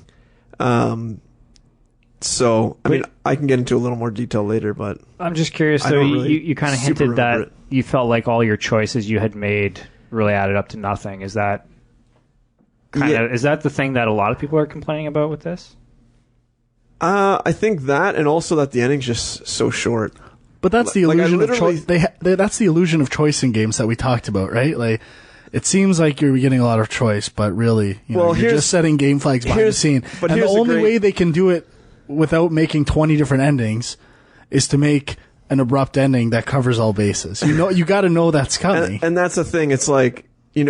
Speaker 3: So, I mean, I can get into a little more detail later, but
Speaker 1: I'm just curious,
Speaker 3: I
Speaker 1: though.
Speaker 3: don't really
Speaker 1: You kind of
Speaker 3: super
Speaker 1: hinted that
Speaker 3: remember
Speaker 1: you felt like all your choices you had made really added up to nothing. Is that is that the thing that a lot of people are complaining about with this?
Speaker 3: I think that, and also that the ending's just so short.
Speaker 2: But that's the
Speaker 3: Like, I
Speaker 2: illusion of
Speaker 3: literally-
Speaker 2: choice. That's the illusion of choice in games that we talked about, right? Like, it seems like you're getting a lot of choice, but really, you're just setting game flags behind the scene.
Speaker 3: But
Speaker 2: and the
Speaker 3: here's the
Speaker 2: only
Speaker 3: great-
Speaker 2: way they can do it without making 20 different endings is to make an abrupt ending that covers all bases. You got to know that's coming.
Speaker 3: And that's the thing. It's like, the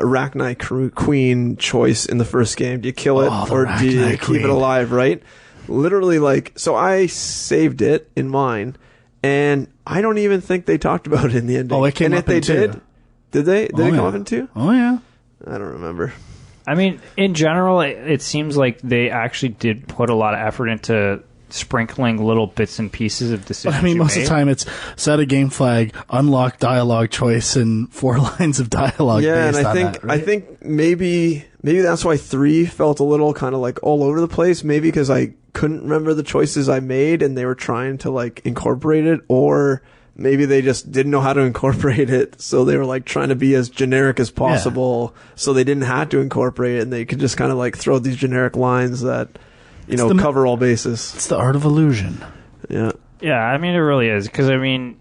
Speaker 3: Arachnite Queen choice in the first game. Do you kill it
Speaker 2: the
Speaker 3: or do you
Speaker 2: Arachnite
Speaker 3: keep
Speaker 2: Queen.
Speaker 3: it alive, right? Literally, so I saved it in mine, and I don't even think they talked about it in the ending.
Speaker 2: Oh, it came
Speaker 3: and
Speaker 2: up
Speaker 3: if they
Speaker 2: in 2.
Speaker 3: did they? Did it come
Speaker 2: yeah.
Speaker 3: up in 2?
Speaker 2: Oh, yeah.
Speaker 3: I don't remember.
Speaker 1: I mean, in general, it seems like they actually did put a lot of effort into sprinkling little bits and pieces of decisions.
Speaker 2: I mean,
Speaker 1: you
Speaker 2: most of
Speaker 1: made.
Speaker 2: the time it's set a game flag, unlock dialogue choice, and 4 lines of dialogue.
Speaker 3: Yeah,
Speaker 2: based
Speaker 3: and I
Speaker 2: on
Speaker 3: think
Speaker 2: that, right?
Speaker 3: I think maybe that's why 3 felt a little kind of like all over the place. Maybe because I couldn't remember the choices I made, and they were trying to like incorporate it, or maybe they just didn't know how to incorporate it, so they were like trying to be as generic as possible, so they didn't have to incorporate it, and they could just kind of like throw these generic lines that cover all bases.
Speaker 2: It's the art of illusion.
Speaker 3: Yeah.
Speaker 1: Yeah, I mean, it really is. Because, I mean,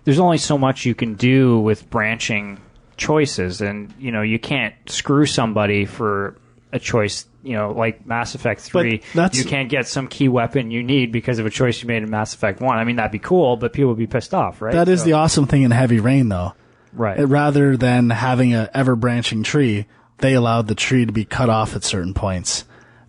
Speaker 1: there's only so much you can do with branching choices. And, you can't screw somebody for a choice, like Mass Effect 3. You can't get some key weapon you need because of a choice you made in Mass Effect 1. I mean, that'd be cool, but people would be pissed off, right?
Speaker 2: That is the awesome thing in Heavy Rain, though.
Speaker 1: Right.
Speaker 2: Rather than having a ever-branching tree, they allowed the tree to be cut off at certain points.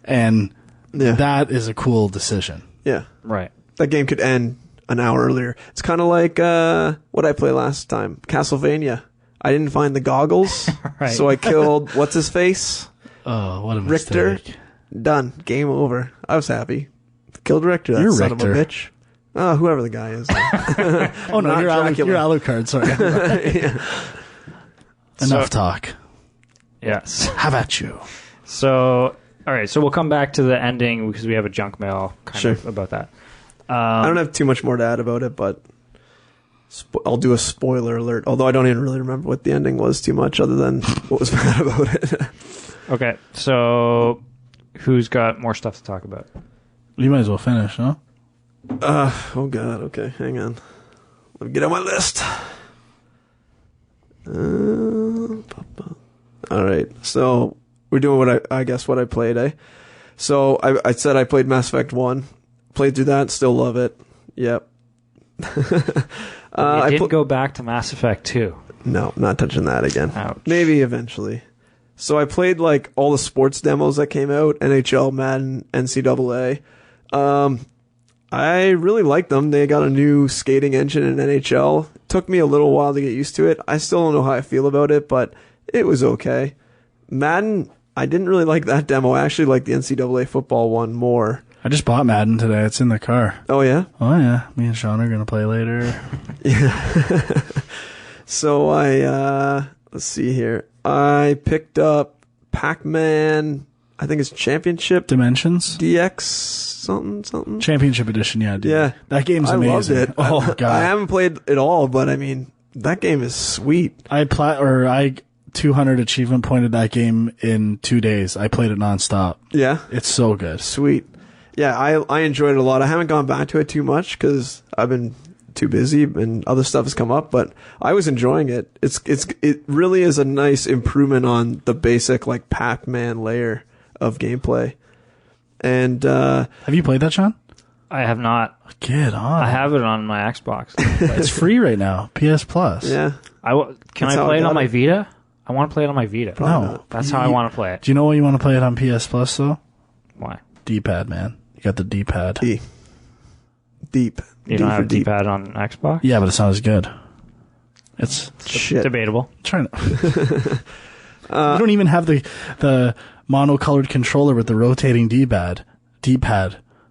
Speaker 2: And that is a cool decision.
Speaker 3: Yeah.
Speaker 1: Right.
Speaker 3: That game could end an hour earlier. It's kind of like what I played last time, Castlevania. I didn't find the goggles,
Speaker 1: Right.
Speaker 3: so I killed what's his face,
Speaker 2: Oh, what a
Speaker 3: Richter.
Speaker 2: mistake.
Speaker 3: Done. Game over. I was happy. Killed Richter. That
Speaker 2: You're
Speaker 3: son
Speaker 2: Richter.
Speaker 3: of a bitch. Oh, whoever the guy is.
Speaker 2: Oh, no,
Speaker 3: Not
Speaker 2: you're
Speaker 3: Dracula.
Speaker 2: Alucard, sorry.
Speaker 3: Yeah.
Speaker 2: Enough talk.
Speaker 1: Yes.
Speaker 2: Have at you.
Speaker 1: So, all right. So we'll come back to the ending because we have a junk mail kind
Speaker 3: Sure.
Speaker 1: of about that.
Speaker 3: I don't have too much more to add about it, but I'll do a spoiler alert. Although I don't even really remember what the ending was too much, other than what was bad about it.
Speaker 1: Okay. So, who's got more stuff to talk about?
Speaker 2: You might as well finish, huh?
Speaker 3: Oh god. Okay, hang on. Let me get on my list. All right. So we're doing what I guess what I played. So I said I played Mass Effect 1. Played through that. Still love it. Yep.
Speaker 1: I didn't go back to Mass Effect 2.
Speaker 3: No, not touching that again.
Speaker 1: Ouch.
Speaker 3: Maybe eventually. So I played like all the sports demos that came out, NHL, Madden, NCAA. I really like them. They got a new skating engine in NHL. Took me a little while to get used to it. I still don't know how I feel about it, but it was okay. Madden, I didn't really like that demo. I actually like the NCAA football one more.
Speaker 2: I just bought Madden today. It's in the car.
Speaker 3: Oh, yeah?
Speaker 2: Oh, yeah. Me and Sean are going to play later.
Speaker 3: Yeah. So let's see here. I picked up Pac-Man, I think it's Championship
Speaker 2: Dimensions?
Speaker 3: DX something.
Speaker 2: Championship Edition, yeah. Dude.
Speaker 3: Yeah.
Speaker 2: That game's
Speaker 3: I
Speaker 2: amazing.
Speaker 3: loved it.
Speaker 2: Oh, God.
Speaker 3: I haven't played it all, but I mean, that game is sweet.
Speaker 2: I 200 achievement pointed that game in 2 days. I played it nonstop.
Speaker 3: Yeah?
Speaker 2: It's so good.
Speaker 3: Sweet. Yeah, I enjoyed it a lot. I haven't gone back to it too much because I've been too busy and other stuff has come up, but I was enjoying it. It really is a nice improvement on the basic like Pac-Man layer of gameplay. And
Speaker 2: have you played that, Sean?
Speaker 1: I have not.
Speaker 2: Get on.
Speaker 1: I have it on my Xbox.
Speaker 2: It's free right now. PS Plus.
Speaker 3: yeah,
Speaker 1: Can
Speaker 3: That's
Speaker 1: I
Speaker 3: how
Speaker 1: play
Speaker 3: I
Speaker 1: it on
Speaker 3: got
Speaker 1: my
Speaker 3: it.
Speaker 1: Vita? I want to play it on my Vita.
Speaker 2: No.
Speaker 1: That's how I want to play it.
Speaker 2: Do you know why you want to play it on PS Plus, though?
Speaker 1: Why?
Speaker 2: D-pad, man. You got the D-pad.
Speaker 3: deep.
Speaker 1: You don't have a D-pad on Xbox?
Speaker 2: Yeah, but it's not as good. It's
Speaker 3: Shit.
Speaker 1: Debatable.
Speaker 2: trying to... you don't even have the monocolored controller with the rotating D-pad.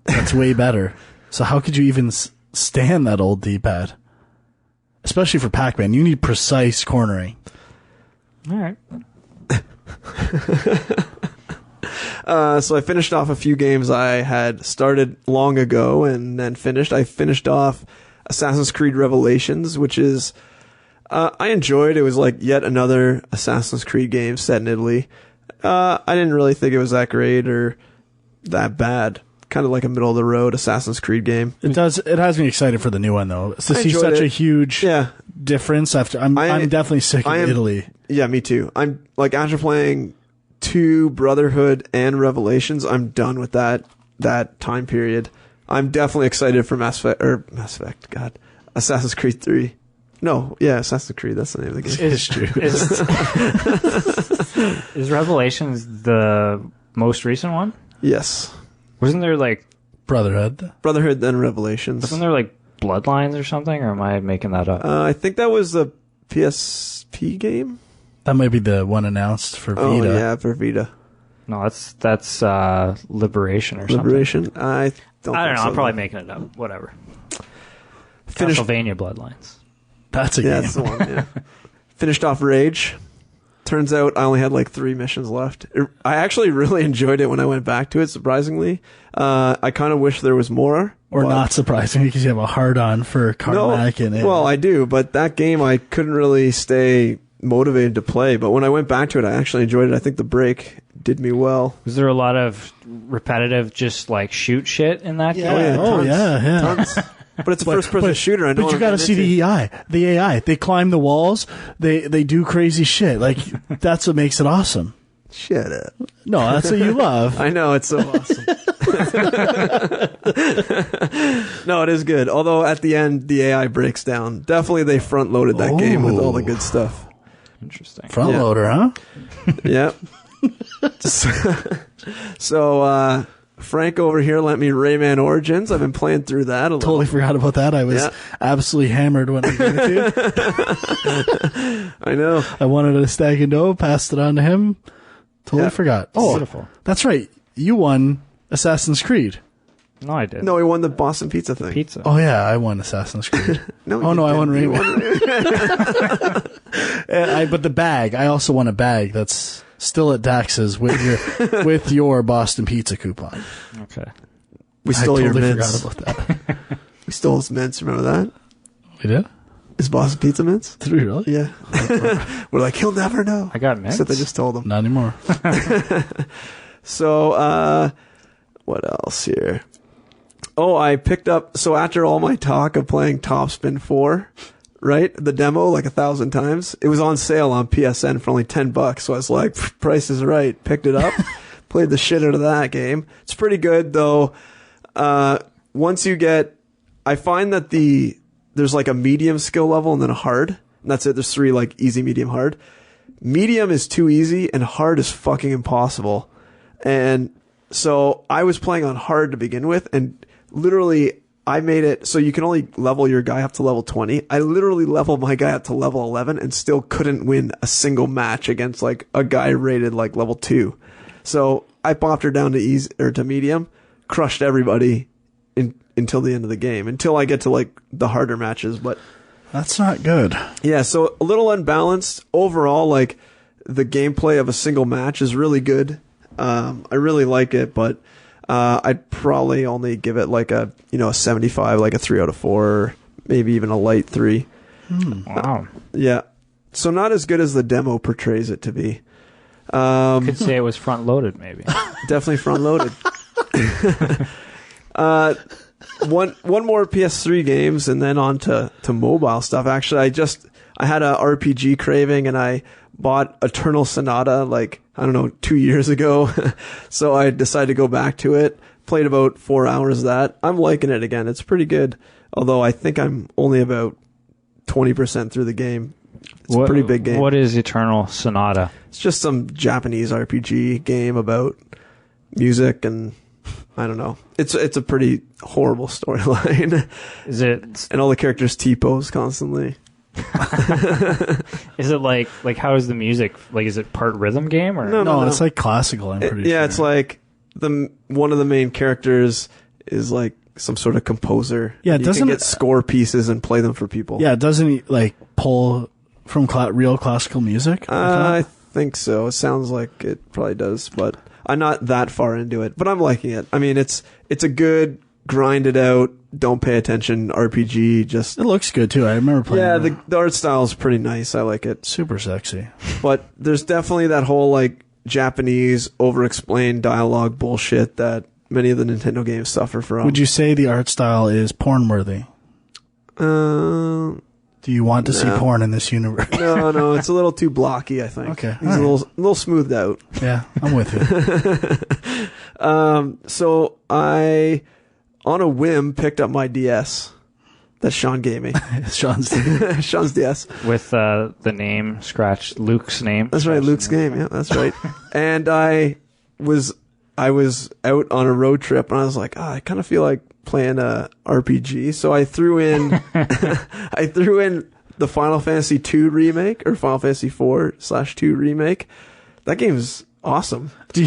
Speaker 2: That's way better. So how could you even stand that old D-pad? Especially for Pac-Man. You need precise cornering.
Speaker 1: All right.
Speaker 3: So I finished off a few games I had started long ago and then finished. I finished off Assassin's Creed Revelations, which is I enjoyed. It was like yet another Assassin's Creed game set in Italy. I didn't really think it was that great or that bad. Kind of like a middle of the road Assassin's Creed game.
Speaker 2: It has me excited for the new one, though. To
Speaker 3: I
Speaker 2: see
Speaker 3: enjoyed
Speaker 2: such
Speaker 3: it.
Speaker 2: a huge difference after I'm definitely sick of Italy.
Speaker 3: Yeah, me too. I'm like after playing 2 Brotherhood and Revelations, I'm done with that time period. I'm definitely excited for Mass Effect. God, Assassin's Creed 3. No, yeah, Assassin's Creed. That's the name of the game.
Speaker 2: It's true.
Speaker 1: Is Revelations the most recent one?
Speaker 3: Yes,
Speaker 1: Wasn't there like
Speaker 2: Brotherhood.
Speaker 3: Brotherhood then Revelations.
Speaker 1: wasn't there like Bloodlines or something, or am I making that up?
Speaker 3: I think that was the PSP game.
Speaker 2: That might be the one announced for Vita.
Speaker 3: Oh yeah, for Vita.
Speaker 1: No, that's Liberation or something.
Speaker 3: Liberation. I don't
Speaker 1: I don't
Speaker 3: think
Speaker 1: know.
Speaker 3: so.
Speaker 1: I'm probably making it up. Whatever.
Speaker 3: Finished-
Speaker 1: Castlevania Bloodlines.
Speaker 2: That's a
Speaker 3: Yeah,
Speaker 2: game.
Speaker 3: that's the one. Yeah. Finished off Rage. Turns out I only had like 3 missions left. I actually really enjoyed it when I went back to it, surprisingly. I kind of wish there was more.
Speaker 2: Or
Speaker 3: but-
Speaker 2: not surprising because you have a hard-on for Carmack in it.
Speaker 3: Well, I do, but that game I couldn't really stay motivated to play. But when I went back to it, I actually enjoyed it. I think the break did me well.
Speaker 1: Was there a lot of repetitive, just like shoot shit in that
Speaker 2: yeah.
Speaker 1: game?
Speaker 2: Oh,
Speaker 3: tons.
Speaker 2: yeah.
Speaker 3: Tons. But it's a first-person shooter. I know
Speaker 2: But you got to see the AI. They climb the walls. They do crazy shit. Like that's what makes it awesome.
Speaker 3: Shut up.
Speaker 2: No, that's what you love.
Speaker 3: I know, it's so awesome. No, it is good. Although at the end, the AI breaks down. Definitely they front-loaded that game with all the good stuff.
Speaker 1: Interesting.
Speaker 2: Front
Speaker 3: Yeah.
Speaker 2: loader, huh?
Speaker 3: Yep. So, Frank over here lent me Rayman Origins. I've been playing through that a little.
Speaker 2: Totally forgot about that. I was
Speaker 3: Yeah.
Speaker 2: absolutely hammered when I gave it to you.
Speaker 3: I know.
Speaker 2: I wanted a stag and dough, passed it on to him. Totally
Speaker 3: Yeah.
Speaker 2: forgot. Oh,
Speaker 1: Beautiful.
Speaker 2: that's right. You won Assassin's Creed.
Speaker 1: No, I did.
Speaker 3: No, he won the Boston Pizza thing.
Speaker 1: Pizza.
Speaker 2: Oh yeah, I won Assassin's Creed.
Speaker 3: No,
Speaker 2: Oh,
Speaker 3: you
Speaker 2: no, I won
Speaker 3: didn't. You
Speaker 2: Rayman. But the bag, I also won a bag that's still at Dax's with your Boston Pizza coupon.
Speaker 1: Okay.
Speaker 3: We stole
Speaker 2: I
Speaker 3: your
Speaker 2: totally
Speaker 3: mints.
Speaker 2: forgot about that.
Speaker 3: We stole his mints. Remember that?
Speaker 2: We did?
Speaker 3: His Boston Pizza mints?
Speaker 2: Did we really?
Speaker 3: Yeah. We're like, he'll never know.
Speaker 1: I got mints.
Speaker 3: Except they just told him.
Speaker 2: Not anymore.
Speaker 3: So, what else here? Oh, I picked up, so after all my talk of playing Topspin 4, right? The demo like 1,000 times. It was on sale on PSN for only $10. So I was like, price is right. Picked it up, played the shit out of that game. It's pretty good though. Once you get, I find that there's like a medium skill level and then a hard. And that's it. There's 3 like easy, medium, hard. Medium is too easy and hard is fucking impossible. And so I was playing on hard to begin with, and literally I made it so you can only level your guy up to level 20. I literally leveled my guy up to level 11 and still couldn't win a single match against like a guy rated like level 2. So I popped her down to easy or to medium, crushed everybody until the end of the game, until I get to like the harder matches. But
Speaker 2: that's not good.
Speaker 3: Yeah, so a little unbalanced. Overall, like the gameplay of a single match is really good. I really like it, but I'd probably only give it like a 75, like a 3 out of 4, maybe even a light 3.
Speaker 1: Wow.
Speaker 3: Yeah. So not as good as the demo portrays it to be.
Speaker 1: Could say it was front loaded, maybe.
Speaker 3: Definitely front loaded. One more PS3 games and then on to mobile stuff. Actually, I had a RPG craving and I bought Eternal Sonata like, I don't know, 2 years ago. So I decided to go back to it. Played about 4 hours of that. I'm liking it again. It's pretty good. Although I think I'm only about 20% through the game. It's a pretty big game.
Speaker 1: What is Eternal Sonata?
Speaker 3: It's just some Japanese RPG game about music and I don't know. It's a pretty horrible storyline.
Speaker 1: Is it?
Speaker 3: And all the characters T-pose constantly.
Speaker 1: Is it like how is the music? Like, is it part rhythm game or
Speaker 2: no? It's like classical. I'm pretty sure.
Speaker 3: Yeah, it's like one of the main characters is like some sort of composer.
Speaker 2: Yeah,
Speaker 3: you can get score pieces and play them for people.
Speaker 2: Yeah, doesn't he like pull from real classical music?
Speaker 3: I think so. It sounds like it probably does, but I'm not that far into it. But I'm liking it. I mean, it's a good grind it out, don't pay attention RPG. Just
Speaker 2: it looks good too. I remember playing.
Speaker 3: Yeah, the art style is pretty nice. I like it.
Speaker 2: Super sexy.
Speaker 3: But there's definitely that whole like Japanese over-explained dialogue bullshit that many of the Nintendo games suffer from.
Speaker 2: Would you say the art style is porn worthy? Do you want to see porn in this universe?
Speaker 3: No, it's a little too blocky, I think.
Speaker 2: Okay.
Speaker 3: He's a little smoothed out.
Speaker 2: Yeah, I'm with
Speaker 3: you. So I, on a whim, picked up my DS that Sean gave me.
Speaker 2: Sean's
Speaker 3: DS.
Speaker 1: With the name scratched, Luke's name.
Speaker 3: That's right, Luke's game. Yeah, that's right. And I was out on a road trip, and I was like, I kind of feel like playing a RPG. So I threw in the Final Fantasy II remake or Final Fantasy 4/2 remake. That game's awesome.
Speaker 2: Do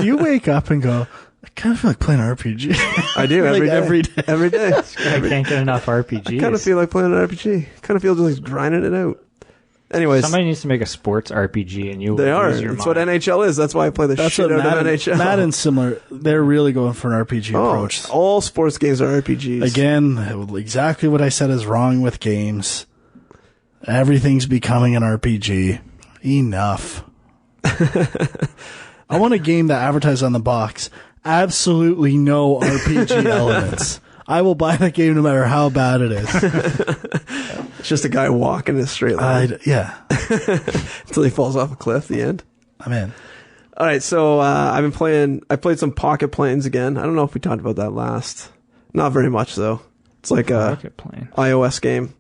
Speaker 2: you wake up and go, I kind of feel like playing an RPG?
Speaker 3: I do every day. Every day.
Speaker 1: I can't get enough RPGs.
Speaker 3: I kind of feel like playing an RPG. Kind of feel just like grinding it out. Anyways,
Speaker 1: somebody needs to make a sports RPG, and
Speaker 3: they are. That's what NHL is. That's why I play the shit out of NHL.
Speaker 2: Madden's similar. They're really going for an RPG approach.
Speaker 3: All sports games are RPGs.
Speaker 2: Again, exactly what I said is wrong with games. Everything's becoming an RPG. Enough. I want a game that advertised on the box. Absolutely no RPG elements. I will buy that game no matter how bad it is.
Speaker 3: It's just a guy walking in a straight line.
Speaker 2: Yeah.
Speaker 3: Until he falls off a cliff at the end.
Speaker 2: I'm in.
Speaker 3: All right, so I played some Pocket Planes again. I don't know if we talked about that last. Not very much, though. It's like a iOS game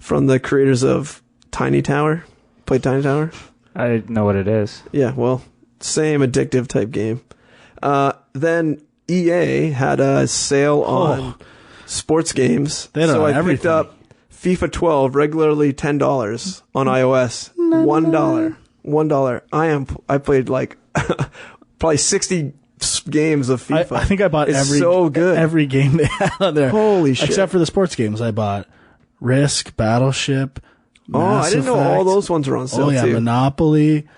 Speaker 3: from the creators of Tiny Tower. Played Tiny Tower?
Speaker 1: I know what it is.
Speaker 3: Yeah, well, same addictive type game. Then EA had a sale on sports games. So I picked up FIFA 12, regularly $10 on iOS. $1. I played like probably 60 games of FIFA.
Speaker 2: I think I bought every game they had on there.
Speaker 3: Holy shit.
Speaker 2: Except for the sports games. I bought Risk, Battleship, Mass
Speaker 3: I didn't know all those ones were on sale too.
Speaker 2: Monopoly.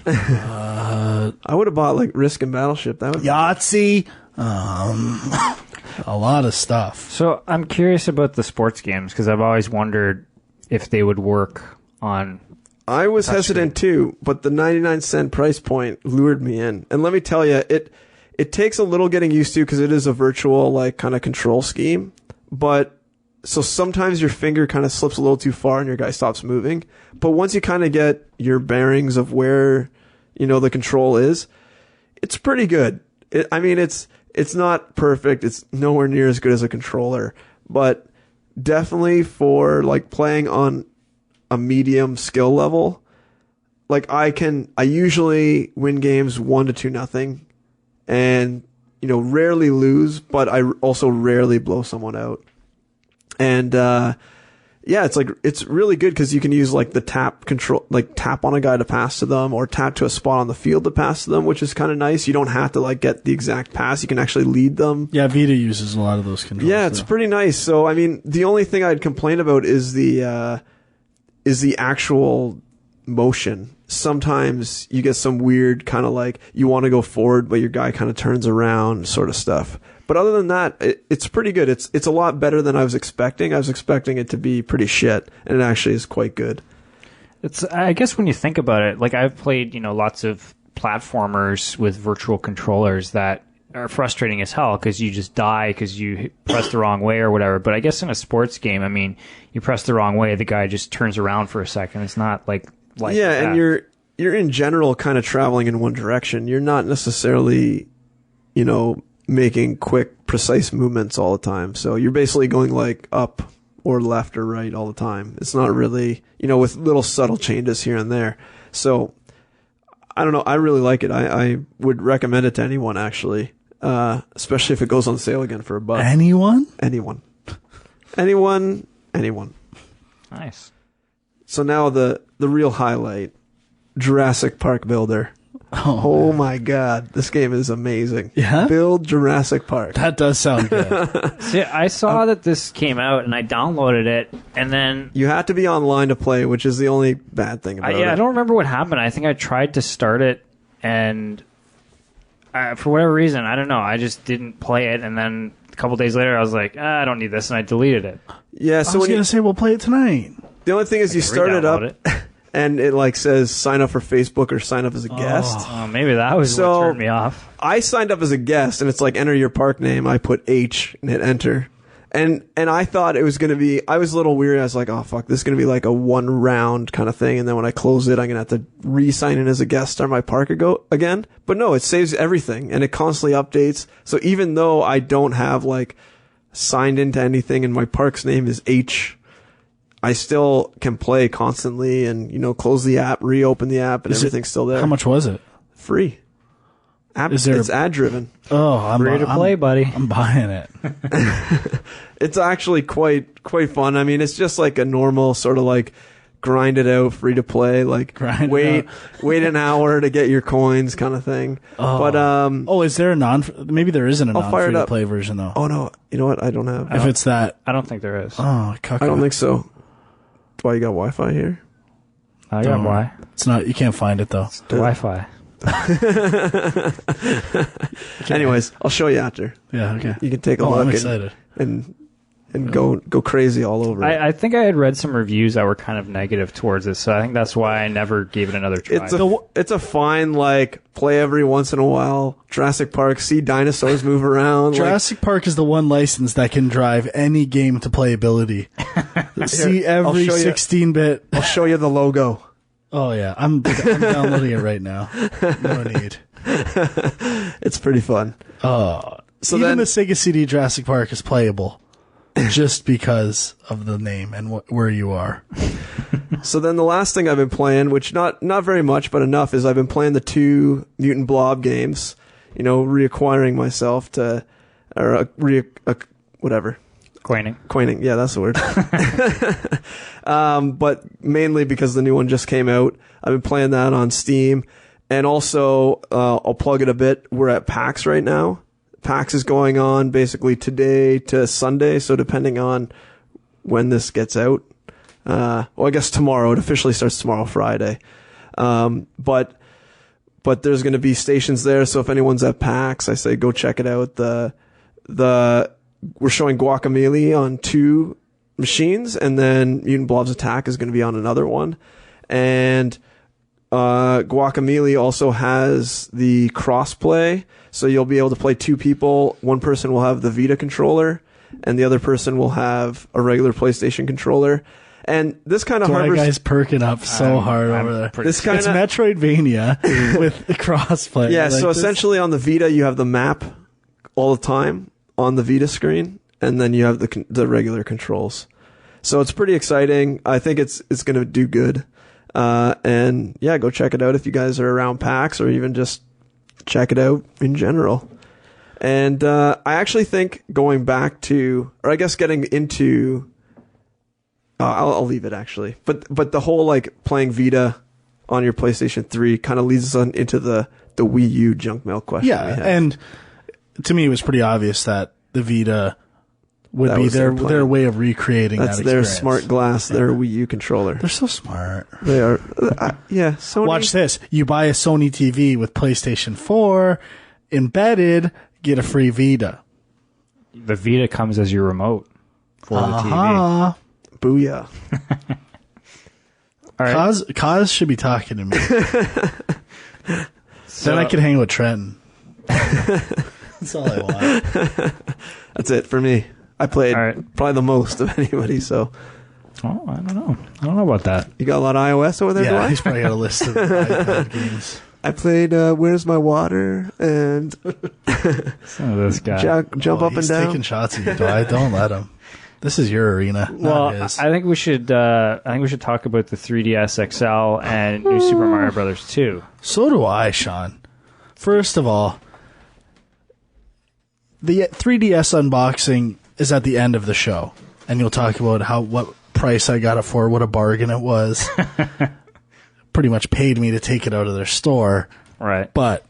Speaker 3: I would have bought like Risk and Battleship. That would
Speaker 2: Yahtzee. A lot of stuff.
Speaker 1: So I'm curious about the sports games because I've always wondered if they would work on.
Speaker 3: I was hesitant too, but the 99-cent price point lured me in. And let me tell you, it takes a little getting used to because it is a virtual like kind of control scheme. But so sometimes your finger kind of slips a little too far and your guy stops moving. But once you kind of get your bearings of where the control is, it's pretty good. It's not perfect. It's nowhere near as good as a controller, but definitely for like playing on a medium skill level. Like I usually win games 1-2-0, and rarely lose, but I also rarely blow someone out. And it's really good because you can use like the tap control, like tap on a guy to pass to them, or tap to a spot on the field to pass to them, which is kind of nice. You don't have to like get the exact pass; you can actually lead them.
Speaker 2: Yeah, Vita uses a lot of those controls.
Speaker 3: Yeah, it's pretty nice. So I mean, the only thing I'd complain about is the actual motion. Sometimes you get some weird kind of like you want to go forward, but your guy kind of turns around, sort of stuff. But other than that, it's pretty good. It's a lot better than I was expecting. I was expecting it to be pretty shit, and it actually is quite good.
Speaker 1: I guess when you think about it, like I've played, lots of platformers with virtual controllers that are frustrating as hell because you just die because you press the wrong way or whatever. But I guess in a sports game, I mean, you press the wrong way, the guy just turns around for a second. It's not like
Speaker 3: yeah,
Speaker 1: that.
Speaker 3: And you're in general kind of traveling in one direction. You're not necessarily, making quick, precise movements all the time. So you're basically going like up or left or right all the time. It's not really, with little subtle changes here and there. So I don't know. I really like it. I would recommend it to anyone, actually, especially if it goes on sale again for $1. Anyone.
Speaker 1: Nice.
Speaker 3: So now the real highlight, Jurassic Park Builder. Oh my God, this game is amazing.
Speaker 2: Yeah?
Speaker 3: Build Jurassic Park.
Speaker 2: That does sound good.
Speaker 1: See, I saw that this came out and I downloaded it, and then
Speaker 3: You had to be online to play, which is the only bad thing about it.
Speaker 1: I don't remember what happened. I think I tried to start it, and for whatever reason, I don't know, I just didn't play it, and then a couple days later I was like, I don't need this, and I deleted it.
Speaker 3: Yeah,
Speaker 2: I
Speaker 3: so
Speaker 2: was going to say, we'll play it tonight.
Speaker 3: the only thing is you start it up and it like says sign up for Facebook or sign up as a guest.
Speaker 1: Oh, maybe that was what turned me off.
Speaker 3: I signed up as a guest, and it's like enter your park name. I put H and hit enter. And I thought it was going to be, I was a little weary. I was like, oh fuck, this is going to be like a one round kind of thing. And then when I close it, I'm going to have to re-sign in as a guest, start my park again. But no, it saves everything and it constantly updates. So even though I don't have like signed into anything and my park's name is H, I still can play constantly and, close the app, reopen the app, and everything's still there.
Speaker 2: How much was it?
Speaker 3: Free. It's ad driven.
Speaker 2: Oh, I'm
Speaker 1: Free to play, buddy.
Speaker 2: I'm buying it.
Speaker 3: It's actually quite fun. I mean, it's just like a normal sort of like grind it out, free to play, like wait an hour to get your coins kind of thing.
Speaker 2: Oh.
Speaker 3: But
Speaker 2: is there maybe there isn't a non-free to play version though.
Speaker 3: Oh no, you know what? I don't have.
Speaker 2: If it's that,
Speaker 1: I don't think there is.
Speaker 2: Oh,
Speaker 3: I don't think so. Why you got Wi-Fi here?
Speaker 1: I got Wi.
Speaker 2: It's not. You can't find it though.
Speaker 1: It's the Wi-Fi.
Speaker 3: Anyways, I'll show you after.
Speaker 2: Yeah, okay.
Speaker 3: You can take a look.
Speaker 2: I'm excited.
Speaker 3: And go crazy all over it.
Speaker 1: I think I had read some reviews that were kind of negative towards it, so I think that's why I never gave it another try.
Speaker 3: It's a fine, like, play every once in a while. Jurassic Park, see dinosaurs move around.
Speaker 2: Jurassic Park is the one license that can drive any game to playability. See every 16-bit.
Speaker 3: I'll show you the logo.
Speaker 2: Oh, yeah. I'm downloading it right now. No need.
Speaker 3: It's pretty fun.
Speaker 2: So even the Sega CD Jurassic Park is playable just because of the name and where you are.
Speaker 3: So then the last thing I've been playing, which not very much, but enough, is I've been playing the 2 Mutant Blob games, reacquiring myself to, or whatever. Acquainting, yeah, that's the word. But mainly because the new one just came out. I've been playing that on Steam. And also, I'll plug it a bit, we're at PAX right now. PAX is going on basically today to Sunday, so depending on when this gets out. I guess tomorrow. It officially starts tomorrow, Friday. But there's going to be stations there, so if anyone's at PAX, I say go check it out. We're showing Guacamelee on 2 machines, and then Mutant Blob's Attack is going to be on another one. And Guacamelee also has the crossplay, so you'll be able to play 2 people. One person will have the Vita controller, and the other person will have a regular PlayStation controller. And this kind of harbors...
Speaker 2: guy's perking up so hard over there. It's Metroidvania with the crossplay.
Speaker 3: Yeah, so essentially on the Vita, you have the map all the time on the Vita screen, and then you have the regular controls. So it's pretty exciting. I think it's going to do good. And yeah, go check it out if you guys are around PAX, or even just check it out in general. And I actually think going back to, or I guess getting into, I'll leave it actually. But the whole like playing Vita on your PlayStation 3 kind of leads us on into the Wii U junk mail question.
Speaker 2: Yeah, and to me, it was pretty obvious that the Vita would be their way of recreating that experience.
Speaker 3: That's their smart glass, their Wii U controller.
Speaker 2: They're so smart.
Speaker 3: They are. Yeah, Sony.
Speaker 2: Watch this. You buy a Sony TV with PlayStation 4 embedded, get a free Vita.
Speaker 1: The Vita comes as your remote for the TV.
Speaker 3: Booyah.
Speaker 1: All right.
Speaker 2: Kaz should be talking to me. Then I could hang with Trenton. That's all I want.
Speaker 3: That's it for me. I played probably the most of anybody, so.
Speaker 1: Oh, I don't know. I don't know about that.
Speaker 3: You got a lot of iOS over there,
Speaker 2: Yeah,
Speaker 3: Dwight?
Speaker 2: he's probably got a list of iPad games.
Speaker 3: I played Where's My Water and
Speaker 1: This guy.
Speaker 3: jump up and
Speaker 2: He's
Speaker 3: down.
Speaker 2: taking shots at you, Dwight. Don't let him. This is your arena.
Speaker 1: Well,
Speaker 2: not his.
Speaker 1: I think we should talk about the 3DS XL and New Super Mario Brothers 2.
Speaker 2: So do I, Sean. First of all, the 3DS unboxing is at the end of the show, and you'll talk about what price I got it for, what a bargain it was. Pretty much paid me to take it out of their store.
Speaker 1: Right.
Speaker 2: But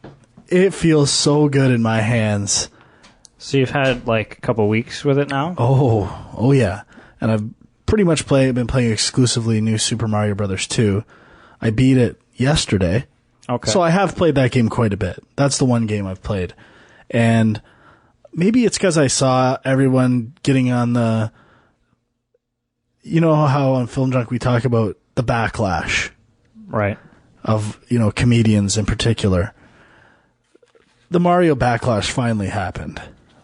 Speaker 2: it feels so good in my hands.
Speaker 1: So you've had like a couple weeks with it now?
Speaker 2: Oh yeah. And I've pretty much been playing exclusively New Super Mario Brothers 2. I beat it yesterday.
Speaker 1: Okay.
Speaker 2: So I have played that game quite a bit. That's the one game I've played. And maybe it's because I saw everyone getting on the... You know how on Film Junk we talk about the backlash.
Speaker 1: Right.
Speaker 2: Of, comedians in particular. The Mario backlash finally happened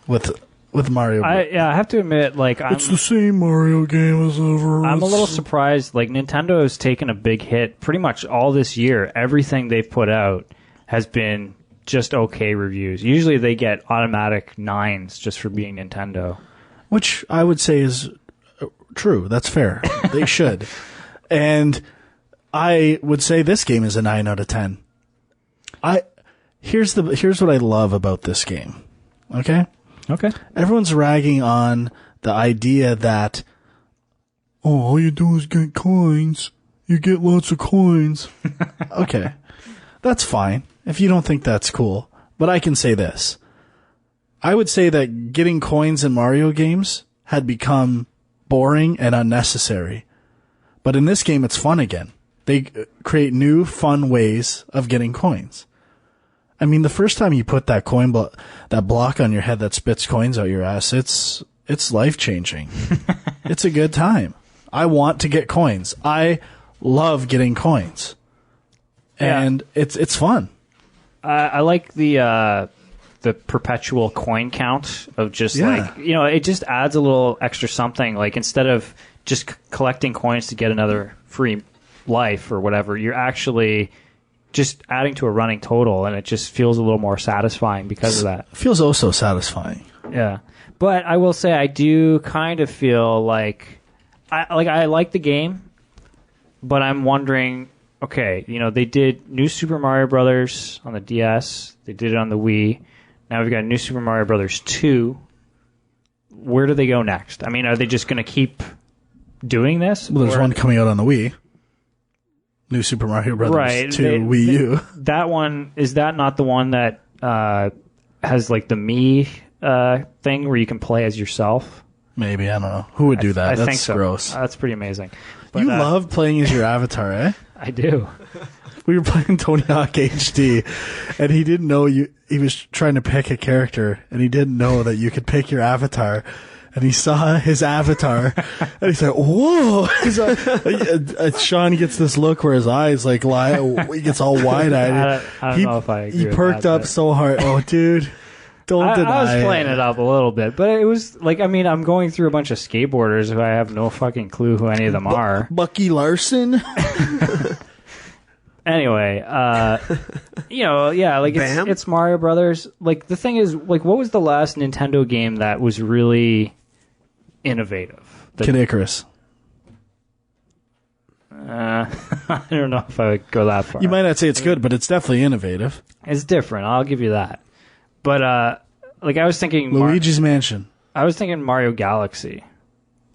Speaker 2: with Mario.
Speaker 1: I have to admit,
Speaker 2: it's the same Mario game as ever.
Speaker 1: I'm a little surprised. Like, Nintendo has taken a big hit pretty much all this year. Everything they've put out has been just okay reviews. Usually they get automatic 9s just for being Nintendo.
Speaker 2: Which I would say is true. That's fair. They should. And I would say this game is a 9 out of 10. Here's what I love about this game. Okay?
Speaker 1: Okay.
Speaker 2: Everyone's ragging on the idea that, all you do is get coins. You get lots of coins. Okay. That's fine if you don't think that's cool. But I can say this. I would say that getting coins in Mario games had become boring and unnecessary. But in this game, it's fun again. They create new, fun ways of getting coins. I mean, the first time you put that that block on your head that spits coins out your ass, it's life-changing. It's a good time. I want to get coins. I love getting coins. And it's fun.
Speaker 1: I like the perpetual coin count of just it just adds a little extra something. Like, instead of just collecting coins to get another free life or whatever, you're actually just adding to a running total, and it just feels a little more satisfying because of that.
Speaker 2: It feels oh so satisfying.
Speaker 1: Yeah. But I will say I do kind of feel like I like the game, but I'm wondering, okay, they did New Super Mario Brothers on the DS, they did it on the Wii. Now we've got New Super Mario Brothers 2. Where do they go next? I mean, are they just going to keep doing this?
Speaker 2: Well, there's one coming out on the Wii. New Super Mario Brothers 2 Wii U.
Speaker 1: That one, is that not the one that has like the Me thing where you can play as yourself?
Speaker 2: Maybe, I don't know. Who would do that?
Speaker 1: I
Speaker 2: That's
Speaker 1: think so.
Speaker 2: Gross.
Speaker 1: That's pretty amazing. But,
Speaker 2: you love playing as your avatar, eh?
Speaker 1: I do.
Speaker 2: We were playing Tony Hawk HD, and he didn't know he was trying to pick a character, and he didn't know that you could pick your avatar. And he saw his avatar, and he's like, whoa. Sean gets this look where his eyes he gets all wide-eyed.
Speaker 1: I don't know if I agree
Speaker 2: He
Speaker 1: with
Speaker 2: perked
Speaker 1: that,
Speaker 2: up so hard. Oh, dude. Don't deny
Speaker 1: I was playing it up a little bit, but it was I'm going through a bunch of skateboarders who I have no fucking clue who any of them are.
Speaker 2: Bucky Larson?
Speaker 1: Anyway, it's Mario Brothers. Like, the thing is, what was the last Nintendo game that was really innovative?
Speaker 2: Kid Icarus.
Speaker 1: I don't know if I would go that far.
Speaker 2: You might not say it's good, but it's definitely innovative.
Speaker 1: It's different. I'll give you that. But like I was thinking
Speaker 2: Luigi's Mansion.
Speaker 1: I was thinking Mario Galaxy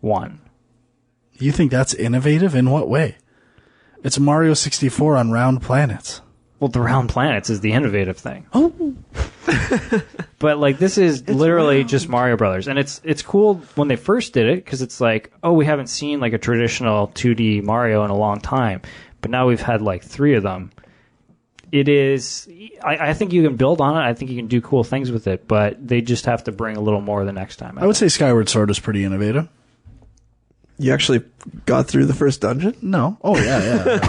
Speaker 1: 1.
Speaker 2: You think that's innovative? In what way? It's Mario 64 on round planets.
Speaker 1: Well, the round planets is the innovative thing.
Speaker 2: Oh.
Speaker 1: But like this is literally just Mario Brothers, and it's cool when they first did it because it's like, oh, we haven't seen like a traditional 2D Mario in a long time, but now we've had like 3 of them. It is, I think you can build on it. I think you can do cool things with it, but they just have to bring a little more the next time.
Speaker 2: I would say Skyward Sword is pretty innovative.
Speaker 3: You actually got through the first dungeon?
Speaker 2: No. Oh, yeah.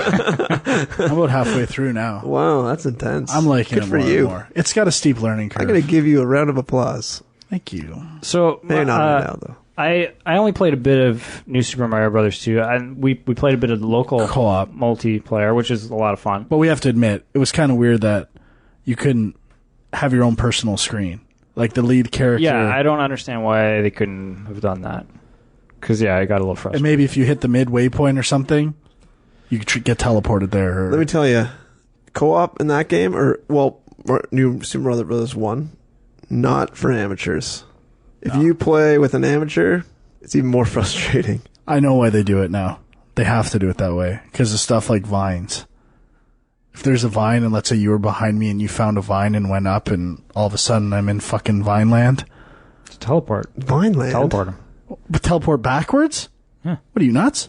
Speaker 2: I'm about halfway through now.
Speaker 3: Wow, that's intense.
Speaker 2: I'm liking
Speaker 3: Good
Speaker 2: it
Speaker 3: for
Speaker 2: more
Speaker 3: you.
Speaker 2: and more. It's got a steep learning curve.
Speaker 3: I'm going to give you a round of applause.
Speaker 2: Thank you.
Speaker 1: So
Speaker 3: Maybe not right now, though.
Speaker 1: I only played a bit of New Super Mario Brothers 2, and we played a bit of the local
Speaker 2: co-op
Speaker 1: multiplayer, which is a lot of fun.
Speaker 2: But we have to admit, it was kind of weird that you couldn't have your own personal screen. Like the lead character.
Speaker 1: Yeah, I don't understand why they couldn't have done that. Because, yeah, I got a little frustrated.
Speaker 2: And maybe if you hit the midway point or something, you could get teleported there. Or...
Speaker 3: Let me tell you, co-op in that game, New Super Mario Brothers 1, not for amateurs. If you play with an amateur, it's even more frustrating.
Speaker 2: I know why they do it now. They have to do it that way because of stuff like vines. If there's a vine and let's say you were behind me and you found a vine and went up and all of a sudden I'm in fucking Vineland.
Speaker 1: Just teleport.
Speaker 3: Vineland?
Speaker 1: Teleport him.
Speaker 2: But teleport backwards?
Speaker 1: Yeah.
Speaker 2: What are you, nuts?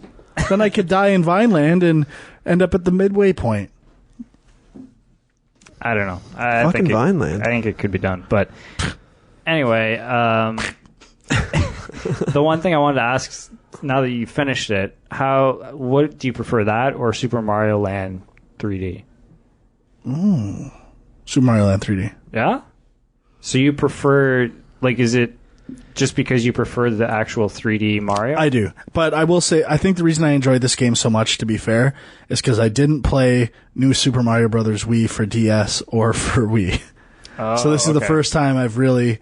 Speaker 2: Then I could die in Vineland and end up at the midway point.
Speaker 1: I don't know.
Speaker 3: Fucking Vineland.
Speaker 1: I think it could be done. But anyway, the one thing I wanted to ask, now that you finished it, what do you prefer, that or Super Mario Land 3D?
Speaker 2: Super Mario Land 3D.
Speaker 1: Yeah? So you prefer, like, is it just because you prefer the actual 3D Mario?
Speaker 2: I do. But I will say, I think the reason I enjoyed this game so much, to be fair, is because I didn't play New Super Mario Brothers Wii for DS or for Wii. So this is the first time I've really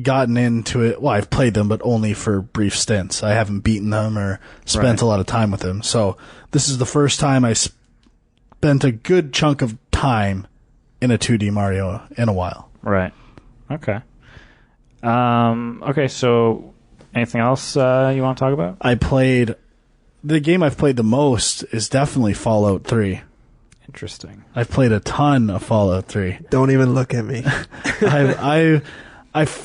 Speaker 2: gotten into it. Well, I've played them, but only for brief stints. I haven't beaten them or spent a lot of time with them. So this is the first time I spent a good chunk of time in a 2D Mario in a while.
Speaker 1: Right. Okay. Okay, so anything else you want to talk about?
Speaker 2: The game I've played the most is definitely Fallout 3.
Speaker 1: Interesting.
Speaker 2: I've played a ton of Fallout 3.
Speaker 3: Don't even look at me.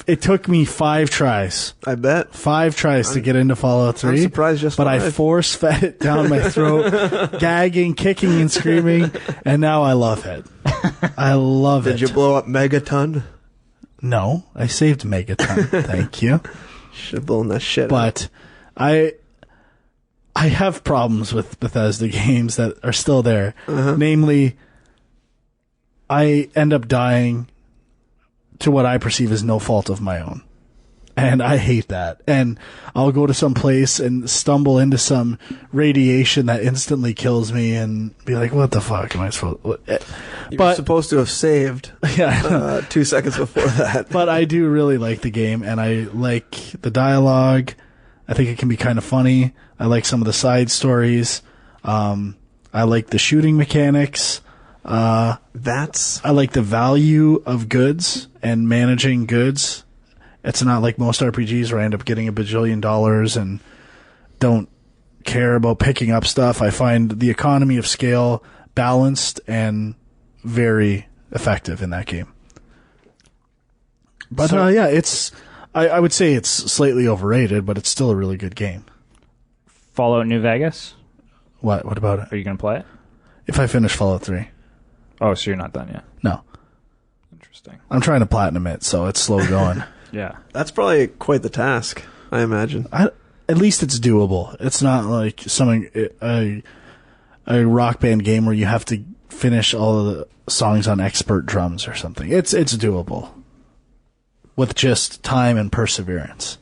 Speaker 2: It took me 5 tries.
Speaker 3: I bet.
Speaker 2: 5 tries to get into Fallout 3.
Speaker 3: I'm surprised just
Speaker 2: But
Speaker 3: 5.
Speaker 2: I force-fed it down my throat, gagging, kicking, and screaming, and now I love it. I love it.
Speaker 3: Did you blow up Megaton?
Speaker 2: No, I saved Megaton. Thank you.
Speaker 3: Should have blown that shit
Speaker 2: But I have problems with Bethesda games that are still there. Namely, I end up dying to what I perceive as no fault of my own. And I hate that. And I'll go to some place and stumble into some radiation that instantly kills me and be like, what the fuck am I supposed to...
Speaker 3: You're supposed to have saved 2 seconds before that.
Speaker 2: But I do really like the game, and I like the dialogue. I think it can be kind of funny. I like some of the side stories. I like the shooting mechanics. I like the value of goods and managing goods. It's not like most RPGs where I end up getting $1 bajillion and don't care about picking up stuff. I find the economy of scale balanced and very effective in that game. But I would say it's slightly overrated, but it's still a really good game.
Speaker 1: Fallout New Vegas?
Speaker 2: What about it?
Speaker 1: Are you going to play it?
Speaker 2: If I finish Fallout 3.
Speaker 1: Oh, so you're not done yet?
Speaker 2: No.
Speaker 1: Interesting.
Speaker 2: I'm trying to platinum it, so it's slow going.
Speaker 1: Yeah.
Speaker 3: That's probably quite the task, I imagine.
Speaker 2: At least it's doable. It's not like a rock band game where you have to finish all of the songs on expert drums or something. It's doable with just time and perseverance.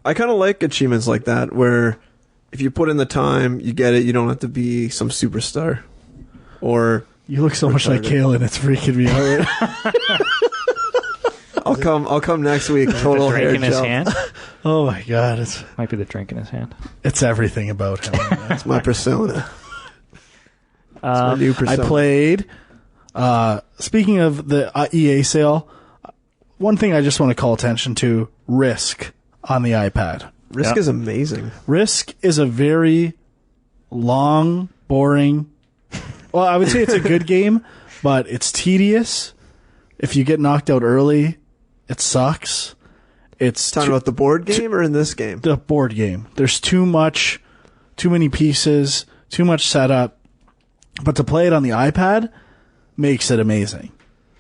Speaker 3: I kind of like achievements like that where if you put in the time, you get it. You don't have to be some superstar. Or
Speaker 2: you look so much like Kalen, it's freaking me out.
Speaker 3: I'll come next week. Total hair
Speaker 1: drink in his
Speaker 3: gel.
Speaker 1: hand?
Speaker 2: Oh my god, it
Speaker 1: Might be the drink in his hand.
Speaker 2: It's everything about him.
Speaker 3: It's my persona. It's my new persona.
Speaker 2: I played. Speaking of the EA sale, one thing I just want to call attention to, Risk on the iPad.
Speaker 3: Risk is amazing.
Speaker 2: Risk is a very long, boring... Well, I would say it's a good game, but it's tedious. If you get knocked out early, it sucks. It's
Speaker 3: talking about the board game or in this game?
Speaker 2: The board game. There's too many pieces, too much setup. But to play it on the iPad makes it amazing.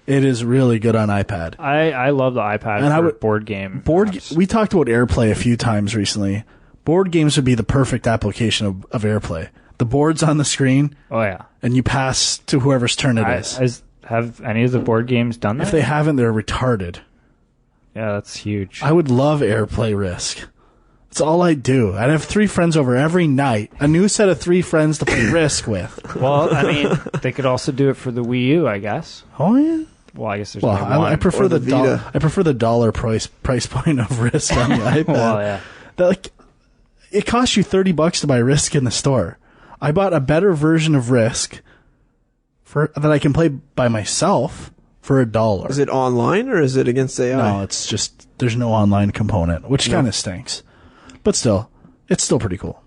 Speaker 2: It is really good on iPad.
Speaker 1: I love the iPad and for board game.
Speaker 2: We talked about AirPlay a few times recently. Board games would be the perfect application of AirPlay. The board's on the screen.
Speaker 1: Oh, yeah.
Speaker 2: And you pass to whoever's turn it is.
Speaker 1: Have any of the board games done that?
Speaker 2: If they haven't, they're retarded.
Speaker 1: Yeah, that's huge.
Speaker 2: I would love AirPlay Risk. That's all I do. I'd have 3 friends over every night. A new set of 3 friends to play Risk with.
Speaker 1: Well, I mean, they could also do it for the Wii U, I guess.
Speaker 2: Oh, yeah?
Speaker 1: Well, I guess there's only one.
Speaker 2: I prefer the
Speaker 3: Vita.
Speaker 2: I prefer the dollar price point of Risk on the iPad.
Speaker 1: Well, yeah.
Speaker 2: It costs you $30 to buy Risk in the store. I bought a better version of Risk that I can play by myself for $1.
Speaker 3: Is it online or is it against AI?
Speaker 2: No, it's just there's no online component, which kind of stinks. But still, it's still pretty cool.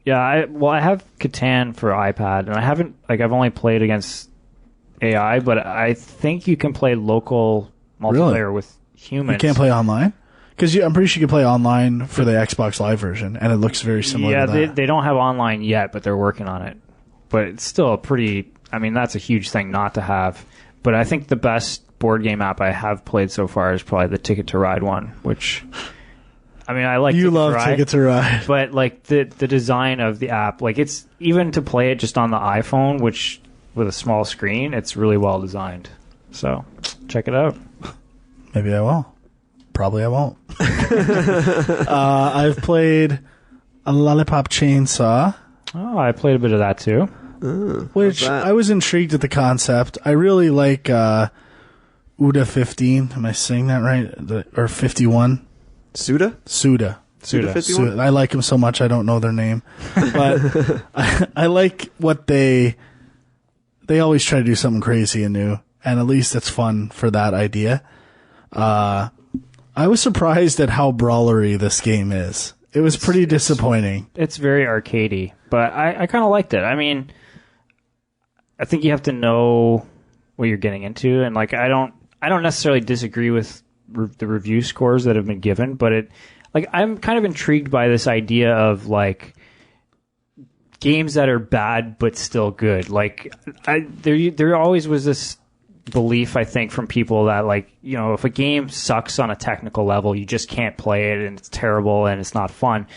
Speaker 1: Yeah, I have Catan for iPad, and I haven't I've only played against AI, but I think you can play local multiplayer with humans.
Speaker 2: You can't play online? Because I'm pretty sure you can play online for the Xbox Live version, and it looks very similar to that.
Speaker 1: Yeah, they don't have online yet, but they're working on it. But it's still a pretty... I mean, that's a huge thing not to have. But I think the best board game app I have played so far is probably the Ticket to Ride one, which... I mean, I like
Speaker 2: You love Ticket to Ride.
Speaker 1: But, the design of the app, it's... Even to play it just on the iPhone, which... With a small screen, it's really well designed. So, check it out.
Speaker 2: Maybe I will. Probably I won't. I've played a Lollipop Chainsaw.
Speaker 1: Oh, I played a bit of that too.
Speaker 2: Which I was intrigued at the concept. I really like OUYA 15. Am I saying that right? Or 51?
Speaker 3: Suda?
Speaker 2: Suda
Speaker 3: 51?
Speaker 2: I like them so much I don't know their name. But I like what they always try to do something crazy and new. And at least it's fun for that idea. I was surprised at how brawlery this game is. It was pretty disappointing.
Speaker 1: It's very arcadey, but I kind of liked it. I mean, I think you have to know what you're getting into, and I don't necessarily disagree with the review scores that have been given, but I'm kind of intrigued by this idea of games that are bad but still good. There always was this belief, I think, from people that if a game sucks on a technical level, you just can't play it and it's terrible and it's not fun.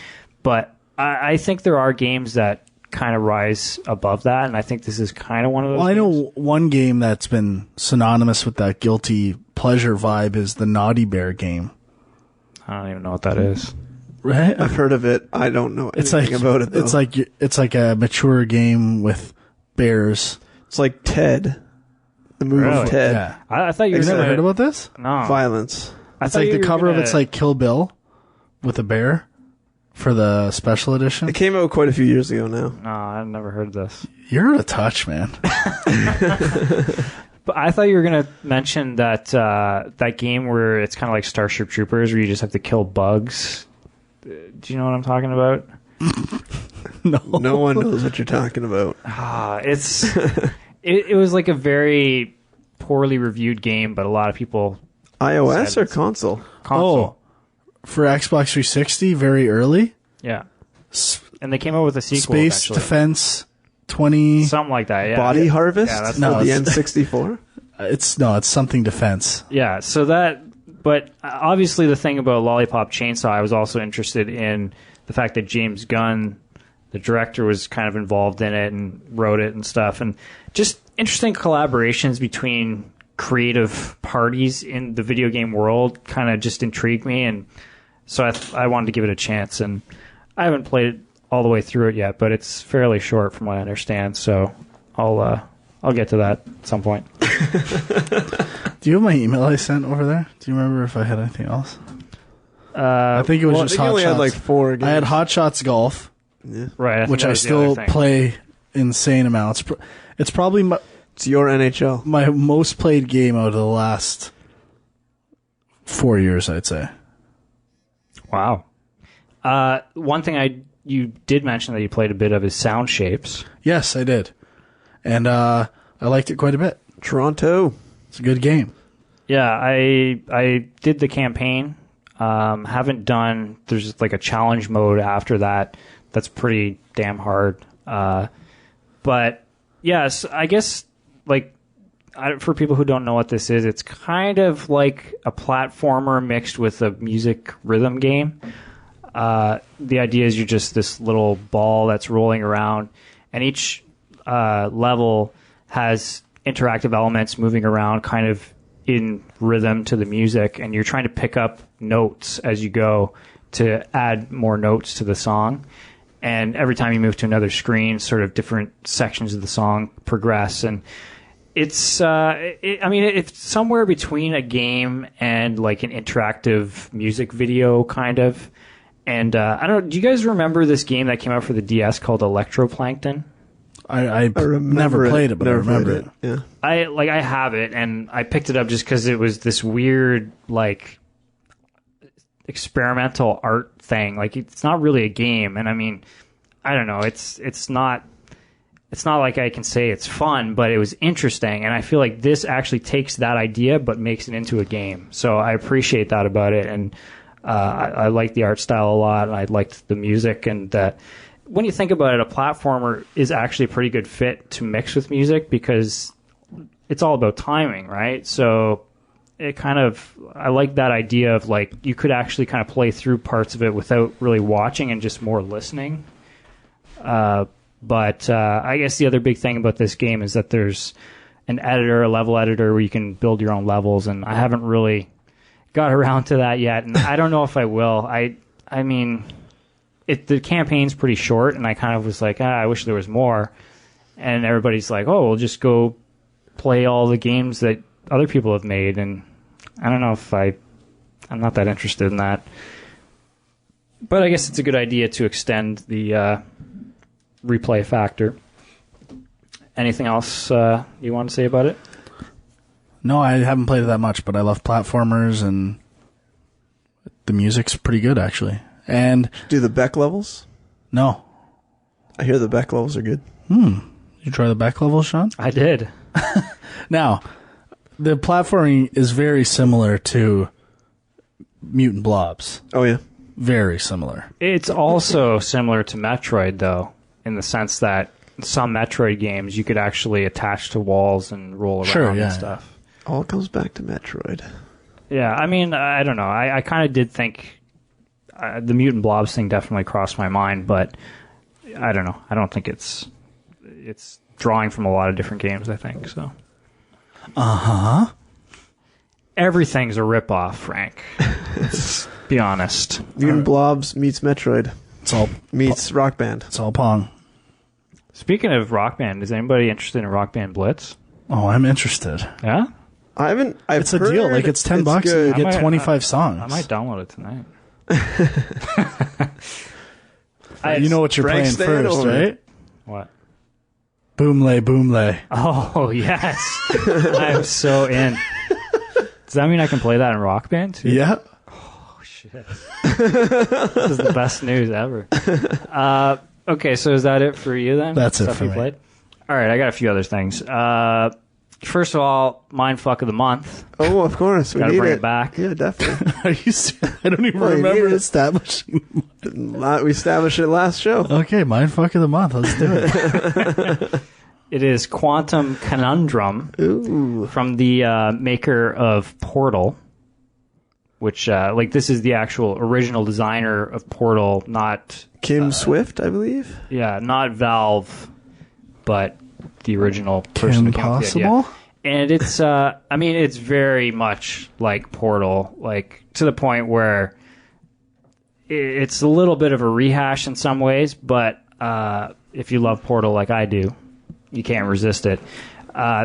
Speaker 1: But I think there are games that kind of rise above that, and I think this is kind of one of those. Well,
Speaker 2: I know one game that's been synonymous with that guilty pleasure vibe is the Naughty Bear game.
Speaker 1: I don't even know what that is.
Speaker 2: Right?
Speaker 3: I've heard of it. I don't know anything about it, though.
Speaker 2: It's like a mature game with bears.
Speaker 3: It's like Ted. The movie Ted.
Speaker 2: Yeah.
Speaker 1: I thought you were
Speaker 2: never heard about this?
Speaker 1: No.
Speaker 3: Violence.
Speaker 2: It's like the cover of it's like Kill Bill with a bear for the special edition.
Speaker 3: It came out quite a few years ago now.
Speaker 1: No, I've never heard this.
Speaker 2: You're out of touch, man.
Speaker 1: But I thought you were going to mention that that game where it's kind of like Starship Troopers, where you just have to kill bugs. Do you know what I'm talking about?
Speaker 2: No.
Speaker 3: No one knows what you're talking about.
Speaker 1: It was like a very poorly reviewed game, but a lot of people...
Speaker 3: iOS or console?
Speaker 1: Console.
Speaker 2: Oh, for Xbox 360, very early?
Speaker 1: Yeah. And they came out with a sequel
Speaker 2: Space
Speaker 1: eventually.
Speaker 2: Defense 20...
Speaker 1: Something like that, yeah.
Speaker 3: Body Harvest?
Speaker 1: Yeah, that's
Speaker 3: the N64?
Speaker 2: It's something Defense.
Speaker 1: Yeah, so that... But obviously the thing about Lollipop Chainsaw, I was also interested in the fact that James Gunn, the director, was kind of involved in it and wrote it and stuff. And just interesting collaborations between creative parties in the video game world kind of just intrigued me. And so I wanted to give it a chance. And I haven't played it all the way through it yet, but it's fairly short from what I understand. So I'll get to that at some point.
Speaker 2: Do you have my email I sent over there? Do you remember if I had anything else? I think it was just Hot
Speaker 3: Shots.
Speaker 2: Shots.
Speaker 3: Had like 4 games.
Speaker 2: I had Hot Shots Golf,
Speaker 1: Right,
Speaker 2: which I still play insane amounts. It's probably
Speaker 3: it's your NHL.
Speaker 2: my most played game out of the last 4 years, I'd say.
Speaker 1: Wow. One thing you did mention that you played a bit of is Sound Shapes.
Speaker 2: Yes, I did. And I liked it quite a bit.
Speaker 3: Toronto.
Speaker 2: It's a good game.
Speaker 1: Yeah, I did the campaign. Haven't done. There's like a challenge mode after that. That's pretty damn hard. But yes, I guess like for people who don't know what this is, it's kind of like a platformer mixed with a music rhythm game. The idea is you're just this little ball that's rolling around, and each level has interactive elements moving around kind of in rhythm to the music, and you're trying to pick up notes as you go to add more notes to the song. And every time you move to another screen, sort of different sections of the song progress. And it's, it's somewhere between a game and like an interactive music video kind of. And I don't know, do you guys remember this game that came out for the DS called Electroplankton?
Speaker 2: I never played it, but I remember it.
Speaker 3: Yeah.
Speaker 1: I have it, and I picked it up just because it was this weird, like, experimental art thing. Like, it's not really a game, and I mean, I don't know. It's not like I can say it's fun, but it was interesting, and I feel like this actually takes that idea but makes it into a game. So I appreciate that about it, and I like the art style a lot, and I liked the music, and when you think about it, a platformer is actually a pretty good fit to mix with music because it's all about timing, right? So it kind of, I like that idea of like you could actually kind of play through parts of it without really watching and just more listening. But I guess the other big thing about this game is that there's an editor, a level editor, where you can build your own levels, and I haven't really got around to that yet, and I don't know if I will. I mean, the campaign's pretty short, and I kind of was like, I wish there was more. And everybody's like, oh, we'll just go play all the games that other people have made, and I don't know if I'm not that interested in that. But I guess it's a good idea to extend the replay factor. Anything else you want to say about it?
Speaker 2: No, I haven't played it that much, but I love platformers, and the music's pretty good, actually. And
Speaker 3: do the Beck levels?
Speaker 2: No.
Speaker 3: I hear the Beck levels are good.
Speaker 2: Did you try the Beck levels, Sean?
Speaker 1: I did.
Speaker 2: Now, the platforming is very similar to Mutant Blobs.
Speaker 3: Oh, yeah.
Speaker 2: Very similar.
Speaker 1: It's also similar to Metroid, though, in the sense that some Metroid games you could actually attach to walls and roll around and stuff.
Speaker 3: All comes back to Metroid.
Speaker 1: Yeah, I mean, I don't know. I kind of did think the Mutant Blobs thing definitely crossed my mind, but I don't know. I don't think it's drawing from a lot of different games, I think, so.
Speaker 2: Uh-huh.
Speaker 1: Everything's a ripoff, Frank. Let's be honest.
Speaker 3: Mutant Blobs meets Metroid.
Speaker 2: It's all
Speaker 3: meets Rock Band.
Speaker 2: It's all Pong.
Speaker 1: Speaking of Rock Band, is anybody interested in Rock Band Blitz?
Speaker 2: Oh, I'm interested.
Speaker 1: Yeah?
Speaker 2: It's a deal. Like, it's $10 and you get 25 songs.
Speaker 1: I might download it tonight.
Speaker 2: You know what you're playing first, right?
Speaker 1: What?
Speaker 2: Boomlay, Boomlay.
Speaker 1: Oh, yes. I'm so in. Does that mean I can play that in Rock Band, too?
Speaker 2: Yeah.
Speaker 1: Oh, shit. This is the best news ever. Okay, so is that it for you, then?
Speaker 2: That's it for me.
Speaker 1: Played? All right, I got a few other things. First of all, Mindfuck of the Month.
Speaker 3: Oh, of course. We
Speaker 1: gotta
Speaker 3: need
Speaker 1: bring
Speaker 3: it
Speaker 1: it back.
Speaker 3: Yeah, definitely.
Speaker 2: Are you serious? I don't even remember establishing.
Speaker 3: We established it last show.
Speaker 2: Okay, Mindfuck of the Month. Let's do it.
Speaker 1: It is Quantum Conundrum.
Speaker 3: Ooh.
Speaker 1: From the maker of Portal, which, this is the actual original designer of Portal, not...
Speaker 3: Kim Swift, I believe?
Speaker 1: Yeah, not Valve, but the original person
Speaker 2: Kim
Speaker 1: who came up with the
Speaker 2: Possible?
Speaker 1: idea. And it's, it's very much like Portal, like, to the point where it's a little bit of a rehash in some ways, but if you love Portal like I do, you can't resist it.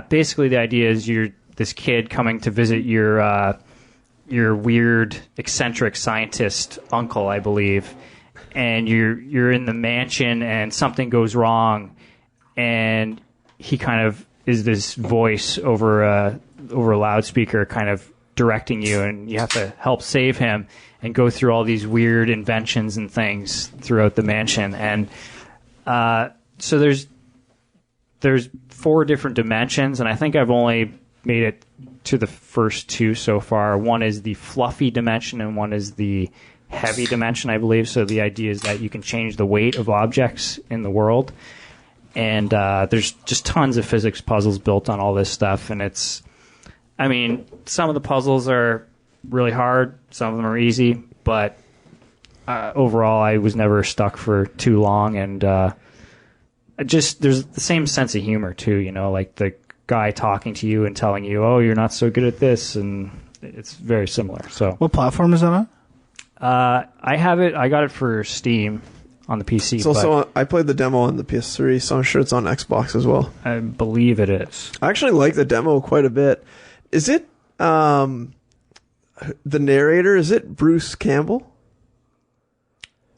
Speaker 1: Basically, the idea is you're this kid coming to visit your weird, eccentric scientist uncle, I believe, and you're in the mansion, and something goes wrong, and he kind of is this voice over a loudspeaker, kind of directing you, and you have to help save him and go through all these weird inventions and things throughout the mansion. And so there's 4 different dimensions, and I think I've only made it to the first 2 so far. One is the fluffy dimension, and one is the heavy dimension, I believe. So the idea is that you can change the weight of objects in the world. And there's just tons of physics puzzles built on all this stuff. And some of the puzzles are really hard. Some of them are easy. But overall, I was never stuck for too long. And there's the same sense of humor, too. Like the guy talking to you and telling you, oh, you're not so good at this. And it's very similar. So,
Speaker 2: what platform is that on?
Speaker 1: I got it for Steam on the PC.
Speaker 3: It's also I played the demo on the PS3, so I'm sure it's on Xbox as well.
Speaker 1: I believe it is.
Speaker 3: I actually like the demo quite a bit. Is it the narrator? Is it Bruce Campbell?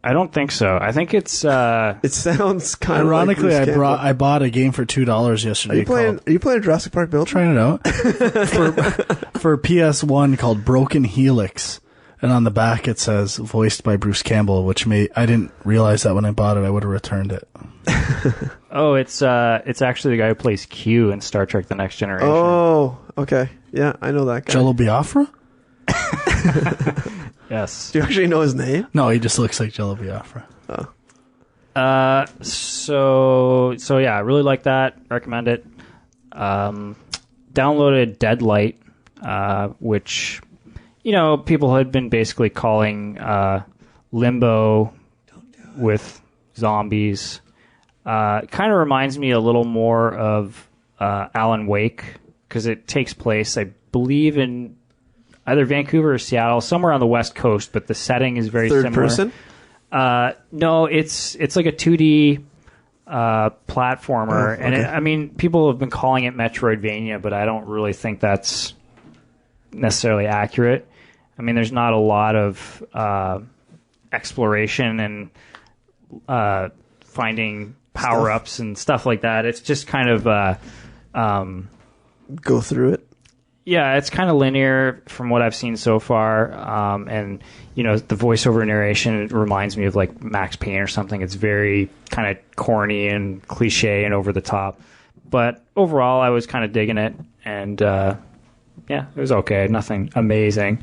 Speaker 1: I don't think so. I think it's.
Speaker 3: It sounds kind of.
Speaker 2: Ironically,
Speaker 3: like Bruce
Speaker 2: I bought a game for $2 yesterday.
Speaker 3: Are you playing Jurassic Park Build?
Speaker 2: Trying it out for PS1 called Broken Helix. And on the back it says voiced by Bruce Campbell, which I didn't realize that when I bought it. I would have returned it.
Speaker 1: Oh, it's actually the guy who plays Q in Star Trek: The Next Generation.
Speaker 3: Oh, okay. Yeah, I know that guy.
Speaker 2: Jello Biafra?
Speaker 1: Yes.
Speaker 3: Do you actually know his name?
Speaker 2: No, he just looks like Jello Biafra.
Speaker 3: Oh.
Speaker 1: So yeah, I really like that. Recommend it. Downloaded Deadlight, which people had been basically calling Limbo with zombies. It kind of reminds me a little more of Alan Wake, because it takes place, I believe, in either Vancouver or Seattle, somewhere on the West Coast, but the setting is very similar.
Speaker 3: Third person?
Speaker 1: No, it's like a 2D platformer,
Speaker 3: okay.
Speaker 1: And people have been calling it Metroidvania, but I don't really think that's necessarily accurate. There's not a lot of exploration and finding power-ups and stuff like that. It's just kind of
Speaker 3: go through it.
Speaker 1: Yeah, it's kind of linear from what I've seen so far. And the voiceover narration reminds me of like Max Payne or something. It's very kind of corny and cliche and over the top. But overall, I was kind of digging it, and yeah, it was okay. Nothing amazing.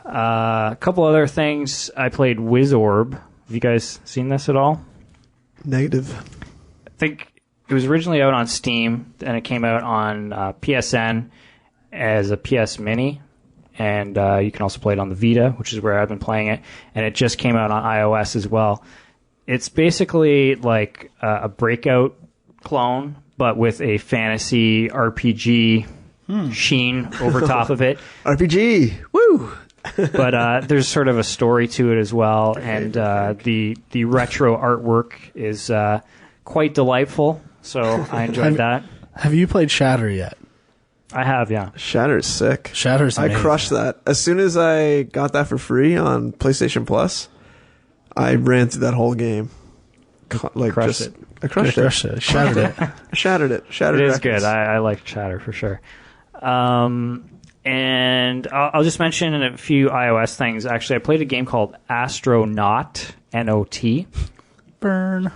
Speaker 1: A couple other things. I played Wizorb. Have you guys seen this at all?
Speaker 3: Negative.
Speaker 1: I think it was originally out on Steam, and it came out on PSN as a PS Mini, and you can also play it on the Vita, which is where I've been playing it, and it just came out on iOS as well. It's basically like a Breakout clone, but with a fantasy RPG sheen over top of it.
Speaker 3: RPG! Woo!
Speaker 1: But there's sort of a story to it as well, and the retro artwork is quite delightful, so I enjoyed that.
Speaker 2: Have you played Shatter yet?
Speaker 1: I have, yeah.
Speaker 3: Shatter's sick.
Speaker 2: Shatter's amazing.
Speaker 3: I crushed that. As soon as I got that for free on PlayStation Plus, I ran through that whole game. I crushed it.
Speaker 2: Shattered it.
Speaker 3: Shattered it. Shattered
Speaker 1: it is
Speaker 3: records.
Speaker 1: good. I like Shatter for sure. And I'll just mention a few iOS things. Actually, I played a game called Astronot, N-O-T.
Speaker 2: Burn.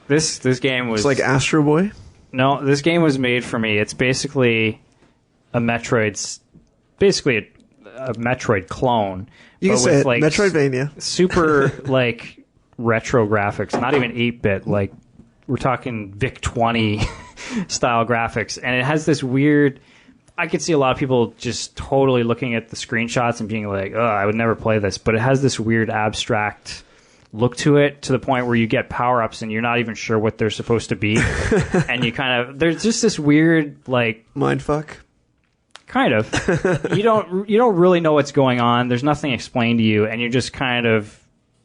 Speaker 1: This game was...
Speaker 3: It's like Astro Boy?
Speaker 1: No, this game was made for me. It's basically a Metroid clone.
Speaker 3: You can say it,
Speaker 1: like
Speaker 3: Metroidvania.
Speaker 1: Super like retro graphics, not even 8-bit. Like we're talking VIC-20 style graphics, and it has this weird. I could see a lot of people just totally looking at the screenshots and being like, "Oh, I would never play this," but it has this weird abstract look to it, to the point where you get power-ups and you're not even sure what they're supposed to be. And you kind of, there's just this weird, like...
Speaker 3: Mindfuck?
Speaker 1: Kind of. You don't really know what's going on. There's nothing explained to you, and you're just kind of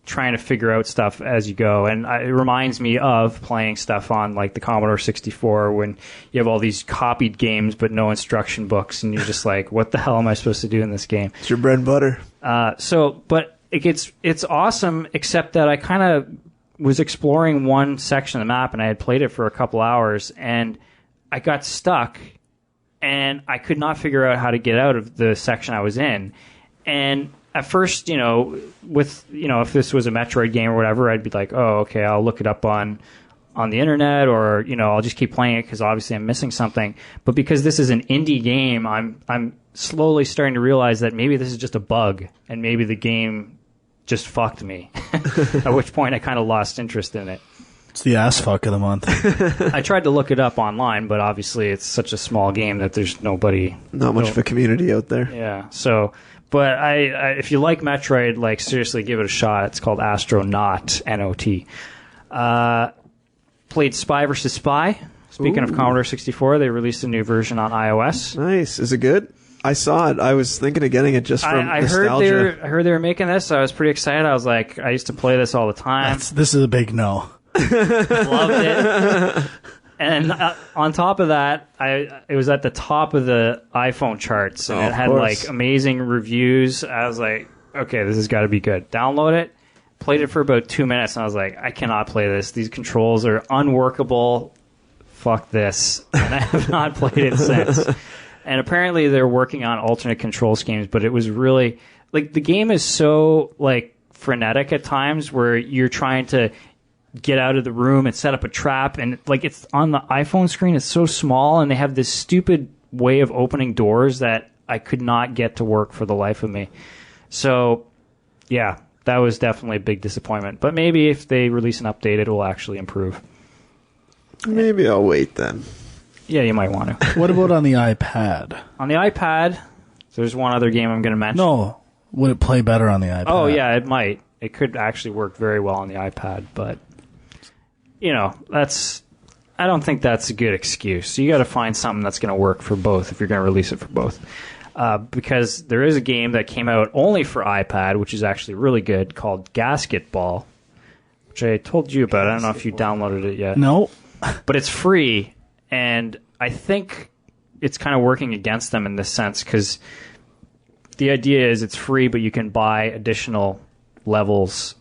Speaker 1: trying to figure out stuff as you go. And it reminds me of playing stuff on, like, the Commodore 64, when you have all these copied games but no instruction books, and you're just like, what the hell am I supposed to do in this game?
Speaker 3: It's your bread and butter.
Speaker 1: But it's awesome, except that I kind of was exploring one section of the map, and I had played it for a couple hours, and I got stuck and I could not figure out how to get out of the section I was in. And at first, with if this was a Metroid game or whatever, I'd be like, oh, okay, I'll look it up on the internet, or I'll just keep playing it because obviously I'm missing something. But because this is an indie game, I'm slowly starting to realize that maybe this is just a bug, and maybe the game just fucked me. At which point I kind of lost interest in it.
Speaker 2: It's the ass fuck of the month.
Speaker 1: I tried to look it up online, but obviously it's such a small game that there's not much
Speaker 3: of a community out there.
Speaker 1: Yeah. So, but I if you like Metroid, like seriously, give it a shot. It's called Astronot, N-O-T. Played Spy vs. Spy. Speaking of Commodore 64, they released a new version on iOS.
Speaker 3: Nice. Is it good? I saw it. I was thinking of getting it just from nostalgia.
Speaker 1: I heard they were making this. So I was pretty excited. I was like, I used to play this all the time.
Speaker 2: This is a big no.
Speaker 1: Loved it. And on top of that, it was at the top of the iPhone charts, and it had like amazing reviews. I was like, okay, this has got to be good. Download it. Played it for about 2 minutes, and I was like, I cannot play this. These controls are unworkable. Fuck this. And I have not played it since. And apparently they're working on alternate control schemes, but it was really like the game is so like frenetic at times where you're trying to get out of the room and set up a trap, and like it's on the iPhone screen, it's so small, and they have this stupid way of opening doors that I could not get to work for the life of me. So yeah, that was definitely a big disappointment, but maybe if they release an update it will actually improve.
Speaker 3: Maybe I'll wait then.
Speaker 1: Yeah, you might want to.
Speaker 2: What about on the iPad?
Speaker 1: On the iPad, there's one other game I'm going to mention.
Speaker 2: No, would it play better on the iPad?
Speaker 1: Oh yeah, it might. It could actually work very well on the iPad, but I don't think that's a good excuse. So you got to find something that's going to work for both if you're going to release it for both. Because there is a game that came out only for iPad, which is actually really good, called Gasketball, which I told you about. I don't know if you downloaded it yet.
Speaker 2: No.
Speaker 1: But it's free, and I think it's kind of working against them in this sense, because the idea is it's free, but you can buy additional levels,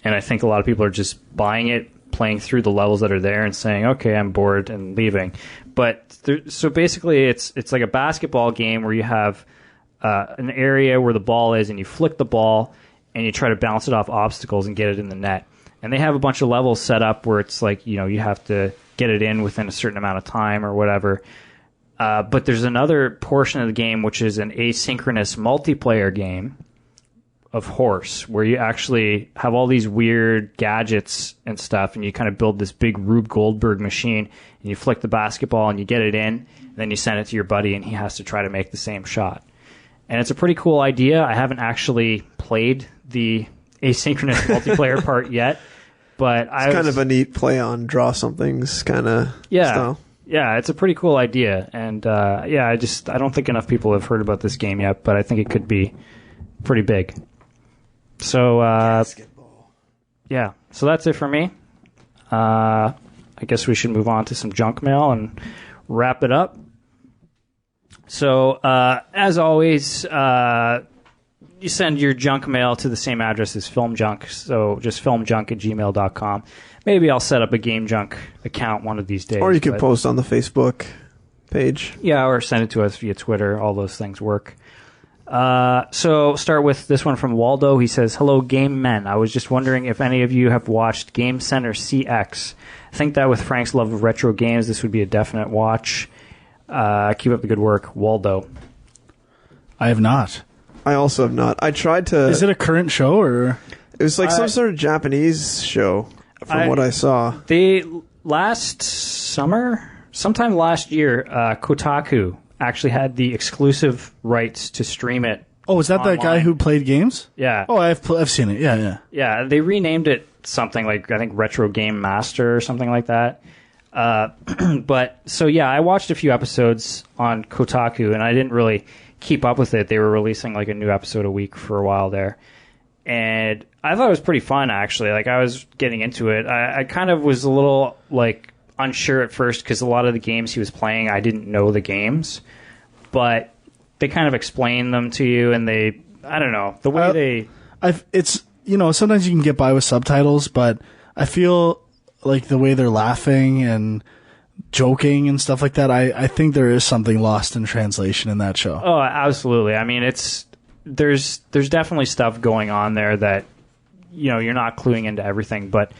Speaker 1: and I think a lot of people are just buying it, playing through the levels that are there and saying, okay, I'm bored, and leaving. But so basically it's like a basketball game where you have an area where the ball is, and you flick the ball and you try to bounce it off obstacles and get it in the net. And they have a bunch of levels set up where it's like, you have to get it in within a certain amount of time or whatever. But there's another portion of the game which is an asynchronous multiplayer game of horse, where you actually have all these weird gadgets and stuff, and you kind of build this big Rube Goldberg machine, and you flick the basketball and you get it in, and then you send it to your buddy and he has to try to make the same shot. And it's a pretty cool idea. I haven't actually played the asynchronous multiplayer part yet, but
Speaker 3: it's kind of a neat play on draw something's kind of style.
Speaker 1: Yeah, it's a pretty cool idea, and I don't think enough people have heard about this game yet, but I think it could be pretty big. So,
Speaker 3: Gasketball.
Speaker 1: Yeah, so that's it for me. I guess we should move on to some junk mail and wrap it up. So, as always, you send your junk mail to the same address as Film Junk, so just filmjunk@gmail.com. Maybe I'll set up a Game Junk account one of these days.
Speaker 3: Or you could post on the Facebook page.
Speaker 1: Yeah, or send it to us via Twitter. All those things work. So start with this one from Waldo. He says, "Hello, Game Men. I was just wondering if any of you have watched Game Center CX. I think that with Frank's love of retro games, this would be a definite watch. Keep up the good work, Waldo."
Speaker 2: I have not.
Speaker 3: I also have not. I tried to...
Speaker 2: Is it a current show, or...?
Speaker 3: It was like some sort of Japanese show, from what I saw.
Speaker 1: Last summer, sometime last year, Kotaku actually had the exclusive rights to stream it.
Speaker 2: Oh, is that
Speaker 1: online.
Speaker 2: That guy who played games?
Speaker 1: Yeah.
Speaker 2: Oh, I've seen it. Yeah.
Speaker 1: Yeah, they renamed it something like, I think, Retro Game Master or something like that. But, so yeah, I watched a few episodes on Kotaku, and I didn't really keep up with it. They were releasing like a new episode a week for a while there. And I thought it was pretty fun, actually. Like, I was getting into it. I kind of was a little, like, unsure at first because a lot of the games he was playing, I didn't know the games. But they kind of explain them to you, and I don't know, the way
Speaker 2: it's, sometimes you can get by with subtitles, but I feel like the way they're laughing and joking and stuff like that. I think there is something lost in translation in that show.
Speaker 1: Oh, absolutely. I mean, there's definitely stuff going on there that, you're not cluing into everything, but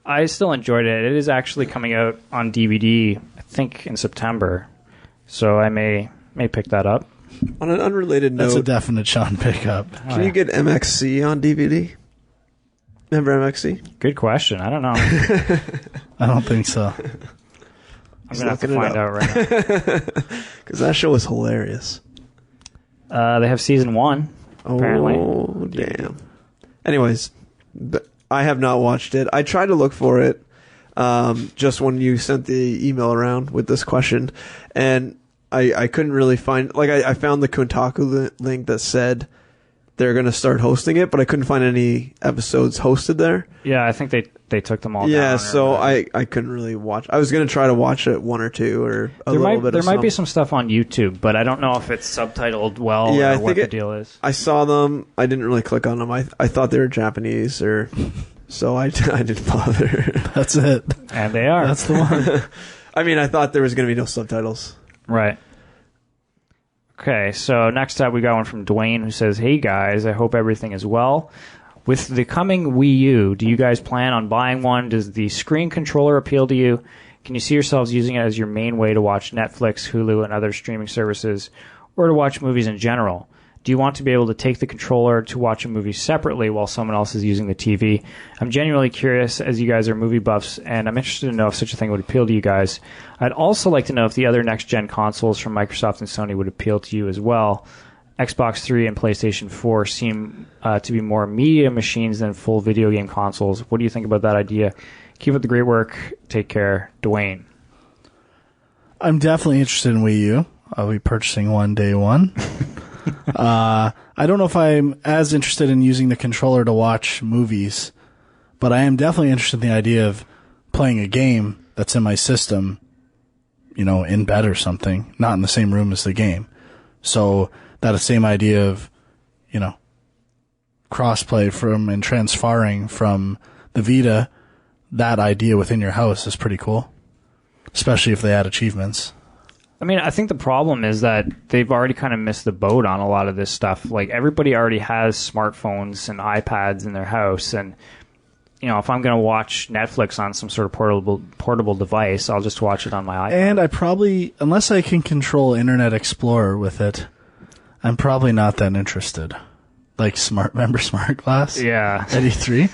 Speaker 1: I still enjoyed it. It is actually coming out on DVD, I think, in September. So I may pick that up.
Speaker 3: On an unrelated note...
Speaker 2: That's a definite Sean pickup.
Speaker 3: Can you get MXC on DVD? Remember MXC?
Speaker 1: Good question. I don't know.
Speaker 2: I don't think so.
Speaker 1: I'm going to have to find out right now.
Speaker 3: Because that show was hilarious.
Speaker 1: They have season 1, apparently.
Speaker 3: Oh, damn. Anyways, I have not watched it. I tried to look for it just when you sent the email around with this question, and I couldn't really find... Like, I found the Kotaku link that said they're going to start hosting it, but I couldn't find any episodes hosted there.
Speaker 1: Yeah, I think they took them all down.
Speaker 3: Yeah, so I couldn't really watch. I was going to try to watch it one or two or a little bit.
Speaker 1: There might be some stuff on YouTube, but I don't know if it's subtitled well or what the deal is.
Speaker 3: I saw them. I didn't really click on them. I thought they were Japanese, so I didn't bother.
Speaker 2: That's it.
Speaker 1: And they are.
Speaker 2: That's the one.
Speaker 3: I mean, I thought there was going to be no subtitles.
Speaker 1: Right. Okay, so next up we got one from Dwayne who says, "Hey guys, I hope everything is well. With the coming Wii U, do you guys plan on buying one? Does the screen controller appeal to you? Can you see yourselves using it as your main way to watch Netflix, Hulu, and other streaming services, or to watch movies in general? Do you want to be able to take the controller to watch a movie separately while someone else is using the TV? I'm genuinely curious, as you guys are movie buffs, and I'm interested to know if such a thing would appeal to you guys. I'd also like to know if the other next-gen consoles from Microsoft and Sony would appeal to you as well. Xbox 3 and PlayStation 4 seem to be more media machines than full video game consoles. What do you think about that idea? Keep up the great work. Take care. Dwayne."
Speaker 2: I'm definitely interested in Wii U. I'll be purchasing one day one. I don't know if I'm as interested in using the controller to watch movies, but I am definitely interested in the idea of playing a game that's in my system, in bed or something, not in the same room as the game. So that same idea of, crossplay and transferring from the Vita, that idea within your house is pretty cool, especially if they add achievements.
Speaker 1: I mean, I think the problem is that they've already kind of missed the boat on a lot of this stuff. Like, everybody already has smartphones and iPads in their house, and if I'm going to watch Netflix on some sort of portable device, I'll just watch it on my iPad.
Speaker 2: And I probably, unless I can control Internet Explorer with it, I'm probably not that interested. Like remember Smart Glass?
Speaker 1: Yeah.
Speaker 2: At E3?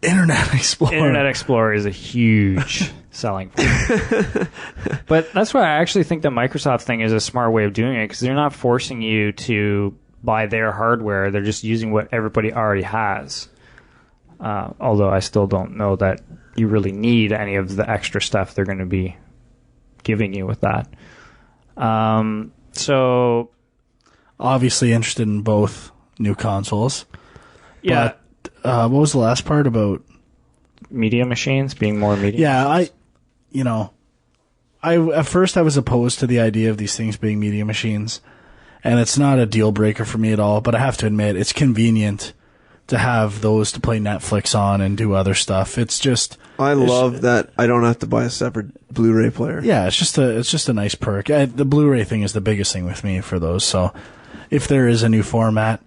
Speaker 2: Internet Explorer.
Speaker 1: Internet Explorer is a huge selling point. But that's why I actually think the Microsoft thing is a smart way of doing it, because they're not forcing you to buy their hardware. They're just using what everybody already has. Although I still don't know that you really need any of the extra stuff they're going to be giving you with that. So
Speaker 2: obviously interested in both new consoles.
Speaker 1: Yeah.
Speaker 2: But what was the last part about
Speaker 1: media machines being more media?
Speaker 2: Yeah, at first I was opposed to the idea of these things being media machines, and it's not a deal breaker for me at all, but I have to admit it's convenient to have those to play Netflix on and do other stuff. I
Speaker 3: love that I don't have to buy a separate Blu-ray player.
Speaker 2: Yeah, it's just a nice perk. The Blu-ray thing is the biggest thing with me for those. So if there is a new format,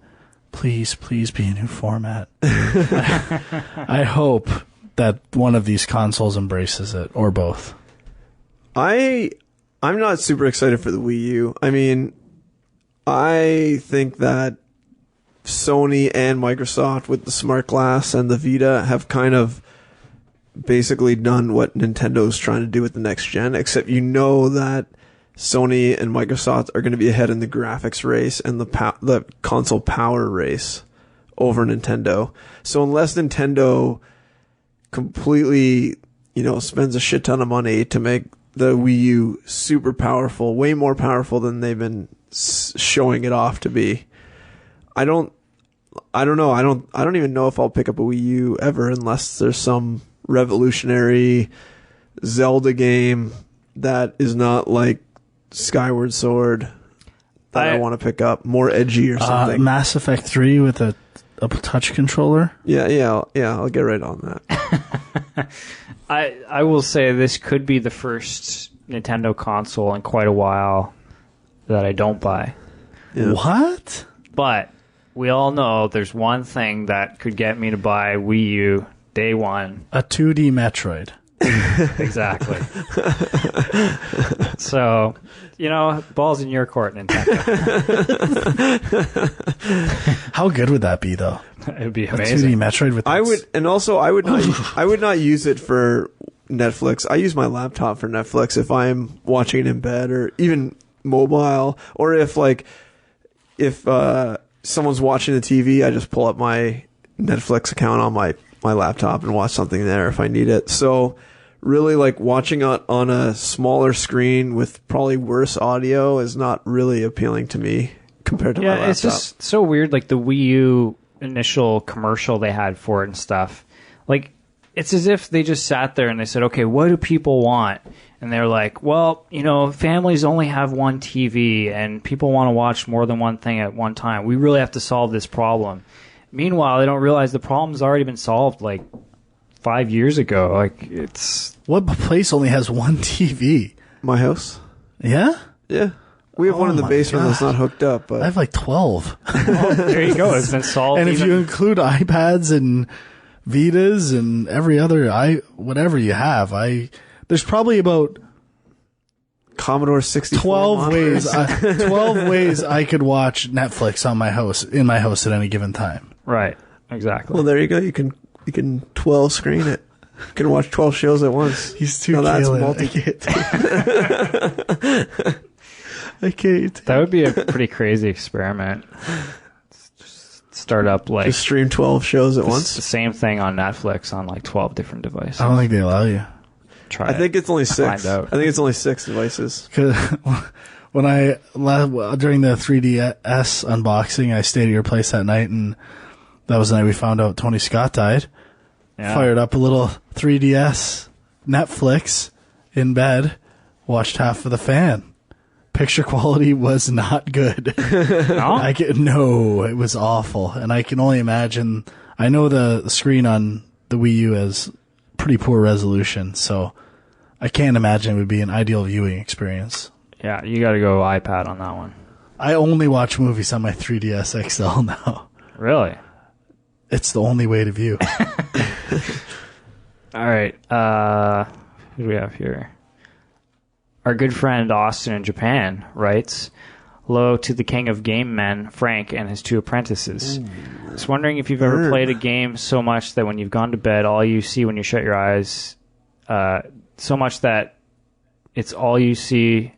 Speaker 2: please be a new format. I hope that one of these consoles embraces it, or both.
Speaker 3: I'm not super excited for the Wii U. I mean, I think that Sony and Microsoft with the Smart Glass and the Vita have kind of basically done what Nintendo's trying to do with the next gen, except that Sony and Microsoft are going to be ahead in the graphics race and the console power race over Nintendo. So unless Nintendo completely, spends a shit ton of money to make the Wii U super powerful, way more powerful than they've been showing it off to be, I don't know. I don't even know if I'll pick up a Wii U ever unless there's some revolutionary Zelda game that is not like Skyward Sword that I want to pick up, more edgy or something.
Speaker 2: Mass Effect 3 with a touch controller?
Speaker 3: Yeah, I'll get right on that.
Speaker 1: I will say this could be the first Nintendo console in quite a while that I don't buy.
Speaker 3: Yeah.
Speaker 2: What?
Speaker 1: But we all know there's one thing that could get me to buy Wii U day one.
Speaker 2: A 2D Metroid.
Speaker 1: Exactly. So, ball's in your court, Nintendo.
Speaker 2: How good would that be, though?
Speaker 1: It would be
Speaker 2: A
Speaker 1: amazing.
Speaker 2: 2D Metroid with
Speaker 3: I would not use it for Netflix. I use my laptop for Netflix if I'm watching it in bed, or even mobile, or if someone's watching the TV, I just pull up my Netflix account on my laptop and watch something there if I need it. So really, like, watching it on a smaller screen with probably worse audio is not really appealing to me compared to my laptop.
Speaker 1: It's just so weird, like the Wii U initial commercial they had for it and stuff. Like, it's as if they just sat there and they said, okay, what do people want? And they're like, well, families only have one TV and people want to watch more than one thing at one time. We really have to solve this problem. Meanwhile, they don't realize the problem's already been solved like 5 years ago. Like, it's...
Speaker 2: What place only has one TV?
Speaker 3: My house?
Speaker 2: Yeah?
Speaker 3: Yeah. We have one in the basement that's not hooked up. But
Speaker 2: I have like 12.
Speaker 1: Well, there you go. It's been solved.
Speaker 2: And if you include iPads and Vitas and every other whatever you have, there's probably about
Speaker 3: Commodore 64
Speaker 2: 12 ways I could watch Netflix in my house at any given time.
Speaker 1: Right. Exactly.
Speaker 3: Well, there you go. You can 12 screen it. You can watch 12 shows at once.
Speaker 2: He's too
Speaker 3: Now that's
Speaker 2: Kalen.
Speaker 3: multi.
Speaker 2: I can't.
Speaker 1: That would be a pretty crazy experiment. Just start up like
Speaker 3: Just stream 12 shows at
Speaker 1: the
Speaker 3: once.
Speaker 1: same thing on Netflix on like 12 different devices.
Speaker 2: I don't think they allow you.
Speaker 1: Try
Speaker 3: I think it's only 6.
Speaker 1: Find out.
Speaker 3: I think it's only 6 devices.
Speaker 2: Cause when during the 3DS unboxing, I stayed at your place that night, and that was the night we found out Tony Scott died.
Speaker 1: Yeah.
Speaker 2: Fired up a little 3DS Netflix in bed, watched half of The Fan. Picture quality was not good.
Speaker 1: No?
Speaker 2: No, it was awful, and I can only imagine. I know the screen on the Wii U has pretty poor resolution, so I can't imagine it would be an ideal viewing experience.
Speaker 1: Yeah, you got to go iPad on that one.
Speaker 2: I only watch movies on my 3DS XL now.
Speaker 1: Really?
Speaker 2: It's the only way to view.
Speaker 1: All right. Who do we have here? Our good friend Austin in Japan writes, hello to the king of game men, Frank, and his 2 apprentices. I was wondering if you've ever played a game so much that when you've gone to bed, all you see when you shut your eyes, so much that it's all you see...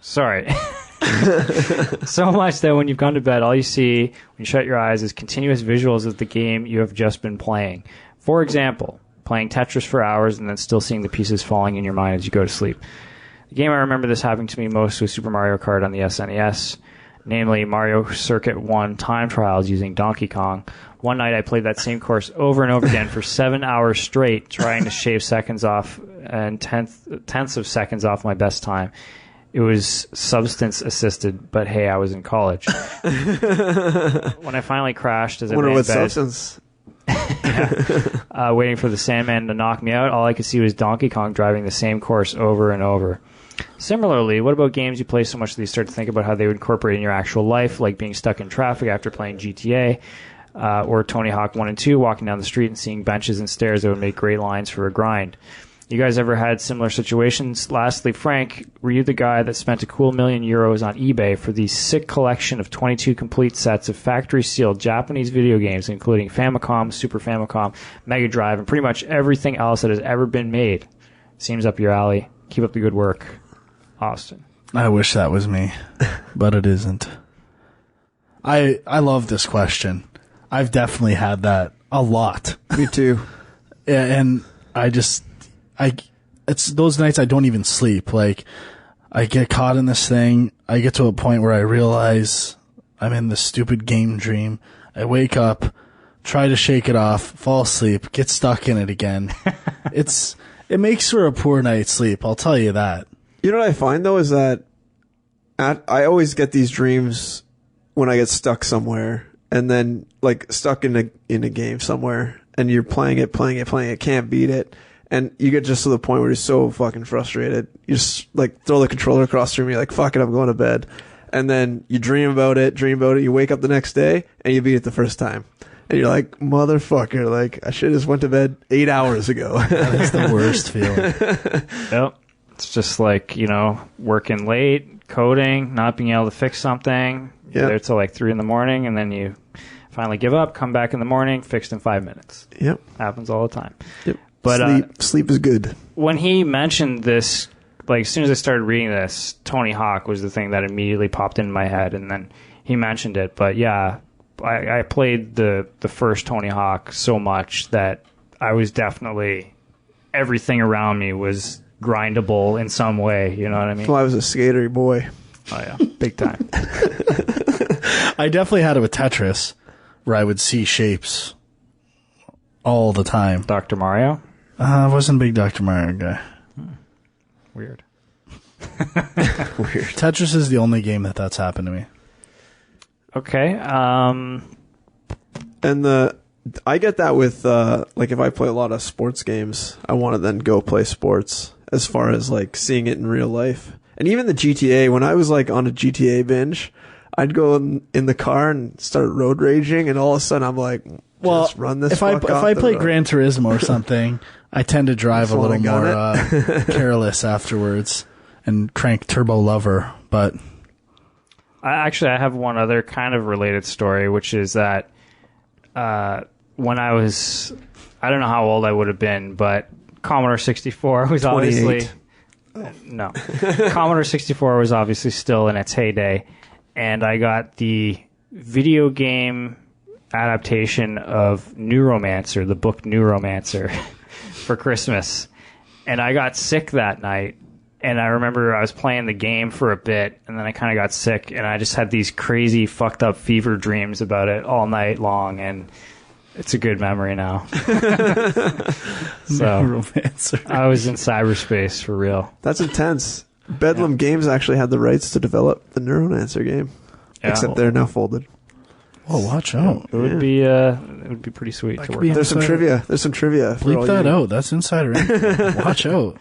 Speaker 1: Sorry. So much that when you've gone to bed, all you see when you shut your eyes is continuous visuals of the game you have just been playing. For example, playing Tetris for hours and then still seeing the pieces falling in your mind as you go to sleep. The game I remember this happening to me most was Super Mario Kart on the SNES, namely Mario Circuit 1 time trials using Donkey Kong. One night I played that same course over and over again for 7 hours straight, trying to shave seconds off and tenths of seconds off my best time. It was substance assisted, but hey, I was in college. When I finally crashed as I
Speaker 3: Wonder
Speaker 1: lay in
Speaker 3: what
Speaker 1: bed,
Speaker 3: substance.
Speaker 1: waiting for the Sandman to knock me out, all I could see was Donkey Kong driving the same course over and over. Similarly, what about games you play so much that you start to think about how they would incorporate in your actual life, like being stuck in traffic after playing GTA, or Tony Hawk 1 and 2, walking down the street and seeing benches and stairs that would make great lines for a grind? You guys ever had similar situations? Lastly, Frank, were you the guy that spent a cool €1 million on eBay for the sick collection of 22 complete sets of factory-sealed Japanese video games, including Famicom, Super Famicom, Mega Drive, and pretty much everything else that has ever been made? Seems up your alley. Keep up the good work. Austin.
Speaker 2: I wish that was me, but it isn't. I love this question. I've definitely had that a lot.
Speaker 3: Me too.
Speaker 2: And it's those nights I don't even sleep. Like, I get caught in this thing. I get to a point where I realize I'm in this stupid game dream. I wake up, try to shake it off, fall asleep, get stuck in it again. It makes for a poor night's sleep, I'll tell you that.
Speaker 3: You know what I find, though, is that I always get these dreams when I get stuck somewhere, and then, like, stuck in a game somewhere, and you're playing it, can't beat it, And you get just to the point where you're so fucking frustrated. You just like throw the controller across the room. You're like, fuck it, I'm going to bed. And then you dream about it. You wake up the next day and you beat it the first time. And you're like, motherfucker, like I should have just went to bed 8 hours ago.
Speaker 2: That's the worst feeling.
Speaker 1: Yep. It's just like, working late, coding, not being able to fix something. You're there till like 3 a.m, and then you finally give up, come back in the morning, fixed in 5 minutes.
Speaker 3: Yep.
Speaker 1: Happens all the time.
Speaker 3: Yep.
Speaker 1: But
Speaker 3: sleep is good.
Speaker 1: When he mentioned this, like as soon as I started reading this, Tony Hawk was the thing that immediately popped into my head, and then he mentioned it. But yeah, I played the first Tony Hawk so much that I was definitely, everything around me was grindable in some way. You know what I mean?
Speaker 3: Well, I was a skatery boy.
Speaker 1: Oh yeah, big time.
Speaker 2: I definitely had it with Tetris, where I would see shapes all the time.
Speaker 1: Dr. Mario?
Speaker 2: I wasn't a big Dr. Mario guy.
Speaker 1: Weird.
Speaker 3: Weird.
Speaker 2: Tetris is the only game that's happened to me.
Speaker 1: Okay.
Speaker 3: And I get that with like if I play a lot of sports games, I want to then go play sports as far as like seeing it in real life. And even the GTA, when I was like on a GTA binge, I'd go in the car and start road raging, and all of a sudden I'm like, just run this.
Speaker 2: If I play
Speaker 3: road.
Speaker 2: Gran Turismo or something, I tend to drive a little more careless afterwards and crank Turbo Lover. But
Speaker 1: I have one other kind of related story, which is that when I was, I don't know how old I would have been, but Commodore 64 was
Speaker 3: 28.
Speaker 1: obviously... No. Commodore 64 was obviously still in its heyday, and I got the video game adaptation of Neuromancer, the book Neuromancer, for Christmas. And I got sick that night, and I remember I was playing the game for a bit, and then I kind of got sick, and I just had these crazy fucked up fever dreams about it all night long, and it's a good memory now. So
Speaker 2: Neuromancer.
Speaker 1: I was in cyberspace for real.
Speaker 3: That's intense. Bedlam Games actually had the rights to develop the Neuromancer game, except they're now folded.
Speaker 2: Oh, watch out!
Speaker 1: It would be pretty sweet to work on.
Speaker 3: There's some trivia.
Speaker 2: Bleep that out. That's insider info. Watch out.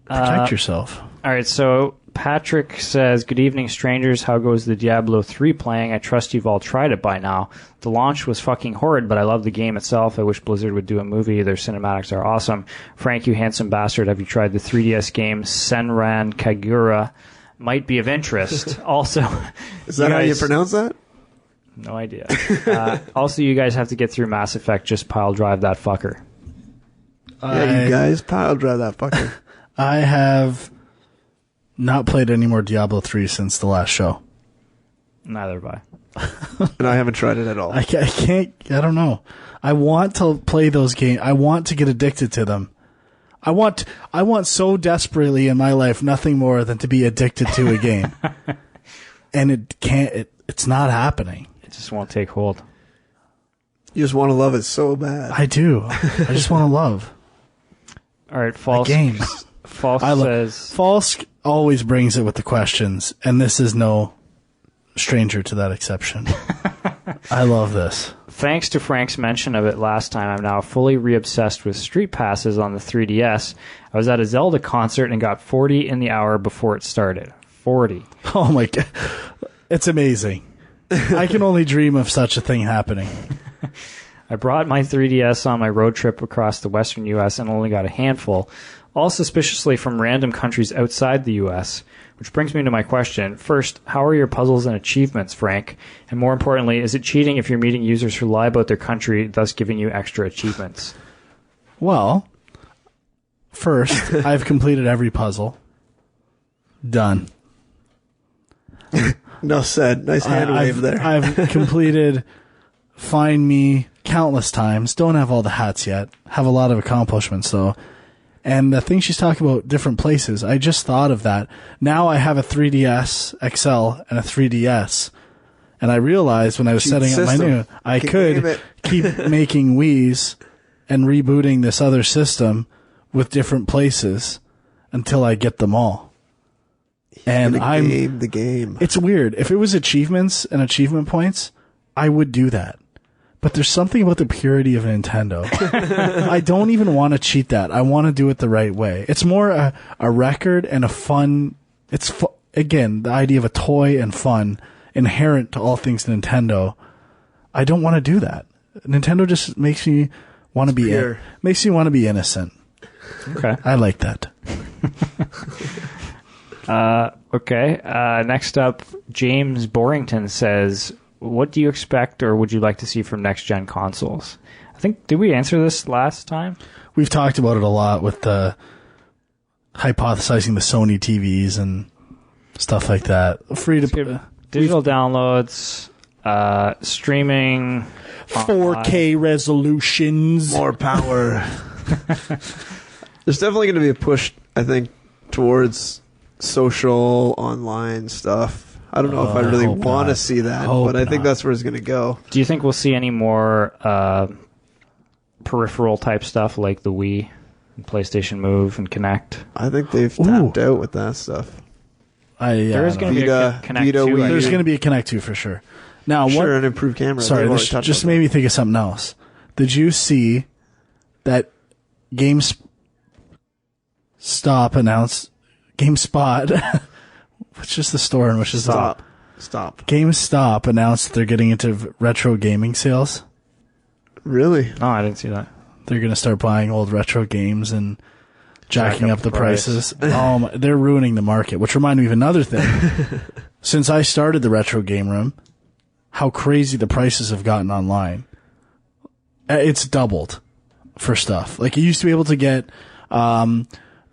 Speaker 2: Protect yourself.
Speaker 1: All right, so Patrick says, good evening, strangers. How goes the Diablo 3 playing? I trust you've all tried it by now. The launch was fucking horrid, but I love the game itself. I wish Blizzard would do a movie. Their cinematics are awesome. Frank, you handsome bastard, have you tried the 3DS game Senran Kagura? Might be of interest. Also,
Speaker 3: is that how you pronounce that?
Speaker 1: No idea. Also, you guys have to get through Mass Effect. Just pile drive that fucker.
Speaker 3: Yeah, you guys pile drive that fucker.
Speaker 2: I have not played any more Diablo 3 since the last show.
Speaker 1: Neither have I.
Speaker 3: And I haven't tried it at all.
Speaker 2: I can't, I don't know. I want to play those games. I want to get addicted to them. I want so desperately in my life nothing more than to be addicted to a game. And it's not happening.
Speaker 1: It just won't take hold.
Speaker 3: You just want to love it so bad.
Speaker 2: I do. I just want to love.
Speaker 1: All right, False.
Speaker 2: Games.
Speaker 1: False says...
Speaker 2: False always brings it with the questions, and this is no stranger to that exception. I love this.
Speaker 1: Thanks to Frank's mention of it last time, I'm now fully re-obsessed with Street Passes on the 3DS. I was at a Zelda concert and got 40 in the hour before it started. 40.
Speaker 2: Oh my God. It's amazing. I can only dream of such a thing happening.
Speaker 1: I brought my 3DS on my road trip across the western U.S. and only got a handful, all suspiciously from random countries outside the U.S., which brings me to my question. First, how are your puzzles and achievements, Frank? And more importantly, is it cheating if you're meeting users who lie about their country, thus giving you extra achievements?
Speaker 2: Well, first, I've completed every puzzle. Done.
Speaker 3: No said. Nice hand wave there.
Speaker 2: I've completed Find Me countless times. Don't have all the hats yet. Have a lot of accomplishments, though. And the thing she's talking about, different places, I just thought of that. Now I have a 3DS XL and a 3DS. And I realized when I was setting up my new, I could keep making Wii's and rebooting this other system with different places until I get them all. And
Speaker 3: the game.
Speaker 2: It's weird. If it was achievements and achievement points, I would do that. But there's something about the purity of Nintendo. I don't even want to cheat that. I want to do it the right way. It's more a record and a fun. Again, the idea of a toy and fun inherent to all things Nintendo. I don't want to do that. Nintendo just makes me want to be makes me want to be innocent.
Speaker 1: Okay.
Speaker 2: I like that.
Speaker 1: Okay. Next up, James Borrington says, what do you expect or would you like to see from next-gen consoles? I think, did we answer this last time?
Speaker 2: We've talked about it a lot with the hypothesizing the Sony TVs and stuff like that. Free to
Speaker 1: digital downloads, streaming,
Speaker 2: 4K resolutions,
Speaker 3: more power. There's definitely going to be a push, I think, towards social online stuff. I don't know if I really want to see that, but I think that's where it's going to go.
Speaker 1: Do you think we'll see any more peripheral type stuff like the Wii and PlayStation Move and Kinect?
Speaker 3: I think they've tapped out with that stuff.
Speaker 1: There's going to be a Kinect
Speaker 3: Vita,
Speaker 1: 2.
Speaker 2: There's going to be a Kinect 2 for sure. Now,
Speaker 3: an improved camera.
Speaker 2: Sorry, this just made me think of something else. Did you see that GameSpot announced GameSpot, which is the store in which is
Speaker 3: Stop.
Speaker 2: GameStop announced that they're getting into retro gaming sales.
Speaker 3: Really?
Speaker 1: Oh, I didn't see that.
Speaker 2: They're going to start buying old retro games and jacking up the prices. They're ruining the market, which reminded me of another thing. Since I started the Retro Game Room, how crazy the prices have gotten online. It's doubled for stuff. Like, you used to be able to get a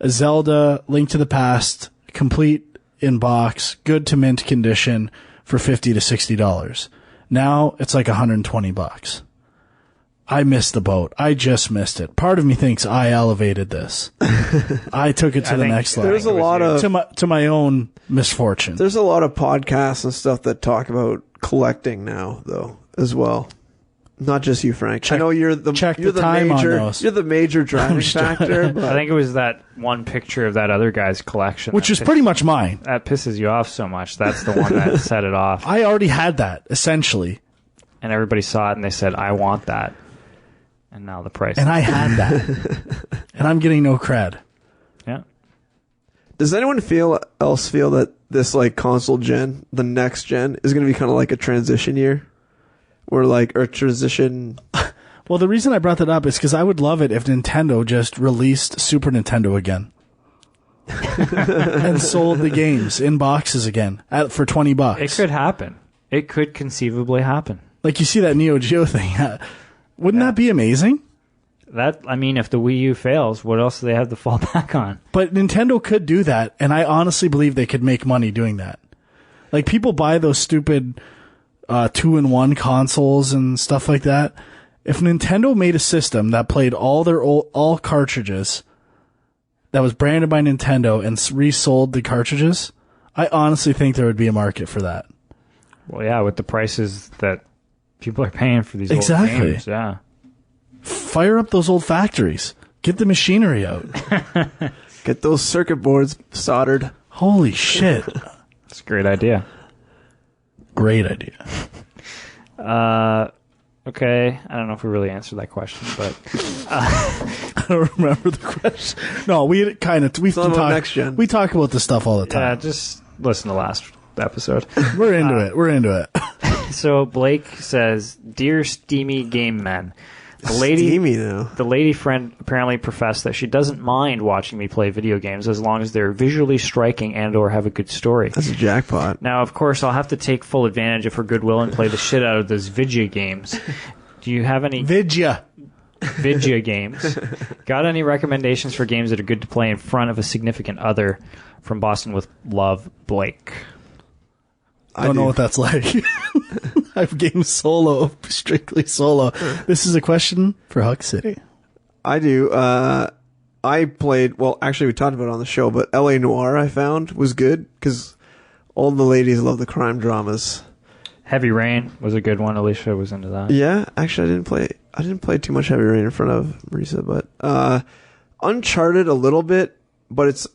Speaker 2: Zelda Link to the Past complete in box, good to mint condition for $50 to $60. Now it's like $120. I missed the boat. I just missed it. Part of me thinks I elevated this. I took it to the next level.
Speaker 3: There's a lot of
Speaker 2: to my own misfortune.
Speaker 3: There's a lot of podcasts and stuff that talk about collecting now, though, as well. Not just you, Frank. I know you're the major driving factor. But
Speaker 1: I think it was that one picture of that other guy's collection,
Speaker 2: which is pretty much mine.
Speaker 1: That pisses you off so much. That's the one that set it off.
Speaker 2: I already had that essentially,
Speaker 1: and everybody saw it and they said, "I want that." And now the price.
Speaker 2: And I had that, and I'm getting no cred.
Speaker 1: Yeah.
Speaker 3: Does anyone else feel that this like console gen, the next gen, is going to be kind of like a transition year? Or transition.
Speaker 2: Well, the reason I brought that up is because I would love it if Nintendo just released Super Nintendo again and sold the games in boxes again for $20.
Speaker 1: It could happen. It could conceivably happen.
Speaker 2: Like, you see that Neo Geo thing. Wouldn't that be amazing?
Speaker 1: If the Wii U fails, what else do they have to fall back on?
Speaker 2: But Nintendo could do that, and I honestly believe they could make money doing that. Like, people buy those stupid 2-in-1 consoles and stuff like that. If Nintendo made a system that played all cartridges that was branded by Nintendo and resold the cartridges, I honestly think there would be a market for that.
Speaker 1: Well, yeah, with the prices that people are paying for these old games, yeah.
Speaker 2: Fire up those old factories. Get the machinery out.
Speaker 3: Get those circuit boards soldered.
Speaker 2: Holy shit.
Speaker 1: That's a great idea.
Speaker 2: Great idea.
Speaker 1: Okay. I don't know if we really answered that question, but
Speaker 2: I don't remember the question. No, we talk
Speaker 3: next gen.
Speaker 2: We talk about this stuff all the time.
Speaker 1: Yeah, just listen to last episode.
Speaker 2: We're into it.
Speaker 1: So Blake says, "Dear Steamy Game Men, the lady friend apparently professed that she doesn't mind watching me play video games as long as they're visually striking and or have a good story.
Speaker 3: That's a jackpot.
Speaker 1: Now, of course, I'll have to take full advantage of her goodwill and play the shit out of those Vidya games. Do you have any
Speaker 2: Vidya
Speaker 1: games? Got any recommendations for games that are good to play in front of a significant other? From Boston with love, Blake."
Speaker 2: I don't know what that's like. I've gamed solo, strictly solo. This is a question for Huck City.
Speaker 3: I do. I played, well, actually we talked about it on the show, but LA Noire I found was good because all the ladies love the crime dramas.
Speaker 1: Heavy Rain was a good one. Alicia was into that.
Speaker 3: Yeah, actually I didn't play too much Heavy Rain in front of Marisa, but Uncharted a little bit, but it's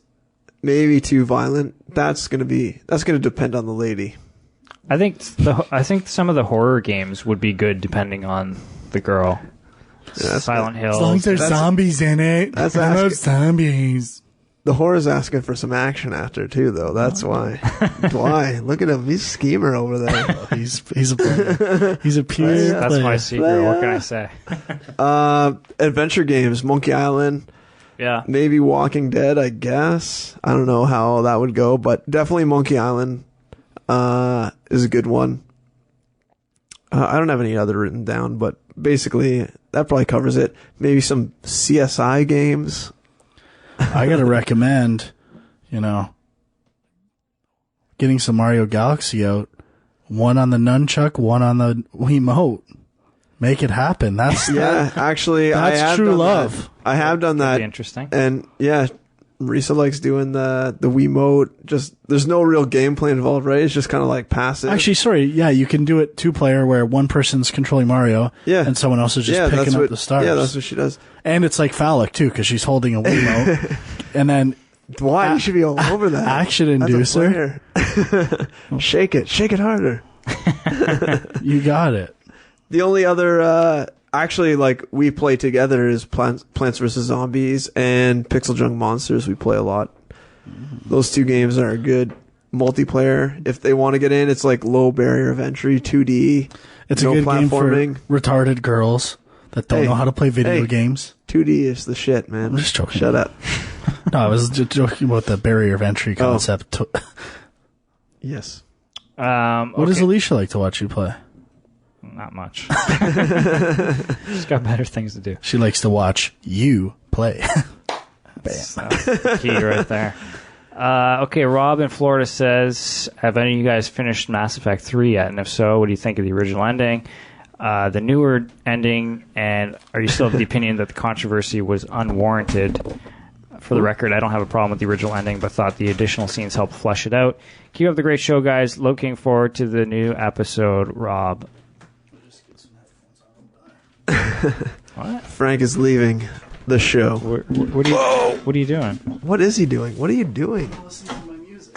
Speaker 3: maybe too violent. That's going to depend on the lady.
Speaker 1: I think some of the horror games would be good depending on the girl.
Speaker 3: Yeah,
Speaker 1: Silent Hill.
Speaker 2: As long as there's zombies in it.
Speaker 3: That's
Speaker 2: I love
Speaker 3: asking-
Speaker 2: zombies.
Speaker 3: The horror's asking for some action after too, though. That's why. Why? Look at him. He's a schemer over there.
Speaker 2: He's a player. He's a pure
Speaker 1: That's
Speaker 2: player.
Speaker 1: my secret. What can I say?
Speaker 3: Adventure games, Monkey Island,
Speaker 1: Yeah.
Speaker 3: maybe Walking Dead, I guess. I don't know how that would go, but definitely Monkey Island is a good one. I don't have any other written down, but basically that probably covers it. Maybe some CSI games.
Speaker 2: I gotta recommend, getting some Mario Galaxy out. One on the nunchuck, one on the Wiimote. Make it happen. That's
Speaker 3: Yeah, actually, I
Speaker 2: that's
Speaker 3: have
Speaker 2: true
Speaker 3: done
Speaker 2: love.
Speaker 3: that. I have done
Speaker 1: That'd
Speaker 3: that.
Speaker 1: be interesting.
Speaker 3: And yeah, Risa likes doing the Wiimote. Just there's no real gameplay involved, right? It's just kind of like passive.
Speaker 2: Actually, sorry. Yeah, you can do it 2-player where one person's controlling Mario,
Speaker 3: Yeah.
Speaker 2: and someone else is just picking
Speaker 3: that's
Speaker 2: up
Speaker 3: what,
Speaker 2: the stars.
Speaker 3: Yeah, that's what she does.
Speaker 2: And it's like phallic too, because she's holding a Wiimote, and then
Speaker 3: Why? You should be all over that.
Speaker 2: action
Speaker 3: As a
Speaker 2: inducer.
Speaker 3: player. Shake it harder.
Speaker 2: You got it.
Speaker 3: The only other, actually, like we play together is Plants vs Zombies and Pixel Junk Monsters. We play a lot. Those two games are good multiplayer. If they want to get in, it's like low barrier of entry, 2D.
Speaker 2: It's
Speaker 3: no
Speaker 2: a good game for
Speaker 3: platforming.
Speaker 2: retarded girls that don't
Speaker 3: Hey.
Speaker 2: know how to play video
Speaker 3: Hey.
Speaker 2: games.
Speaker 3: 2D is the shit, man.
Speaker 2: I'm just joking.
Speaker 3: Shut up.
Speaker 2: No, I was just joking about the barrier of entry concept.
Speaker 3: Yes.
Speaker 2: What does Alicia like to watch you play?
Speaker 1: Not much. She's got better things to do.
Speaker 2: She likes to watch you play.
Speaker 1: That's the key right there. Okay, Rob in Florida says, have any of you guys finished Mass Effect 3 yet? And if so, what do you think of the original ending, the newer ending, and are you still of the opinion that the controversy was unwarranted? For the record, I don't have a problem with the original ending, but thought the additional scenes helped flesh it out. Keep up the great show, guys. Looking forward to the new episode, Rob. What?
Speaker 3: Frank is leaving the show.
Speaker 1: What are you doing?
Speaker 3: What is he doing? What are you doing?
Speaker 2: Listen to my music.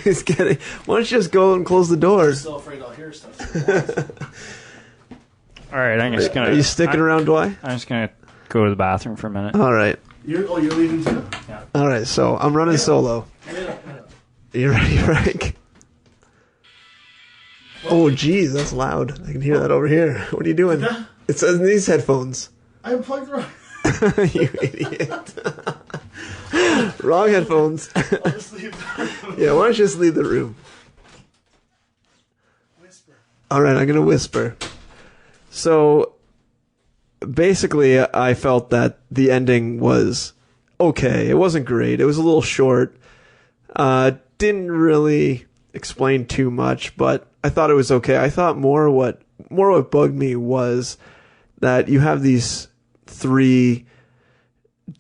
Speaker 3: He's getting. Why don't you just go and close the door?
Speaker 2: I'm still afraid I'll hear stuff.
Speaker 1: All right, I'm just gonna.
Speaker 3: Are you sticking around, Dwight?
Speaker 1: I'm just gonna go to the bathroom for a minute.
Speaker 3: All right.
Speaker 2: You're leaving too?
Speaker 3: All right. So I'm running solo. You ready, Frank? Oh, geez, that's loud. I can hear that over here. What are you doing? It's in these headphones.
Speaker 2: I unplugged right.
Speaker 3: You idiot. Wrong headphones.
Speaker 2: I'll just leave the
Speaker 3: Yeah, why don't you just leave the room?
Speaker 2: whisper.
Speaker 3: All right, I'm going to whisper. So, basically, I felt that the ending was okay. It wasn't great. It was a little short. Didn't really explain too much, but I thought it was okay. I thought more what bugged me was that you have these 3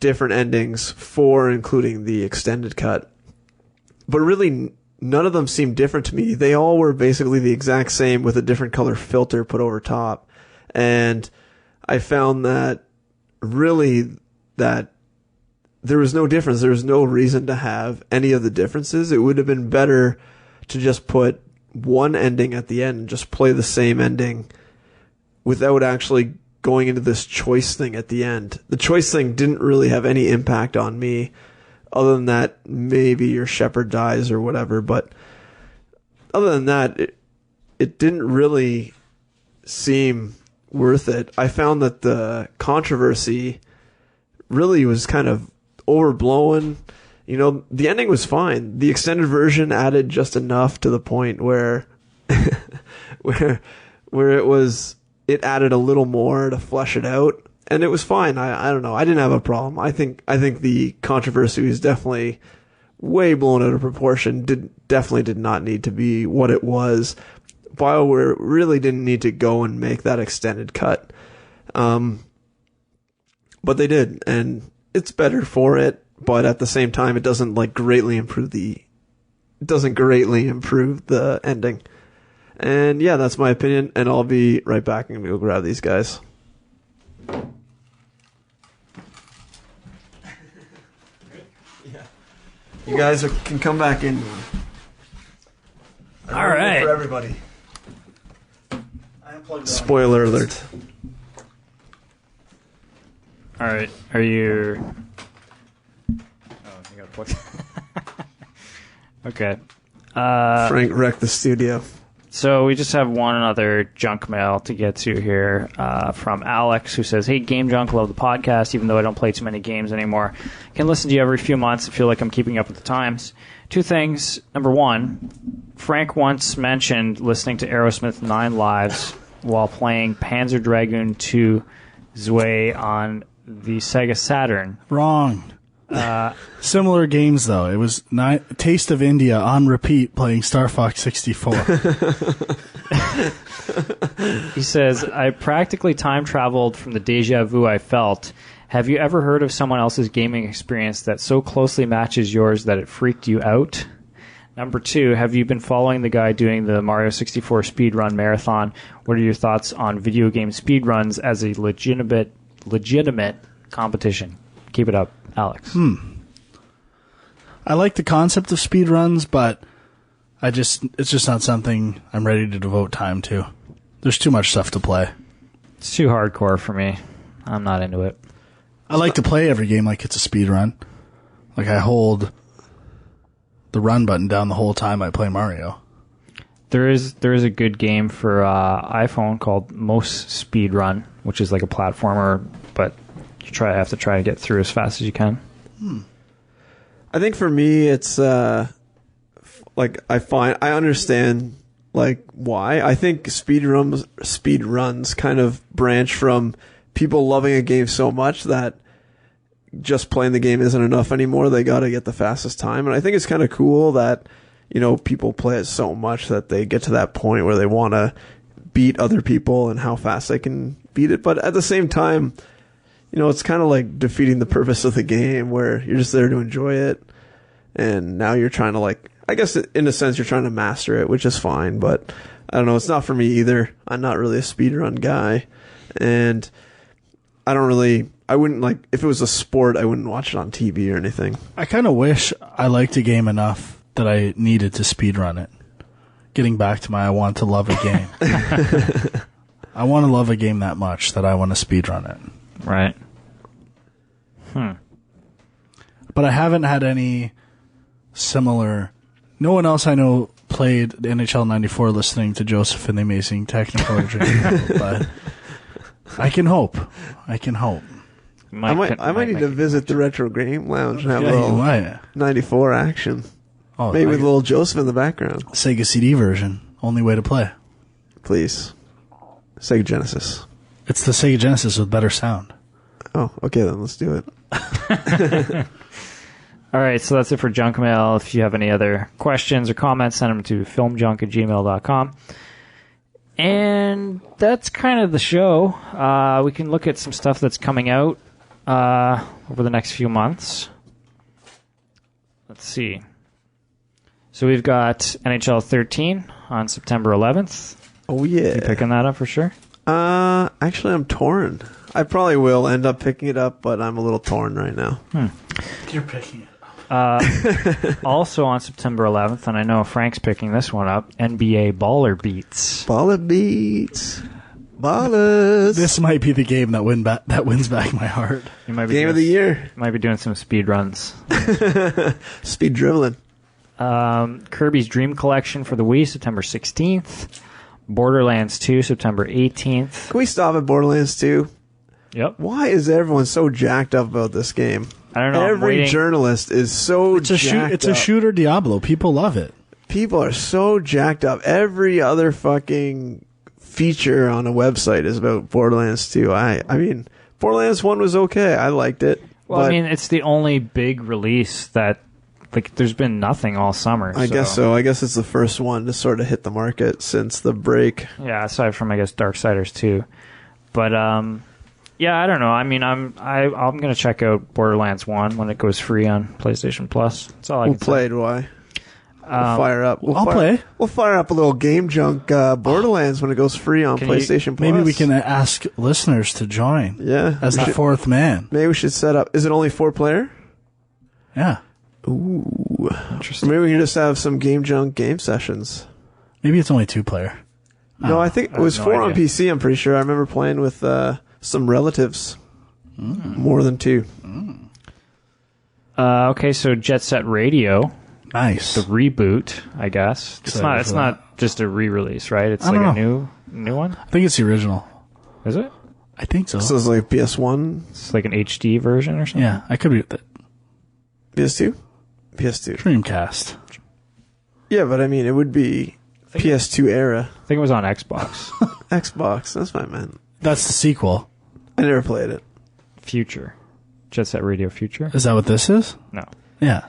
Speaker 3: different endings, 4 including the extended cut. But really, none of them seemed different to me. They all were basically the exact same with a different color filter put over top. And I found that really that there was no difference. There was no reason to have any of the differences. It would have been better to just put one ending at the end and just play the same ending without actually going into this choice thing at the end. The choice thing didn't really have any impact on me other than that maybe your shepherd dies or whatever, but other than that it didn't really seem worth it. I found that the controversy really was kind of overblown. You know, the ending was fine. The extended version added just enough to the point where where it added a little more to flesh it out, and it was fine. I don't know. I didn't have a problem. I think the controversy was definitely way blown out of proportion. Definitely did not need to be what it was. BioWare really didn't need to go and make that extended cut. But they did, and it's better for it, but at the same time it doesn't greatly improve the ending. And yeah, that's my opinion, and I'll be right back. I'm going to go grab these guys. You guys can come back in.
Speaker 1: All right.
Speaker 3: For everybody. Spoiler alert.
Speaker 1: All right. Are you... Oh, you got to plug... Okay.
Speaker 3: Frank wrecked the studio.
Speaker 1: So we just have one other junk mail to get to here from Alex, who says, "Hey, Game Junk, love the podcast, even though I don't play too many games anymore. Can listen to you every few months and feel like I'm keeping up with the times. Two things. Number one, Frank once mentioned listening to Aerosmith 9 Lives while playing Panzer Dragoon 2 Zwei on the Sega Saturn."
Speaker 2: Wrong. Similar games, though. It was Taste of India on repeat playing Star Fox 64.
Speaker 1: He says, "I practically time traveled from the deja vu I felt. Have you ever heard of someone else's gaming experience that so closely matches yours that it freaked you out? Number two, have you been following the guy doing the Mario 64 speedrun marathon? What are your thoughts on video game speedruns as a legitimate competition? Keep it up, Alex."
Speaker 2: I like the concept of speedruns, but it's just not something I'm ready to devote time to. There's too much stuff to play.
Speaker 1: It's too hardcore for me. I'm not into it.
Speaker 2: I like to play every game like it's a speedrun. Like I hold the run button down the whole time I play Mario.
Speaker 1: There is a good game for iPhone called Most Speedrun, which is like a platformer, but you have to try to get through as fast as you can.
Speaker 3: I think for me, it's like I understand like why. I think speedruns kind of branch from people loving a game so much that just playing the game isn't enough anymore. They got to get the fastest time, and I think it's kind of cool that people play it so much that they get to that point where they want to beat other people and how fast they can beat it. But at the same time, it's kind of like defeating the purpose of the game where you're just there to enjoy it. And now you're trying to I guess in a sense you're trying to master it, which is fine. But I don't know. It's not for me either. I'm not really a speedrun guy. And I wouldn't if it was a sport, I wouldn't watch it on TV or anything.
Speaker 2: I kind of wish I liked a game enough that I needed to speedrun it. Getting back to I want to love a game. I want to love a game that much that I want to speedrun it.
Speaker 1: Right.
Speaker 2: But I haven't had any similar... No one else I know played the NHL 94 listening to Joseph and the Amazing Technicolor Dream. But I can hope. I
Speaker 3: might need to visit the Retro Game Lounge and have a little 94 action.
Speaker 2: Oh,
Speaker 3: maybe with a little Joseph in the background.
Speaker 2: Sega CD version. Only way to play.
Speaker 3: Please. Sega Genesis.
Speaker 2: It's the Sega Genesis with better sound.
Speaker 3: Oh, okay then. Let's do it.
Speaker 1: All right, so that's it for junk mail. If you have any other questions or comments, send them to filmjunk@gmail.com. And that's kind of the show. We can look at some stuff that's coming out over the next few months. Let's see. So we've got NHL 13 on September 11th.
Speaker 3: Oh, yeah.
Speaker 1: You picking that up for sure?
Speaker 3: Actually, I'm torn. I probably will end up picking it up, but I'm a little torn right now.
Speaker 2: You're picking it up.
Speaker 1: Also on September 11th, and I know Frank's picking this one up, NBA Baller Beats.
Speaker 3: Baller Beats. Ballers.
Speaker 2: This might be the game that wins back my heart.
Speaker 3: Game of the year.
Speaker 1: You might be doing some speed runs.
Speaker 3: Speed dribbling.
Speaker 1: Kirby's Dream Collection for the Wii, September 16th. Borderlands 2, September 18th.
Speaker 3: Can we stop at Borderlands 2?
Speaker 1: Yep.
Speaker 3: Why is everyone so jacked up about this game?
Speaker 1: I don't know.
Speaker 3: Every journalist is so jacked up.
Speaker 2: It's a shooter Diablo. People love it.
Speaker 3: People are so jacked up. Every other fucking feature on a website is about Borderlands 2. I mean, Borderlands 1 was okay. I liked it.
Speaker 1: Well, I mean, it's the only big release that, there's been nothing all summer.
Speaker 3: I guess so. I guess it's the first one to sort of hit the market since the break.
Speaker 1: Yeah, aside from, I guess, Darksiders 2. But, yeah, I don't know. I mean, I'm going to check out Borderlands 1 when it goes free on PlayStation Plus. That's all I can say.
Speaker 3: We'll play it, why? We'll fire up.
Speaker 2: I'll play.
Speaker 3: We'll fire up a little Game Junk Borderlands when it goes free on PlayStation Plus.
Speaker 2: Maybe we can ask listeners to join.
Speaker 3: Yeah.
Speaker 2: As the fourth man.
Speaker 3: Maybe we should set up... Is it only 4-player?
Speaker 2: Yeah.
Speaker 3: Ooh. Interesting. Or maybe we can just have some Game Junk game sessions.
Speaker 2: Maybe it's only 2-player.
Speaker 3: No, I think it was
Speaker 1: no
Speaker 3: 4 on
Speaker 1: idea.
Speaker 3: PC, I'm pretty sure. I remember playing with some relatives. More than 2.
Speaker 1: Okay, so Jet Set Radio,
Speaker 2: Nice.
Speaker 1: the reboot, I guess. It's
Speaker 2: Excited for
Speaker 1: not just a re-release, right? It's
Speaker 2: I
Speaker 1: like
Speaker 2: don't
Speaker 1: a new one.
Speaker 2: I think it's the original.
Speaker 1: Is it?
Speaker 2: I think so.
Speaker 3: So it's like PS1,
Speaker 1: It's like an HD version or something.
Speaker 2: Yeah, I could be with it.
Speaker 3: PS2? PS2.
Speaker 2: Dreamcast.
Speaker 3: Yeah, but I mean, it would be PS2 era.
Speaker 1: I think it was on Xbox.
Speaker 3: Xbox, that's what I meant.
Speaker 2: That's the sequel.
Speaker 3: I never played it.
Speaker 1: Future. Jet Set Radio Future.
Speaker 2: Is that what this is?
Speaker 1: No.
Speaker 2: Yeah.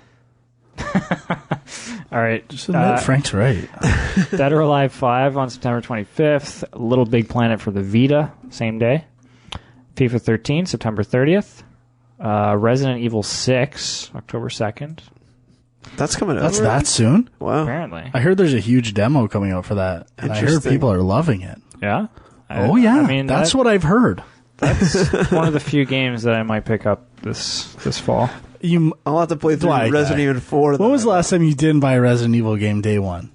Speaker 1: All right.
Speaker 2: Just admit Frank's right.
Speaker 1: Dead or Alive 5 on September 25th. Little Big Planet for the Vita, same day. FIFA 13, September 30th. Resident Evil 6, October 2nd.
Speaker 3: That's coming out.
Speaker 2: That's
Speaker 3: already?
Speaker 2: that soon?
Speaker 3: Wow.
Speaker 1: Apparently.
Speaker 2: I heard there's a huge demo coming out for that. And I heard
Speaker 3: Interesting.
Speaker 2: people are loving it.
Speaker 1: Yeah?
Speaker 2: Oh, yeah.
Speaker 1: I mean,
Speaker 2: that's what I've heard.
Speaker 1: that's one of the few games that I might pick up this fall.
Speaker 3: I'll have to play through
Speaker 2: Like
Speaker 3: Resident Evil 4.
Speaker 2: When was the last time you didn't buy a Resident Evil game day one?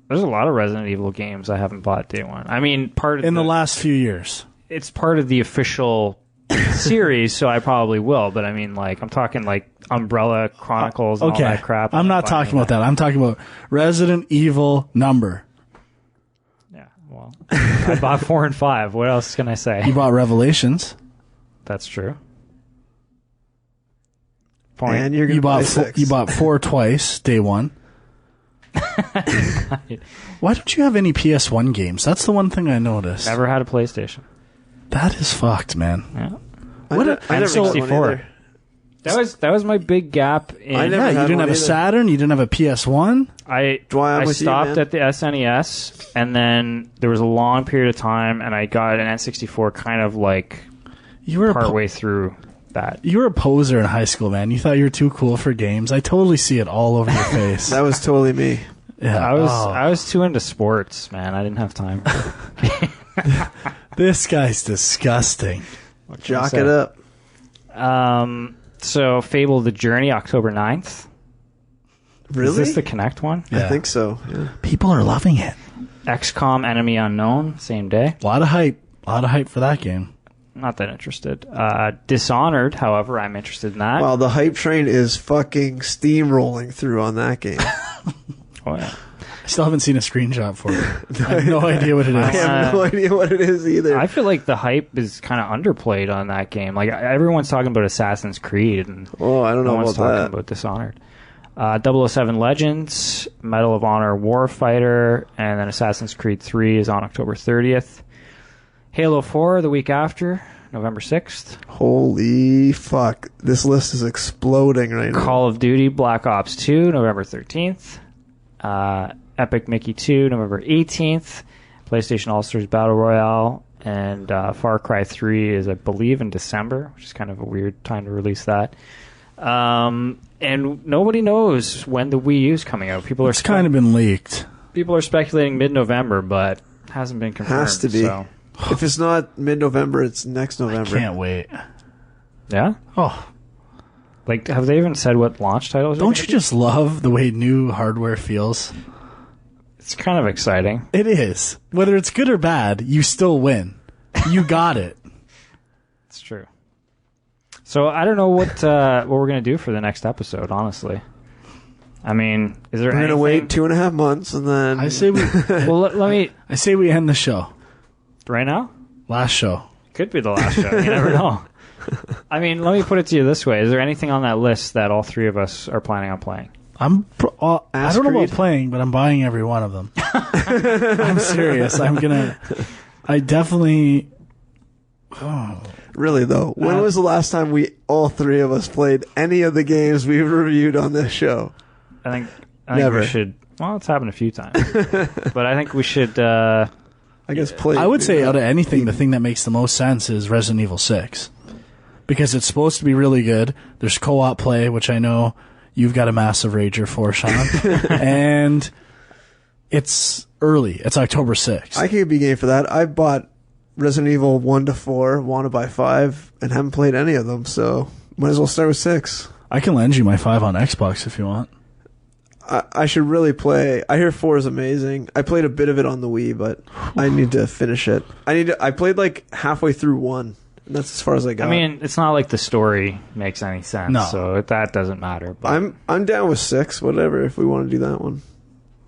Speaker 1: There's a lot of Resident Evil games I haven't bought day one. I mean, part of
Speaker 2: In the last few years.
Speaker 1: it's part of the official series, so I probably will. But I mean, like, I'm talking like Umbrella Chronicles and all that crap.
Speaker 2: I'm not talking about that. I'm talking about Resident Evil number.
Speaker 1: Yeah, well, I bought 4 and 5. What else can I say?
Speaker 2: You bought Revelations.
Speaker 1: That's true. Point.
Speaker 3: And you're
Speaker 2: You
Speaker 3: going to
Speaker 2: bought
Speaker 3: play 6.
Speaker 2: you bought 4 twice, day one. Why don't you have any PS1 games? That's the one thing I noticed.
Speaker 1: Never had a PlayStation.
Speaker 2: That is fucked, man.
Speaker 1: Yeah.
Speaker 3: I never had one
Speaker 1: N64.
Speaker 3: either.
Speaker 1: That was my big gap in.
Speaker 3: I never
Speaker 2: Yeah, you
Speaker 3: had
Speaker 2: didn't
Speaker 3: one
Speaker 2: have a
Speaker 3: either.
Speaker 2: Saturn. You didn't have a PS1.
Speaker 1: I
Speaker 3: Why I'm with you,
Speaker 1: stopped
Speaker 3: man.
Speaker 1: at the SNES, and then there was a long period of time, and I got an N64 kind of like
Speaker 2: You were
Speaker 1: partway through that.
Speaker 2: you were a poser in high school, man. You thought you were too cool for games. I totally see it all over your face.
Speaker 3: That was totally me.
Speaker 2: Yeah.
Speaker 1: I was too into sports, man. I didn't have time.
Speaker 2: This guy's disgusting.
Speaker 3: Jock
Speaker 1: say?
Speaker 3: it up.
Speaker 1: So Fable: The Journey, October 9th.
Speaker 3: Really?
Speaker 1: Is this the Kinect one?
Speaker 2: Yeah.
Speaker 3: I think so. Yeah.
Speaker 2: People are loving it.
Speaker 1: XCOM: Enemy Unknown, same day.
Speaker 2: A lot of hype. A lot of hype for that game.
Speaker 1: Not that interested. Dishonored, however, I'm interested in that.
Speaker 3: Wow, the hype train is fucking steamrolling through on that game.
Speaker 1: Oh, yeah.
Speaker 2: I still haven't seen a screenshot for it. I have no idea what it
Speaker 3: I
Speaker 2: is.
Speaker 3: have no idea what it is either.
Speaker 1: I feel like the hype is kind of underplayed on that game. Like, everyone's talking about Assassin's Creed, and
Speaker 3: Oh, I don't
Speaker 1: no
Speaker 3: know
Speaker 1: one's
Speaker 3: about
Speaker 1: talking
Speaker 3: that.
Speaker 1: about Dishonored. 007 Legends, Medal of Honor Warfighter, and then Assassin's Creed 3 is on October 30th. Halo 4 the week after, November 6th.
Speaker 3: Holy fuck. This list is exploding right now.
Speaker 1: Call of Duty Black Ops 2, November 13th. Epic Mickey 2, November 18th. PlayStation All-Stars Battle Royale. And Far Cry 3 is, I believe, in December, which is kind of a weird time to release that. And nobody knows when the Wii U is coming out. People are
Speaker 2: It's kind of been leaked.
Speaker 1: people are speculating mid-November, but hasn't been confirmed.
Speaker 3: Has to be.
Speaker 1: So.
Speaker 3: If it's not mid-November, it's next
Speaker 2: I
Speaker 3: November.
Speaker 2: can't wait.
Speaker 1: Yeah?
Speaker 2: Oh,
Speaker 1: Like, have they even said what launch titles are
Speaker 2: don't
Speaker 1: gonna
Speaker 2: you just love the way new hardware feels?
Speaker 1: be? It's kind of exciting.
Speaker 2: It is. Whether it's good or bad, you still win. You got it.
Speaker 1: It's true. So I don't know what we're gonna do for the next episode. Honestly, I mean, is there?
Speaker 3: We're going to wait 2.5 months and then...
Speaker 2: I say we.
Speaker 1: Well, let me
Speaker 2: I say we end the show.
Speaker 1: right now.
Speaker 2: Last show.
Speaker 1: Could be the last show. You never know. I mean, let me put it to you this way: is there anything on that list that all three of us are planning on playing?
Speaker 2: I don't know about
Speaker 3: Creed?
Speaker 2: playing, but I'm buying every one of them. I'm serious. I definitely.
Speaker 3: Really, though, when was the last time all three of us played any of the games we've reviewed on this show?
Speaker 1: I think
Speaker 3: Never.
Speaker 1: we should. Well, it's happened a few times, but I think we should.
Speaker 3: I guess play...
Speaker 2: I would say out of anything, the thing that makes the most sense is Resident Evil 6. Because it's supposed to be really good. There's co-op play, which I know you've got a massive rager for, Sean. And it's early. It's October 6th.
Speaker 3: I could be game for that. I bought Resident Evil 1 to 4, want to buy 5, and haven't played any of them, so might as well start with 6.
Speaker 2: I can lend you my 5 on Xbox if you want.
Speaker 3: I should really play. I hear 4 is amazing. I played a bit of it on the Wii, but I need to finish it. I played like halfway through 1, and that's as far as I got.
Speaker 1: I mean, it's not like the story makes any sense, so that doesn't matter. But
Speaker 3: I'm down with 6, whatever, if we want to do that one.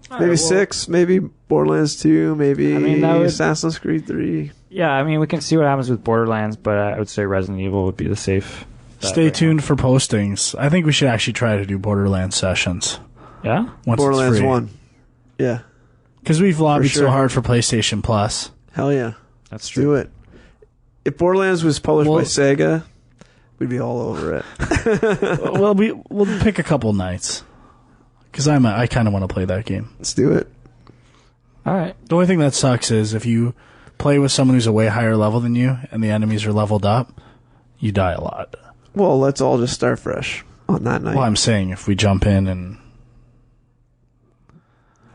Speaker 3: Maybe
Speaker 1: right,
Speaker 3: 6, maybe Borderlands 2, maybe Assassin's Creed 3.
Speaker 1: Yeah, I mean, we can see what happens with Borderlands, but I would say Resident Evil would be the safe bet.
Speaker 2: Stay tuned for postings. I think we should actually try to do Borderlands sessions.
Speaker 1: Yeah?
Speaker 2: Once
Speaker 3: Borderlands
Speaker 2: it's free.
Speaker 3: 1. Yeah.
Speaker 2: Because we've lobbied so hard for PlayStation Plus.
Speaker 3: Hell yeah.
Speaker 1: That's
Speaker 3: true. Do it. If Borderlands was published by Sega, we'd be all over it.
Speaker 2: Well, we'll pick a couple nights. Because I kind of want to play that game.
Speaker 3: Let's do it.
Speaker 1: All right.
Speaker 2: The only thing that sucks is if you play with someone who's a way higher level than you and the enemies are leveled up, you die a lot.
Speaker 3: Well, let's all just start fresh on that night.
Speaker 2: Well, I'm saying if we jump in and...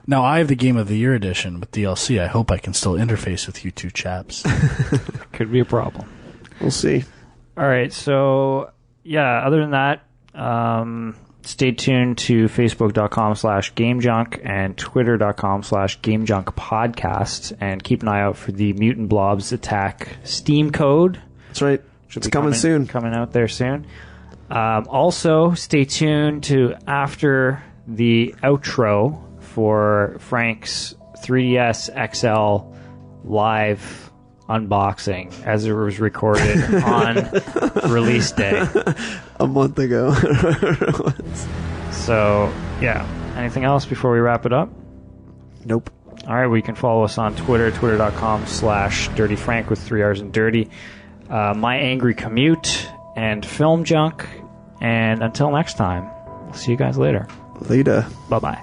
Speaker 2: Now, I have the Game of the Year edition with DLC. I hope I can still interface with you two chaps.
Speaker 1: Could be a problem.
Speaker 3: We'll see.
Speaker 1: All right. So, yeah, other than that, stay tuned to facebook.com/GameJunk and twitter.com/GameJunkPodcast, and keep an eye out for the Mutant Blobs Attack Steam code.
Speaker 3: That's right. It's coming soon.
Speaker 1: Coming out there soon. Also, stay tuned to after the outro for Frank's 3DS XL live unboxing as it was recorded on release day.
Speaker 3: A month ago.
Speaker 1: So, yeah. Anything else before we wrap it up?
Speaker 3: Nope.
Speaker 1: All right, well, you can follow us on Twitter, twitter.com/DirtyFrank with 3 R's and Dirty. My Angry Commute, and Film Junk. And until next time, we'll see you guys later.
Speaker 3: Later.
Speaker 1: Bye-bye.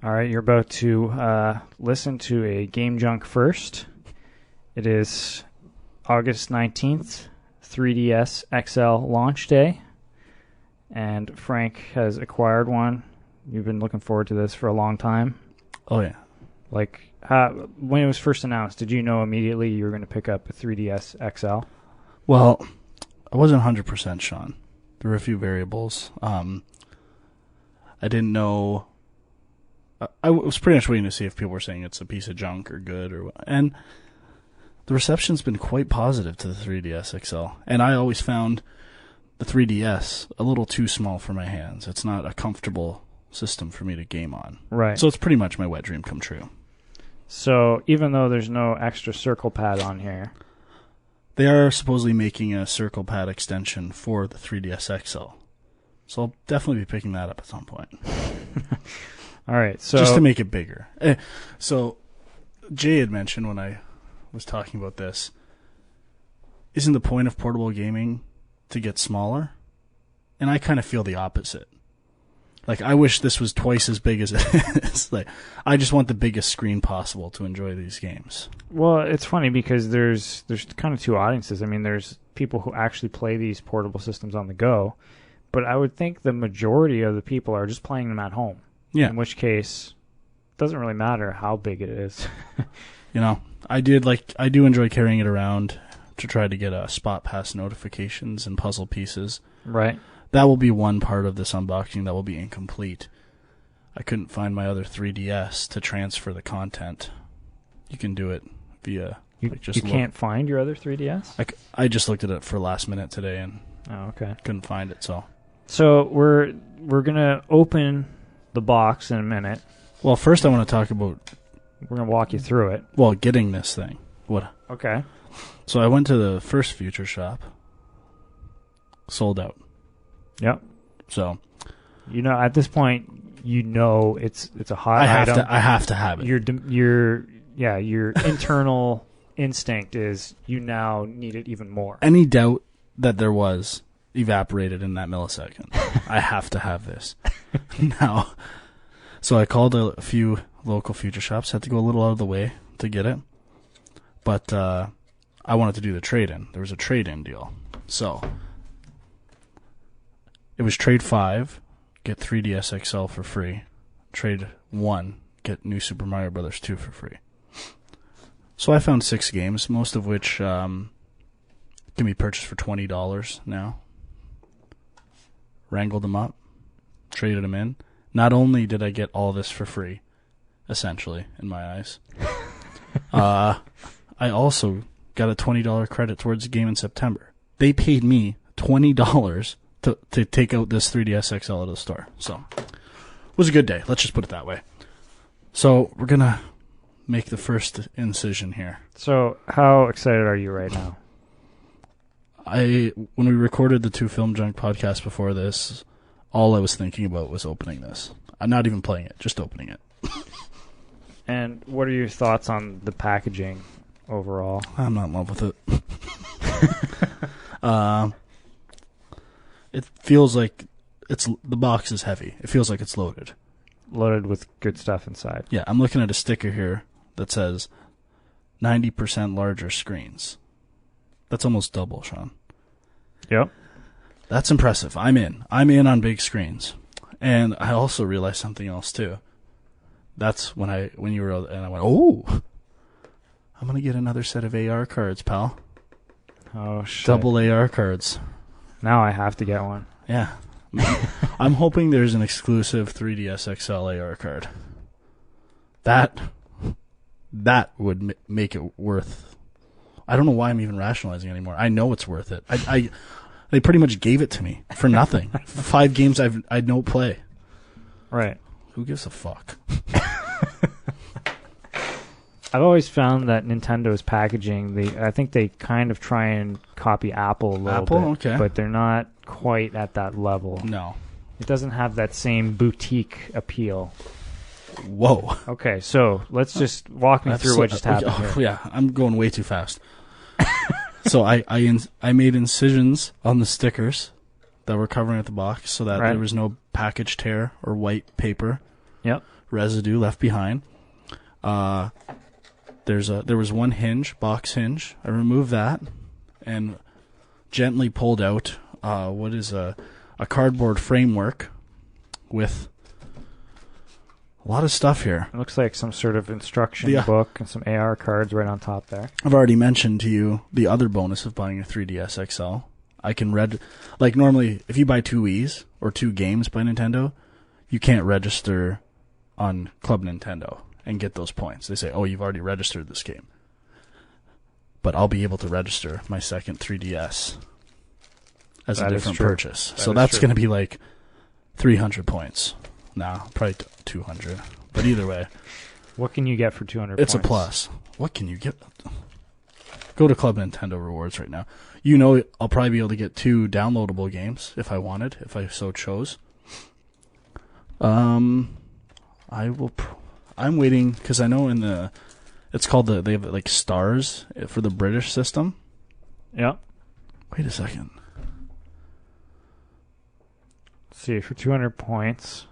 Speaker 1: All right, you're about to listen to a Game Junk first. It is August 19th, 3DS XL launch day, and Frank has acquired one. You've been looking forward to this for a long time.
Speaker 2: Oh, yeah.
Speaker 1: Like, when it was first announced, did you know immediately you were going to pick up a 3DS XL?
Speaker 2: Well, I wasn't 100%, Sean. There were a few variables. I didn't know... I was pretty much waiting to see if people were saying it's a piece of junk or good or what. And the reception's been quite positive to the 3DS XL. And I always found the 3DS a little too small for my hands. It's not a comfortable system for me to game on.
Speaker 1: Right.
Speaker 2: So it's pretty much my wet dream come true.
Speaker 1: So even though there's no extra circle pad on here...
Speaker 2: They are supposedly making a circle pad extension for the 3DS XL. So I'll definitely be picking that up at some point.
Speaker 1: All right, so...
Speaker 2: Just to make it bigger. So Jay had mentioned when I was talking about this, isn't the point of portable gaming to get smaller? And I kind of feel the opposite. Like, I wish this was twice as big as it is. Like, I just want the biggest screen possible to enjoy these games.
Speaker 1: Well, it's funny because there's kind of two audiences. I mean, there's people who actually play these portable systems on the go, but I would think the majority of the people are just playing them at home.
Speaker 2: Yeah.
Speaker 1: In which case, it doesn't really matter how big it is.
Speaker 2: You know, I do enjoy carrying it around to try to get spot pass notifications and puzzle pieces.
Speaker 1: Right.
Speaker 2: That will be one part of this unboxing that will be incomplete. I couldn't find my other 3DS to transfer the content. You can do it via...
Speaker 1: You can't find your other 3DS?
Speaker 2: I just looked at it for last minute today and
Speaker 1: okay.
Speaker 2: Couldn't find it, so...
Speaker 1: So we're going to open the box in a minute.
Speaker 2: Well, first I want to talk about...
Speaker 1: We're going to walk you through it.
Speaker 2: Well, getting this thing. What?
Speaker 1: Okay.
Speaker 2: So I went to the first Future Shop. Sold out.
Speaker 1: Yep.
Speaker 2: So
Speaker 1: At this point, it's a hot item.
Speaker 2: I have to have it.
Speaker 1: Your internal instinct is you now need it even more.
Speaker 2: Any doubt that there was evaporated in that millisecond. I have to have this now. So I called a few local future shops. Had to go a little out of the way to get it, but I wanted to do the trade-in. There was a trade-in deal, so it was trade 5, get 3DS XL for free. Trade 1, get New Super Mario Bros. 2 for free. So I found 6 games, most of which can be purchased for $20 now. Wrangled them up, traded them in. Not only did I get all this for free, essentially, in my eyes, I also got a $20 credit towards the game in September. They paid me $20 to take out this 3DS XL out of the store. So, it was a good day. Let's just put it that way. So, we're going to make the first incision here.
Speaker 1: So, how excited are you right now?
Speaker 2: When we recorded the 2 Film Junk podcasts before this, all I was thinking about was opening this. I'm not even playing it, just opening it.
Speaker 1: And what are your thoughts on the packaging overall?
Speaker 2: I'm not in love with it. It feels like the box is heavy. It feels like it's loaded.
Speaker 1: Loaded with good stuff inside.
Speaker 2: Yeah, I'm looking at a sticker here that says 90% larger screens. That's almost double, Sean.
Speaker 1: Yep.
Speaker 2: That's impressive. I'm in on big screens. And I also realized something else too. That's when you were, and I went, oh, I'm going to get another set of AR cards, pal.
Speaker 1: Oh, shit.
Speaker 2: Double AR cards.
Speaker 1: Now I have to get one.
Speaker 2: Yeah. I'm hoping there's an exclusive 3DS XL AR card. That would make it worth. I don't know why I'm even rationalizing anymore. I know it's worth it. They pretty much gave it to me for nothing. 5 games I don't play.
Speaker 1: Right.
Speaker 2: Who gives a fuck?
Speaker 1: I've always found that Nintendo's packaging, I think they kind of try and copy Apple a little bit.
Speaker 2: Okay.
Speaker 1: But they're not quite at that level.
Speaker 2: No.
Speaker 1: It doesn't have that same boutique appeal.
Speaker 2: Whoa.
Speaker 1: Okay, so let's just walk me through what just happened here.
Speaker 2: Yeah, I'm going way too fast. So I made incisions on the stickers that were covering up the box so that there was no package tear or white paper residue left behind. There was one hinge, box hinge. I removed that and gently pulled out what is a cardboard framework with a lot of stuff here.
Speaker 1: It looks like some sort of instruction book and some AR cards right on top there.
Speaker 2: I've already mentioned to you the other bonus of buying a 3DS XL. I can like normally if you buy 2 Wii's or 2 games by Nintendo, you can't register on Club Nintendo and get those points. They say, oh, you've already registered this game. But I'll be able to register my second 3DS as a different purchase. So that's going to be like 300 points. Nah, probably 200. But either way.
Speaker 1: What can you get for 200 points?
Speaker 2: It's a plus. What can you get? Go to Club Nintendo Rewards right now. You know I'll probably be able to get 2 downloadable games if I wanted, if I so chose. I'm waiting because I know it's called they have like stars for the British system.
Speaker 1: Yeah.
Speaker 2: Wait a second.
Speaker 1: Let's see, for 200 points,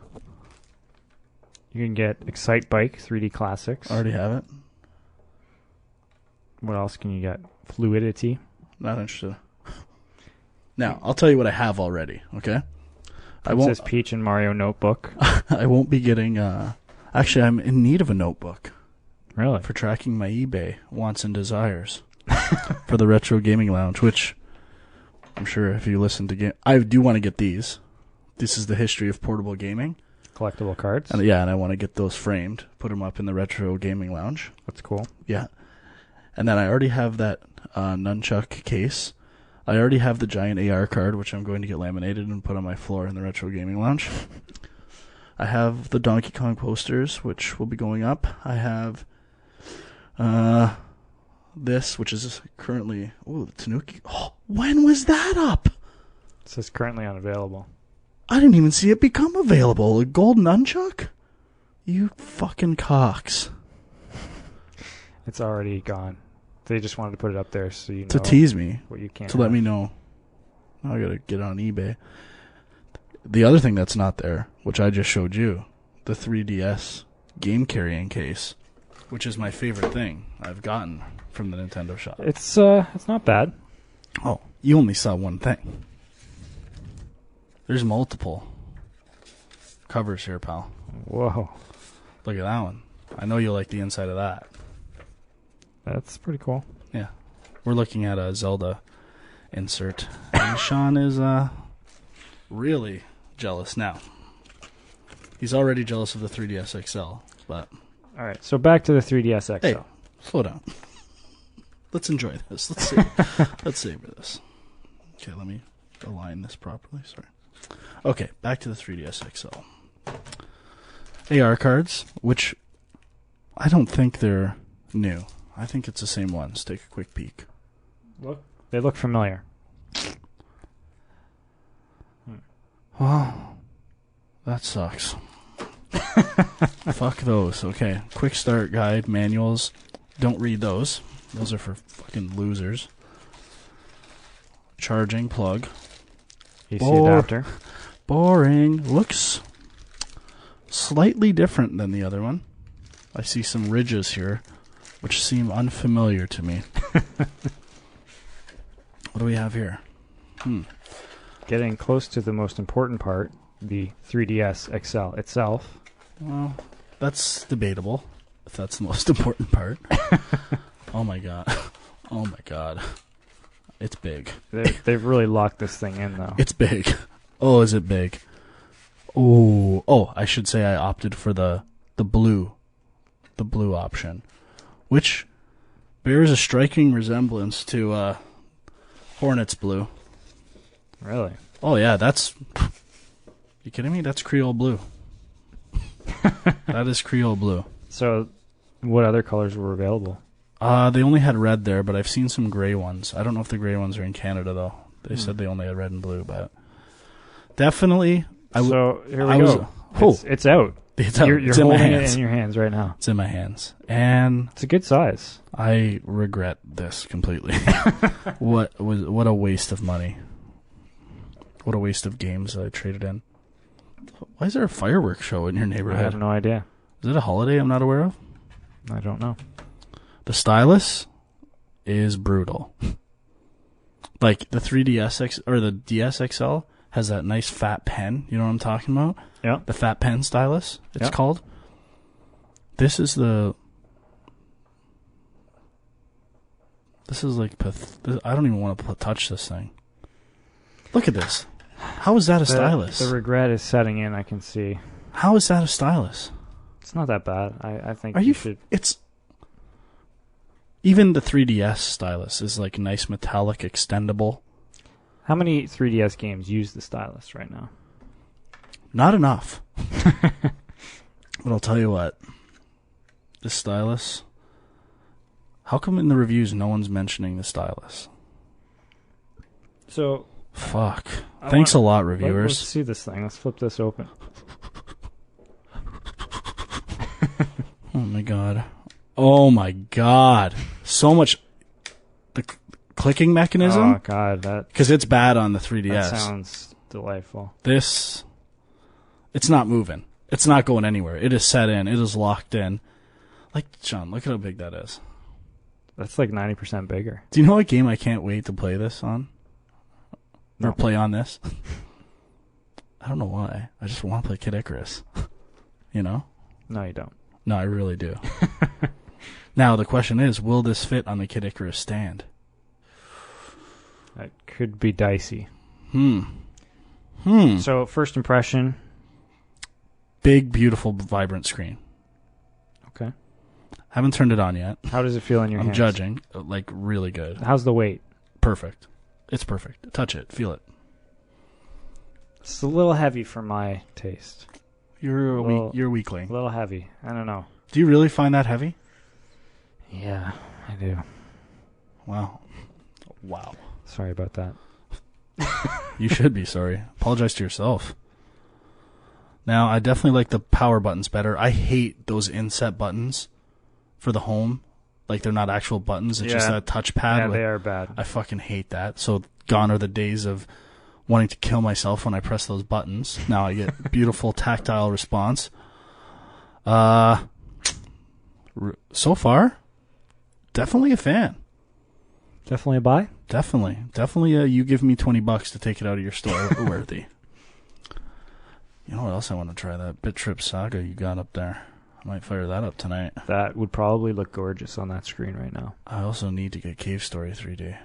Speaker 1: you can get Excite Bike 3D Classics.
Speaker 2: Already have it.
Speaker 1: What else can you get? Fluidity.
Speaker 2: Not interested. Now, I'll tell you what I have already, okay?
Speaker 1: Princess Peach and Mario Notebook.
Speaker 2: I won't be getting... Actually, I'm in need of a notebook.
Speaker 1: Really?
Speaker 2: For tracking my eBay wants and desires. For the Retro Gaming Lounge, which I'm sure if you listen to... I do want to get these. This is the history of portable gaming.
Speaker 1: Collectible cards?
Speaker 2: And I want to get those framed. Put them up in the Retro Gaming Lounge.
Speaker 1: That's cool.
Speaker 2: Yeah. And then I already have that nunchuck case. I already have the giant AR card, which I'm going to get laminated and put on my floor in the Retro Gaming Lounge. I have the Donkey Kong posters, which will be going up. I have this, which is currently... Ooh, the Tanuki... Oh, when was that up?
Speaker 1: It says currently unavailable.
Speaker 2: I didn't even see it become available. A gold nunchuck? You fucking cocks.
Speaker 1: It's already gone. They just wanted to put it up there so you know.
Speaker 2: To tease me.
Speaker 1: What you can't
Speaker 2: To let me know. Now I gotta get on eBay. The other thing that's not there, which I just showed you, the 3DS game carrying case, which is my favorite thing I've gotten from the Nintendo shop.
Speaker 1: It's not bad.
Speaker 2: Oh, you only saw one thing. There's multiple covers here, pal.
Speaker 1: Whoa.
Speaker 2: Look at that one. I know you'll like the inside of that.
Speaker 1: That's pretty cool.
Speaker 2: Yeah. We're looking at a Zelda insert. And Sean is really jealous now. He's already jealous of the 3DS XL, but...
Speaker 1: All right, so back to the 3DS XL.
Speaker 2: Hey, slow down. Let's enjoy this. Let's savor this. Okay, let me align this properly. Sorry. Okay, back to the 3DS XL. AR cards, which I don't think they're new. I think it's the same ones. Take a quick peek.
Speaker 1: Look, they look familiar.
Speaker 2: Well, that sucks. Fuck those. Okay, quick start guide, manuals. Don't read those. Those are for fucking losers. Charging plug.
Speaker 1: AC adapter.
Speaker 2: Boring. Looks slightly different than the other one. I see some ridges here, which seem unfamiliar to me. What do we have here?
Speaker 1: Getting close to the most important part, the 3DS XL itself.
Speaker 2: Well, that's debatable, if that's the most important part. Oh my god. Oh my god. It's big.
Speaker 1: They've really locked this thing in, though.
Speaker 2: It's big. Oh, is it big? Oh, I should say I opted for the blue option, which bears a striking resemblance to Hornet's blue.
Speaker 1: Really?
Speaker 2: Oh yeah, that's... You kidding me? That's Creole blue. That is Creole blue.
Speaker 1: So, what other colors were available?
Speaker 2: They only had red there, but I've seen some gray ones. I don't know if the gray ones are in Canada, though. They said they only had red and blue, but... Definitely...
Speaker 1: So, here we go. It's out.
Speaker 2: It's out.
Speaker 1: You're
Speaker 2: It's in my
Speaker 1: holding
Speaker 2: hands.
Speaker 1: it in your hands right now.
Speaker 2: It's in my hands. And...
Speaker 1: It's a good size.
Speaker 2: I regret this completely. What a waste of money. What a waste of games that I traded in. Why is there a fireworks show in your
Speaker 1: I
Speaker 2: neighborhood?
Speaker 1: have no idea.
Speaker 2: Is it a holiday I'm not aware of?
Speaker 1: I don't know.
Speaker 2: The stylus is brutal. Like the 3DS or the DS XL has that nice fat pen. You know what I'm talking about?
Speaker 1: Yeah.
Speaker 2: The fat pen stylus, it's
Speaker 1: Yeah.
Speaker 2: called. This is like I don't even want to touch this thing. Look at this. How is that a stylus?
Speaker 1: The regret is setting in, I can see.
Speaker 2: How is that a stylus?
Speaker 1: It's not that bad. I think
Speaker 2: Are you
Speaker 1: should...
Speaker 2: It's... Even the 3DS stylus is like nice metallic extendable.
Speaker 1: How many 3DS games use the stylus right now?
Speaker 2: Not enough. But I'll tell you what. The stylus... How come in the reviews no one's mentioning the stylus?
Speaker 1: So...
Speaker 2: Fuck. Thanks a lot, reviewers.
Speaker 1: Let's see this thing. Let's flip this open.
Speaker 2: Oh my god. Oh my god. So much... The clicking mechanism?
Speaker 1: Oh god,
Speaker 2: Because it's bad on the 3DS.
Speaker 1: that sounds delightful.
Speaker 2: This... It's not moving. It's not going anywhere. It is set in. It is locked in. Like, John, look at how big that is.
Speaker 1: That's like 90% bigger.
Speaker 2: Do you know what game I can't wait to play this on? Or
Speaker 1: No.
Speaker 2: play on this? I don't know why. I just want to play Kid Icarus. You know?
Speaker 1: No, you don't.
Speaker 2: No, I really do. Now, the question is, will this fit on the Kid Icarus stand?
Speaker 1: That could be dicey.
Speaker 2: Hmm.
Speaker 1: So, first impression.
Speaker 2: Big, beautiful, vibrant screen.
Speaker 1: Okay.
Speaker 2: Haven't turned it on yet.
Speaker 1: How does it feel in your
Speaker 2: I'm
Speaker 1: hands?
Speaker 2: judging. Like, really good.
Speaker 1: How's the weight?
Speaker 2: Perfect. It's perfect. Touch it. Feel it.
Speaker 1: It's a little heavy for my taste.
Speaker 2: You're a
Speaker 1: A
Speaker 2: weakling.
Speaker 1: little heavy. I don't know.
Speaker 2: Do you really find that heavy?
Speaker 1: Yeah, I do.
Speaker 2: Wow.
Speaker 1: Sorry about that.
Speaker 2: You should be sorry. Apologize to yourself. Now, I definitely like the power buttons better. I hate those inset buttons for the home. Like, they're not actual buttons. It's just a touchpad.
Speaker 1: Yeah, they are bad.
Speaker 2: I fucking hate that. So, gone are the days of wanting to kill myself when I press those buttons. Now I get beautiful tactile response. So far, definitely a fan.
Speaker 1: Definitely a buy?
Speaker 2: Definitely you give me $20 to take it out of your store worthy. You know what else I want to try? That Bit Trip Saga you got up there. I might fire that up tonight.
Speaker 1: That would probably look gorgeous on that screen right now.
Speaker 2: I also need to get Cave Story 3D.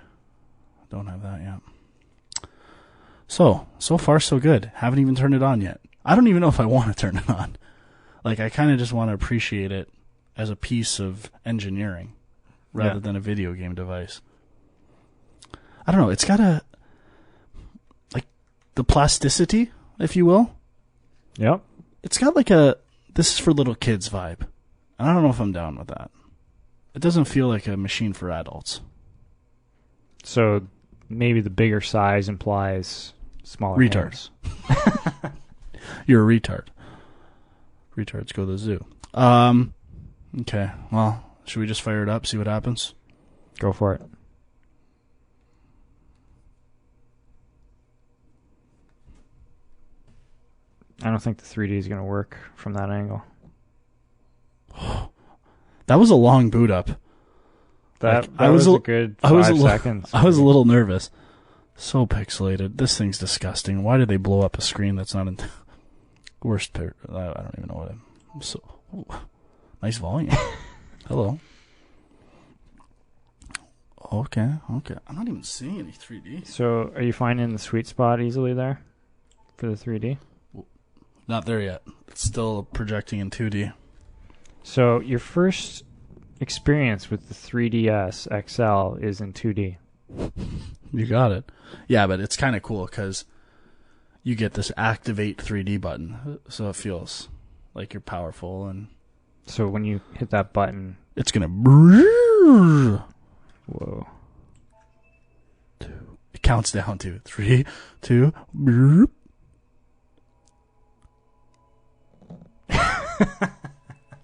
Speaker 2: Don't have that yet. So far so good. Haven't even turned it on yet. I don't even know if I want to turn it on. Like, I kind of just want to appreciate it as a piece of engineering rather than a video game device. I don't know. It's got the plasticity, if you will.
Speaker 1: Yep.
Speaker 2: It's got this is for little kids vibe. And I don't know if I'm down with that. It doesn't feel like a machine for adults.
Speaker 1: So maybe the bigger size implies smaller
Speaker 2: retards. You're a retard. Retards go to the zoo. Okay. Well, should we just fire it up, see what happens?
Speaker 1: Go for it. I don't think the 3D is going to work from that angle.
Speaker 2: That was a long boot up.
Speaker 1: That was a good 5 seconds.
Speaker 2: I was a little nervous. So pixelated. This thing's disgusting. Why did they blow up a screen that's not in... Worst pair. I don't even know what I'm... So... Ooh, nice volume. Hello. Okay. I'm not even seeing any 3D.
Speaker 1: So, are you finding the sweet spot easily there for the 3D?
Speaker 2: Not there yet. It's still projecting in 2D.
Speaker 1: So, your first experience with the 3DS XL is in 2D.
Speaker 2: You got it. Yeah, but it's kind of cool because you get this activate 3D button, so it feels like you're powerful. And
Speaker 1: so when you hit that button,
Speaker 2: it's gonna.
Speaker 1: Whoa!
Speaker 2: It counts down to 3, 2. Brrr.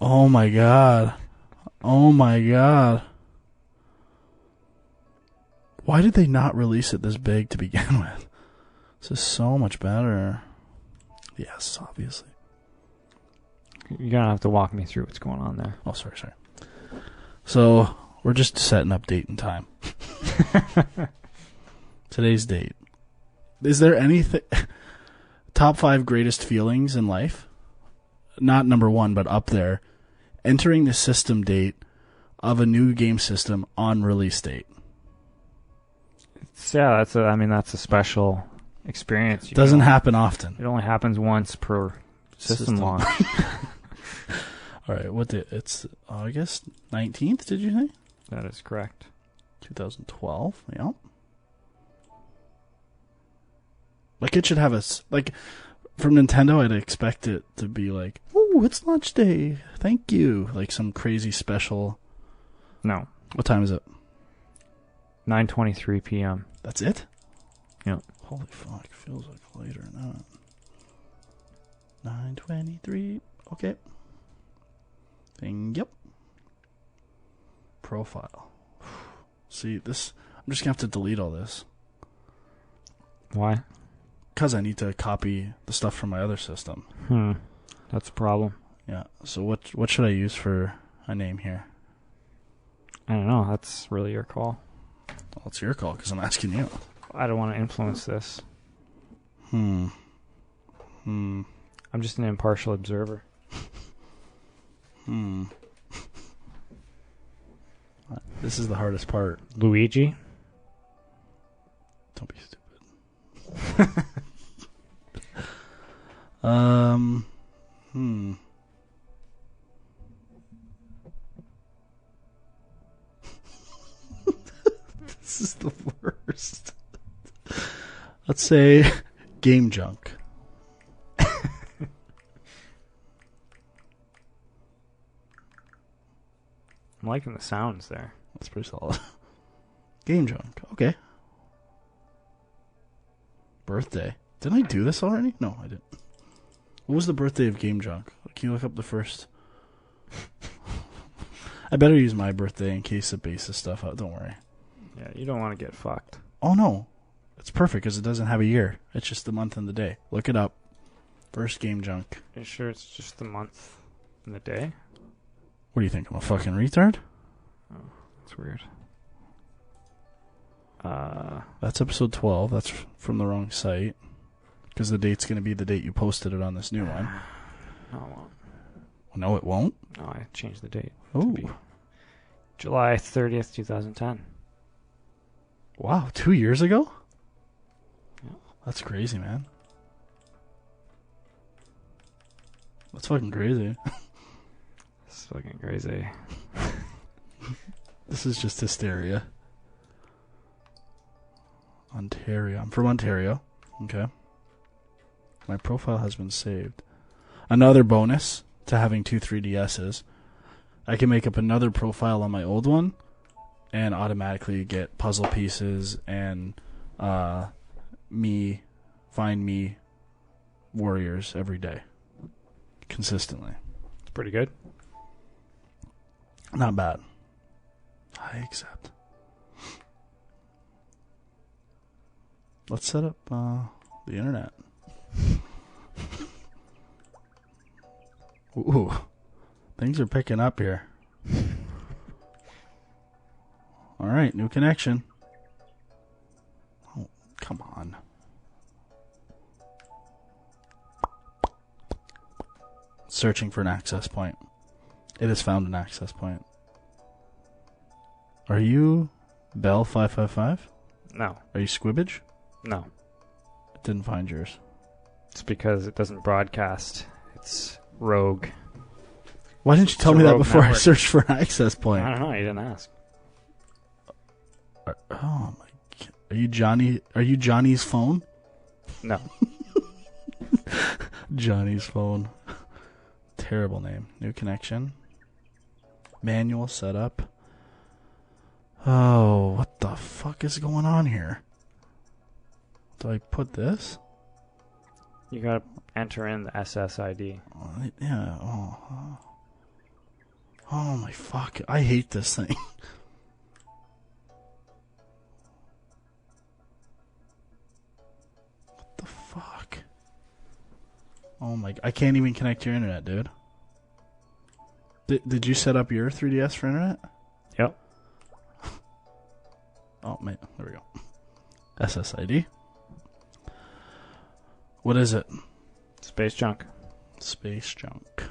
Speaker 2: Oh my god! Oh my god! Why did they not release it this big to begin with? This is so much better. Yes, obviously.
Speaker 1: You're gonna have to walk me through what's going on there.
Speaker 2: Oh, sorry. So, we're just setting up date and time. Today's date. Is there anything... Top 5 greatest feelings in life? Not number 1, but up there. Entering the system date of a new game system on release date.
Speaker 1: That's a special experience.
Speaker 2: Doesn't happen often.
Speaker 1: It only happens once per system launch.
Speaker 2: All right, it's August 19th, did you say?
Speaker 1: That is correct.
Speaker 2: 2012, yeah. Like, it should have from Nintendo, I'd expect it to be like, oh, it's launch day, thank you. Like some crazy special.
Speaker 1: No.
Speaker 2: What time is it?
Speaker 1: 9:23 p.m.
Speaker 2: That's it?
Speaker 1: Yeah.
Speaker 2: Holy fuck, feels like later than that. 9:23, okay. Yep. Profile. See, this... I'm just going to have to delete all this.
Speaker 1: Why?
Speaker 2: Because I need to copy the stuff from my other system.
Speaker 1: That's a problem.
Speaker 2: Yeah. So what should I use for a name here?
Speaker 1: I don't know. That's really your call.
Speaker 2: Well, it's your call because I'm asking you.
Speaker 1: I don't want to influence this. I'm just an impartial observer.
Speaker 2: This is the hardest part.
Speaker 1: Luigi?
Speaker 2: Don't be stupid. This is the worst. Let's say Game Junk.
Speaker 1: I'm liking the sounds there.
Speaker 2: That's pretty solid. Game Junk. Okay. Birthday. Didn't I do this already? No, I didn't. What was the birthday of Game Junk? Can you look up the first? I better use my birthday in case it bases stuff out. Don't worry.
Speaker 1: Yeah, you don't want to get fucked.
Speaker 2: Oh, no. It's perfect because it doesn't have a year. It's just the month and the day. Look it up. First Game Junk.
Speaker 1: Are you sure it's just the month and the day?
Speaker 2: What do you think? I'm a fucking retard?
Speaker 1: Oh, that's weird.
Speaker 2: That's episode 12. That's from the wrong site. Because the date's going to be the date you posted it on this new one.
Speaker 1: No, it won't.
Speaker 2: No, it won't?
Speaker 1: No, I changed the date.
Speaker 2: Oh.
Speaker 1: July 30th, 2010.
Speaker 2: Wow, 2 years ago?
Speaker 1: Yeah.
Speaker 2: That's crazy, man. That's fucking crazy.
Speaker 1: It's fucking crazy.
Speaker 2: This is just hysteria. Ontario. I'm from Ontario. Okay. My profile has been saved. Another bonus to having two 3DSs. I can make up another profile on my old one and automatically get puzzle pieces and find me warriors every day. Consistently.
Speaker 1: It's pretty good.
Speaker 2: Not bad. I accept. Let's set up the internet. Ooh. Things are picking up here. Alright, new connection. Oh, come on. Searching for an access point. It has found an access point. Are you Bell555?
Speaker 1: No.
Speaker 2: Are you Squibbage?
Speaker 1: No.
Speaker 2: It didn't find yours.
Speaker 1: It's because it doesn't broadcast. It's rogue.
Speaker 2: Why didn't you tell
Speaker 1: It's
Speaker 2: me
Speaker 1: a
Speaker 2: that
Speaker 1: rogue
Speaker 2: before I
Speaker 1: network.
Speaker 2: searched for an access point?
Speaker 1: I don't know. You didn't ask.
Speaker 2: Oh my God. Are you Johnny? Are you Johnny's phone?
Speaker 1: No.
Speaker 2: Johnny's phone. Terrible name. New connection. Manual setup. Oh, what the fuck is going on here? Do I put this?
Speaker 1: You gotta enter in the SSID.
Speaker 2: Yeah. Oh my fuck. I hate this thing. What the fuck? Oh my... I can't even connect your internet, dude. Did you set up your 3DS for internet?
Speaker 1: Yep.
Speaker 2: Oh, man. There we go. SSID. What is it?
Speaker 1: Space junk.
Speaker 2: Space junk.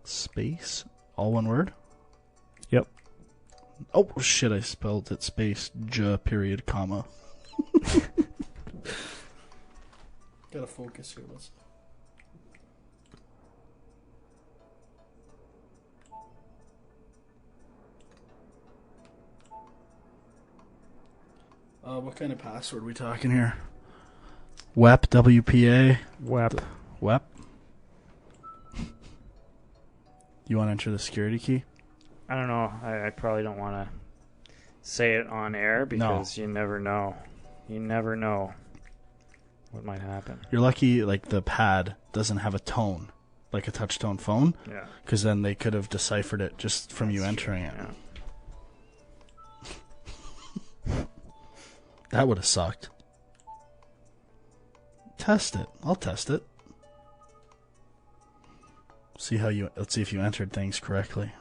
Speaker 2: Space? All one word?
Speaker 1: Yep.
Speaker 2: Oh, shit, I spelled it space, period, comma. Gotta focus here. Let's... what kind of password are we talking here? WEP, WPA?
Speaker 1: WEP.
Speaker 2: WEP? You want to enter the security key?
Speaker 1: I don't know. I probably don't want to say it on air because you never know. You never know what might happen.
Speaker 2: You're lucky, like, the pad doesn't have a tone, like a touch-tone phone.
Speaker 1: Yeah.
Speaker 2: Because then they could have deciphered it just from you entering it.
Speaker 1: Yeah.
Speaker 2: That would have sucked. Test it. I'll test it. Let's see if you entered things correctly.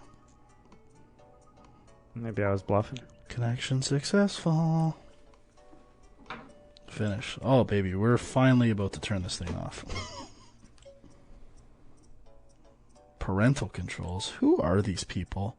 Speaker 1: Maybe I was bluffing.
Speaker 2: Connection successful. Finish. Oh, baby, we're finally about to turn this thing off. Parental controls. Who are these people?